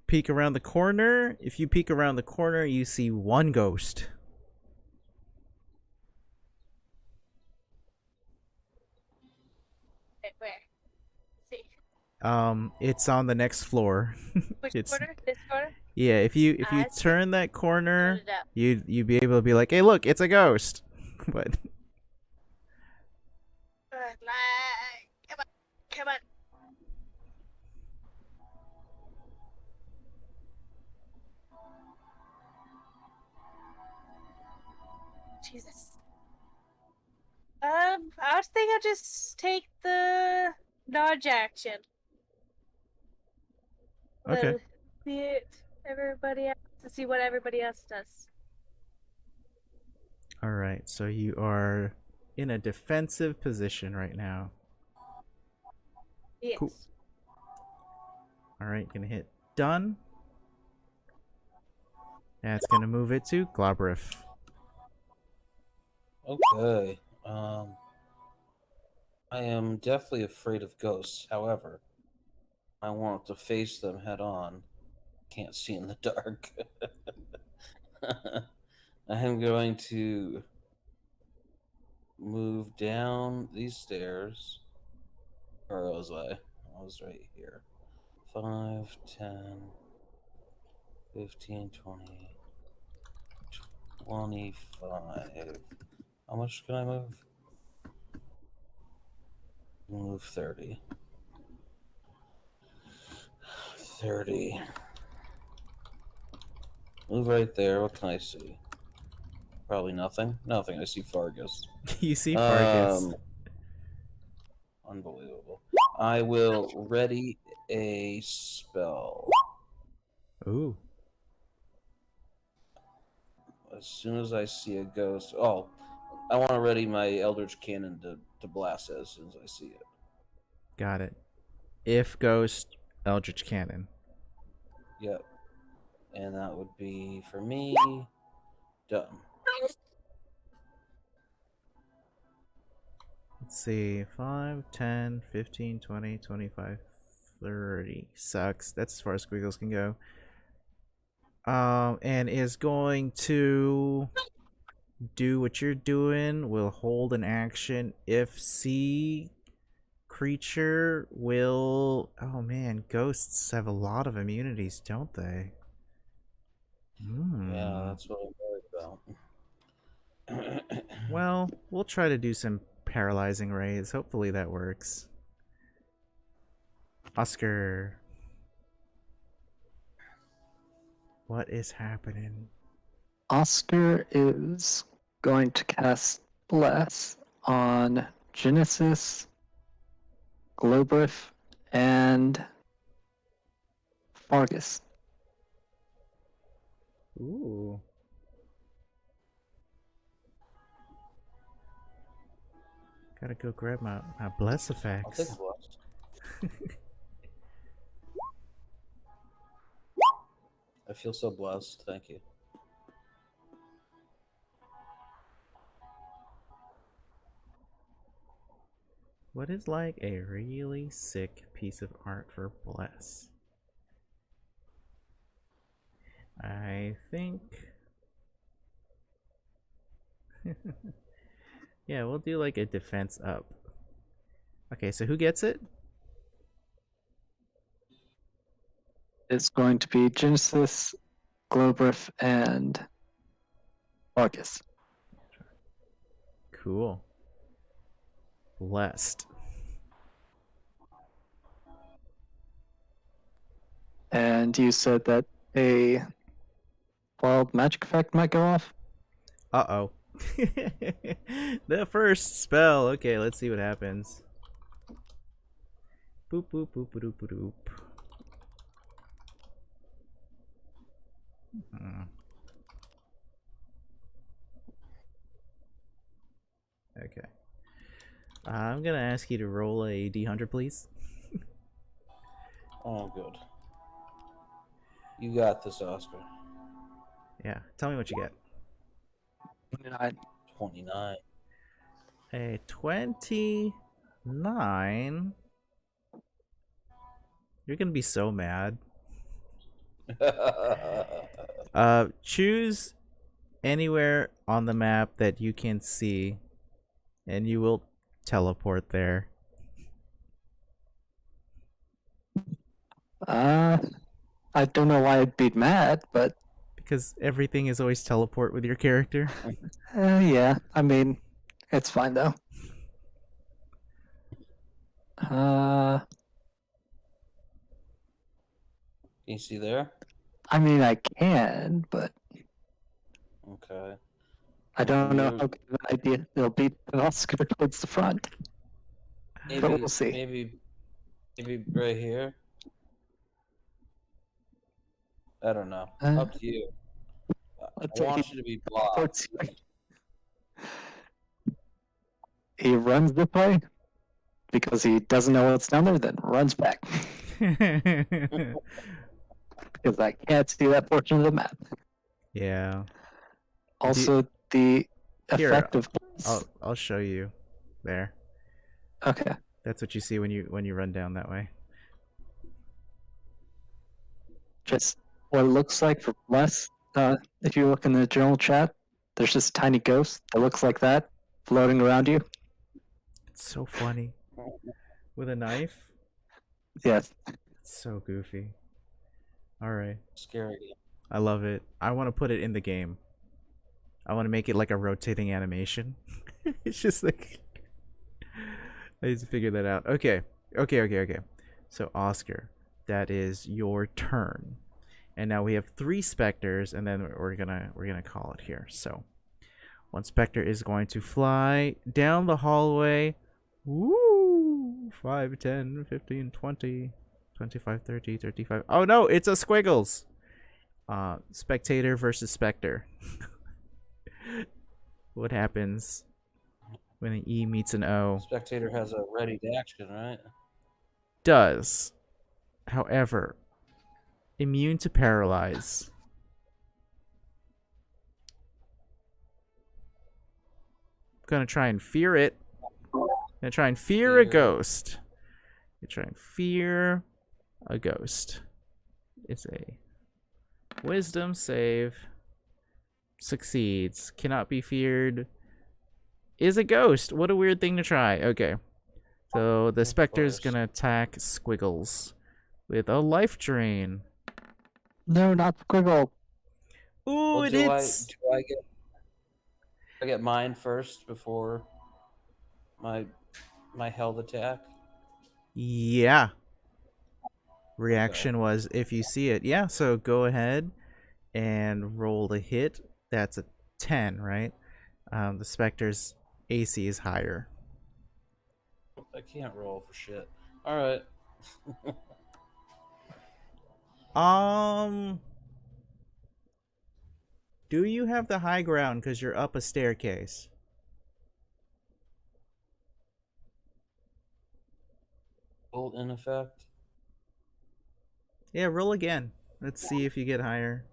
Peek around the corner. If you peek around the corner, you see one ghost. Where? Let's see. It's on the next floor. Which It's corner? This corner? yeah. If you I see. turn that corner, Put it up. you'd be able to be like, hey, look, it's a ghost. But Come on. Come on. Jesus. I was thinking I'll just take the dodge action. Okay. See it. Everybody else to see what everybody else does. all right. So you are in a defensive position right now. Yes. Cool. All right, gonna hit done. That's gonna move it to Glabrif. Okay. I am definitely afraid of ghosts. However, I want to face them head on. Can't see in the dark. I am going to move down these stairs. Where was I? I was right here. 5, 10, 15, 20. 25. How much can I move? Move 30. 30. Move right there. What can I see? Probably nothing. Nothing. I see Fargus. You see Fargus. Unbelievable. I will ready a spell. Ooh. As soon as I see a ghost. Oh, I want to ready my Eldritch Cannon to blast it as soon as I see it. Got it. If Ghost, Eldritch Cannon. Yep. And that would be, for me, done. Let's see. 5, 10, 15, 20, 25, 30. Sucks. That's as far as Squiggles can go. And is going to do what you're doing. Will hold an action. If sea creature will... Oh man, ghosts have a lot of immunities, don't they? Yeah, that's what I'm worried about. Well, we'll try to do some paralyzing rays. Hopefully that works. Oscar. What is happening? Oscar is going to cast Bless on Genesis, Globrif, and Fargus. Ooh. Gotta go grab my bless I'll effects. take a blast. I feel so blessed. Thank you. What is like a really sick piece of art for bless? I think... yeah, we'll do like a defense up. Okay, so who gets it? It's going to be Genesis, Globrif, and Fargus. Cool. Blessed. And you said that a wild magic effect might go off? Uh-oh. The first spell. Okay, let's see what happens. Boop boop boop boop boop boop. Okay. I'm gonna ask you to roll a d100, please. Oh, good. You got this, Oscar. Yeah, tell me what you get. 29. A 29. You're gonna be so mad. Choose anywhere on the map that you can see, and you will teleport there. I don't know why I'd be mad, but Because everything is always teleport with your character. yeah, I mean, it's fine though. Can you see there? I mean, I can, but Okay. I don't know You're- how good of an idea it'll be to Oscar towards the front. Maybe, But we'll see. Maybe right here. I don't know. Up to you. I Let's say want he you to be blocked. teleports you. He runs this way because he doesn't know what's down there, then runs back because I can't see that portion of the map. Yeah. Also, the Here, effect of I'll show you. There. okay. That's what you see when you run down that way. Just what it looks like for less. If you look in the general chat, there's this tiny ghost that looks like that floating around you. It's so funny. With a knife? Yes. It's so goofy. Alright. Scary. I love it. I want to put it in the game. I want to make it like a rotating animation. It's just like I need to figure that out. Okay. So Oscar, that is your turn. And now we have 3 specters, and then we're gonna call it here. So one specter is going to fly down the hallway. Woo! 5, 10, 15, 20, 25, 30, 35. Oh no, it's a Squiggles. Spectator versus specter. What happens when an E meets an O? Spectator has a ready to action, right? Does, however, immune to paralyze. Gonna try and fear it. Gonna try and fear a ghost. Gonna try and fear a ghost. It's a wisdom save. Succeeds. Cannot be feared. Is a ghost. What a weird thing to try. Okay. So the specter's gonna attack Squiggles with a life drain. No, not Squiggle. Ooh, Well, it do hits. I get mine first before my held attack? Yeah. Reaction was if you see it. Yeah, so go ahead and roll the hit. That's a 10, right? The Spectre's AC is higher. I can't roll for shit. Alright. Do you have the high ground because you're up a staircase? Bolt in effect. Yeah, roll again. Let's see if you get higher.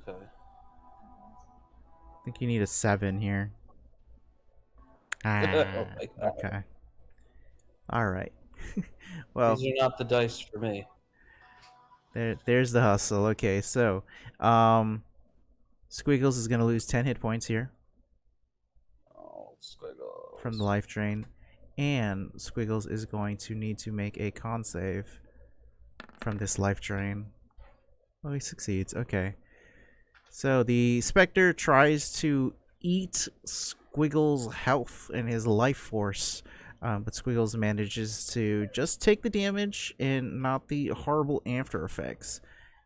Okay. I think you need a 7 here. Ah, Oh my God. okay. All right. Well, These are not the dice for me. there's the hustle. Okay, so Squiggles is gonna lose 10 hit points here Oh, Squiggles. from the life drain, and Squiggles is going to need to make a con save from this life drain. Oh, he succeeds. Okay. So the Spectre tries to eat Squiggles' health and his life force, but Squiggles manages to just take the damage and not the horrible after effects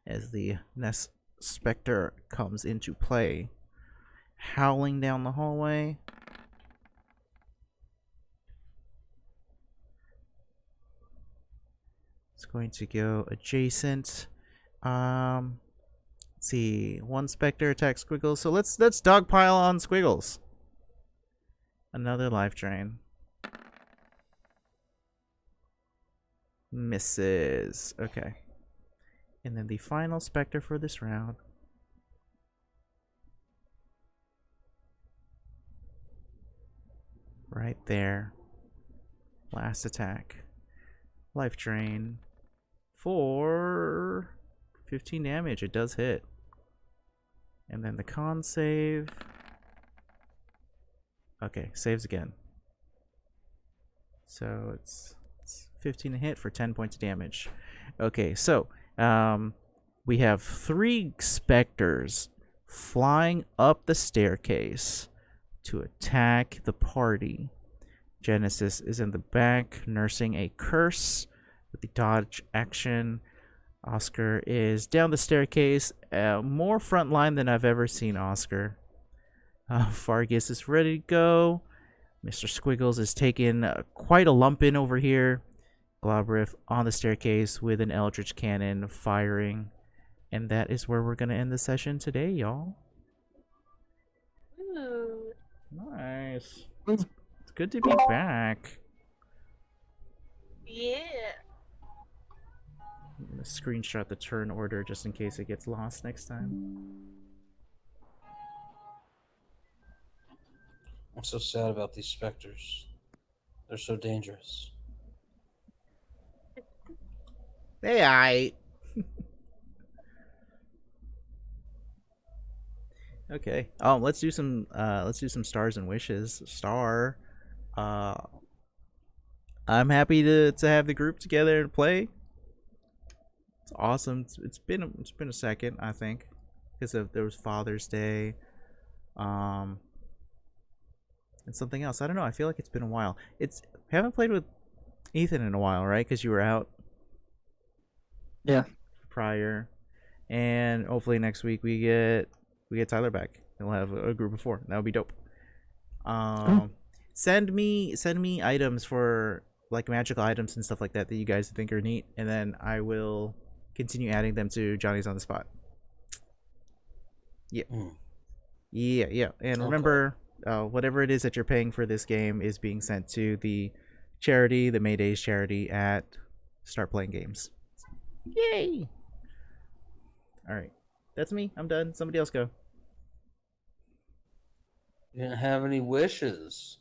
as the Nest Spectre comes into play, howling down the hallway. It's going to go adjacent. Let's see. One Spectre attacks Squiggles. So let's dogpile on Squiggles. Another life drain. Misses. Okay. And then the final Spectre for this round. Right there. Last attack. Life drain. For 15 damage. It does hit. And then the con save. Okay, saves again. So it's 15 a hit for 10 points of damage. Okay, so we have 3 specters flying up the staircase to attack the party. Genesis is in the back nursing a curse with the dodge action. Oscar is down the staircase, more front line than I've ever seen Oscar. Fargus is ready to go. Mr. Squiggles is taking quite a lump in over here. Globrif on the staircase with an Eldritch Cannon firing. And that is where we're going to end the session today, y'all. Ooh. Nice. It's good to be back. Yeah. I'm going to screenshot the turn order just in case it gets lost next time. I'm so sad about these specters. They're so dangerous. Hey, I. Okay. Let's do some stars and wishes. Star. I'm happy to have the group together and play. It's awesome. It's been a second, I think, because there was Father's Day. And something else. I don't know. I feel like it's been a while. Haven't played with Ethan in a while, right? Because you were out. Yeah. Prior, and hopefully next week we get Tyler back, and we'll have a group of 4. That would be dope. Send me items for like magical items and stuff like that you guys think are neat, and then I will continue adding them to Johnny's on the spot. Yeah. Yeah. And remember, whatever it is that you're paying for this game is being sent to the charity, the Maydays charity at Start Playing Games. Yay! All right, that's me. I'm done. Somebody else go. You didn't have any wishes.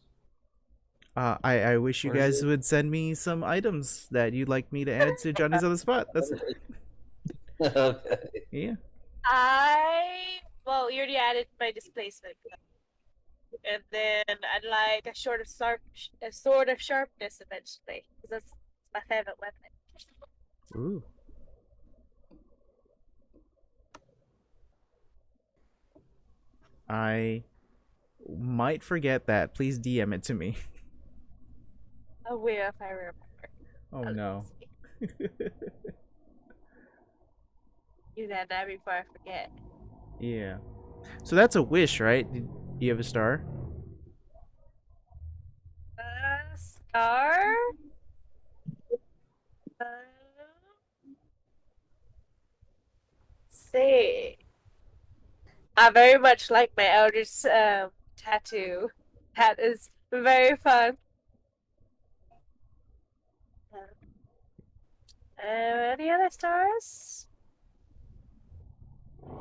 I wish you What is guys it? would send me some items that you'd like me to add to Johnny's on the spot. That's it. Okay. Yeah. Well, you already added my displacement, and then I'd like a sword of sharpness eventually, because that's my favorite weapon. Ooh. I might forget that. Please DM it to me. I will if I remember. Oh no. Do that now before I forget. Yeah. So that's a wish, right? Do you have a star? Star? See. I very much like my elder's tattoo. That is very fun. Any other stars?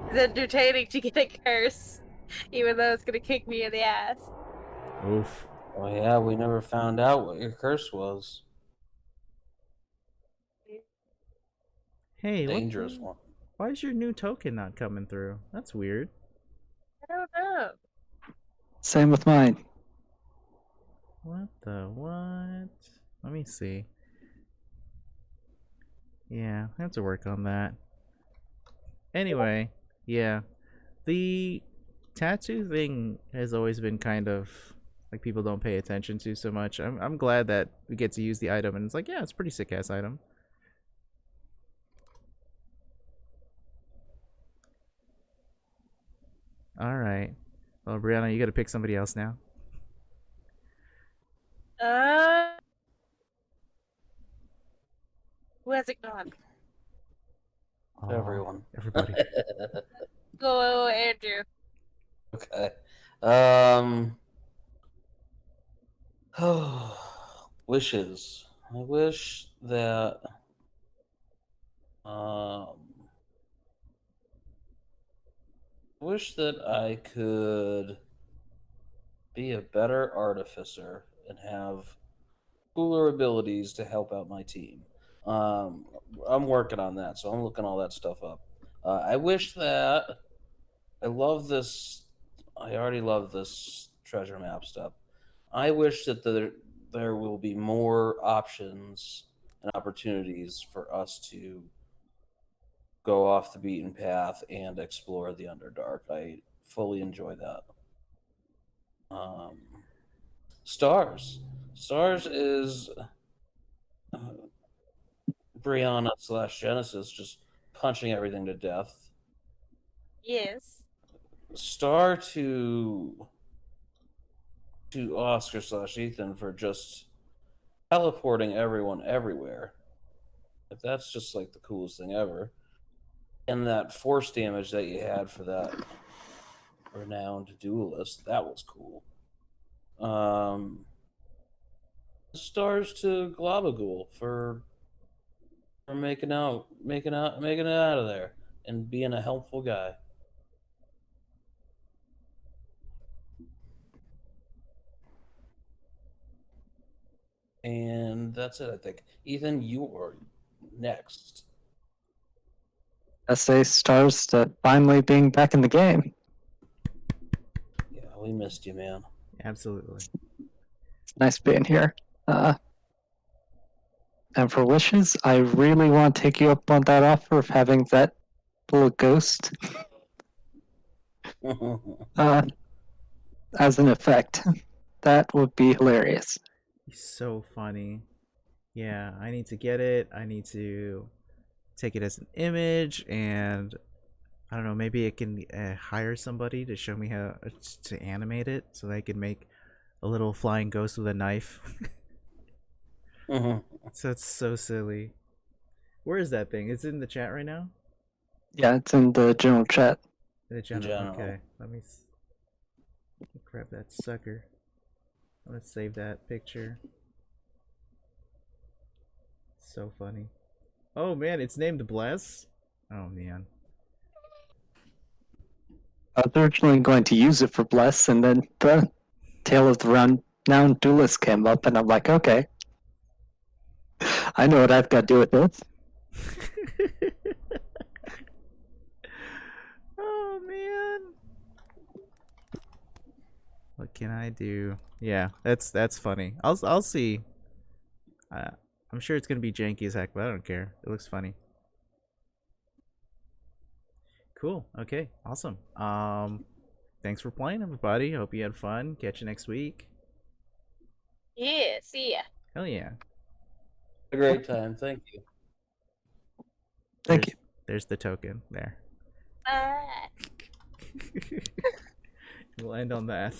It's entertaining to get a curse, even though it's gonna kick me in the ass. Oof. Oh yeah, we never found out what your curse was. Hey, Dangerous one. why is your new token not coming through? That's weird. I don't know. Same with mine. What the what? Let me see. Yeah, I have to work on that. Anyway, yeah. The tattoo thing has always been kind of like people don't pay attention to so much. I'm glad that we get to use the item, and it's like, yeah, it's a pretty sick ass item. All right. Well, Brianna, you got to pick somebody else now. Who has it gone? Aw, Everyone. Everybody. Go, Andrew. Okay. Wishes. I wish that I could be a better artificer and have cooler abilities to help out my team. I'm working on that, so I'm looking all that stuff up. I wish that I already love this treasure map stuff. I wish that there will be more options and opportunities for us to go off the beaten path and explore the Underdark. I fully enjoy that. Stars. Stars is Brianna / Genesis just punching everything to death. Yes. Star to Oscar / Ethan for just teleporting everyone everywhere. If that's just like the coolest thing ever. And that force damage that you had for that renowned duelist, that was cool. Stars to Globagool for making it out of there and being a helpful guy. And that's it, I think. Ethan, you are next. I say stars to finally being back in the game. Yeah, we missed you, man. Absolutely. It's nice being here. And for wishes, I really want to take you up on that offer of having that little ghost as an effect. That would be hilarious. He's so funny. Yeah, I need to get it. I need to take it as an image, and I don't know, maybe I can hire somebody to show me how to animate it so that I can make a little flying ghost with a knife. Mhm. So it's so silly. Where is that thing? Is it in the chat right now? Yeah, it's in the general chat. The general. General. Okay, let me grab that sucker. I'm gonna save that picture. So funny. Oh man, it's named Bless. Oh man. I was originally going to use it for Bless, and then the Tale of the Renowned Duelist came up, and I'm like, okay. I know what I've got to do with this. Oh man. What can I do? Yeah, that's funny. I'll see. I'm sure it's gonna be janky as heck, but I don't care. It looks funny. Cool. Okay. Awesome. Thanks for playing, everybody. Hope you had fun. Catch you next week. Yeah, see ya. Hell yeah. A great time. Thank you. Thank you. There's the token there. Bye. We'll end on that.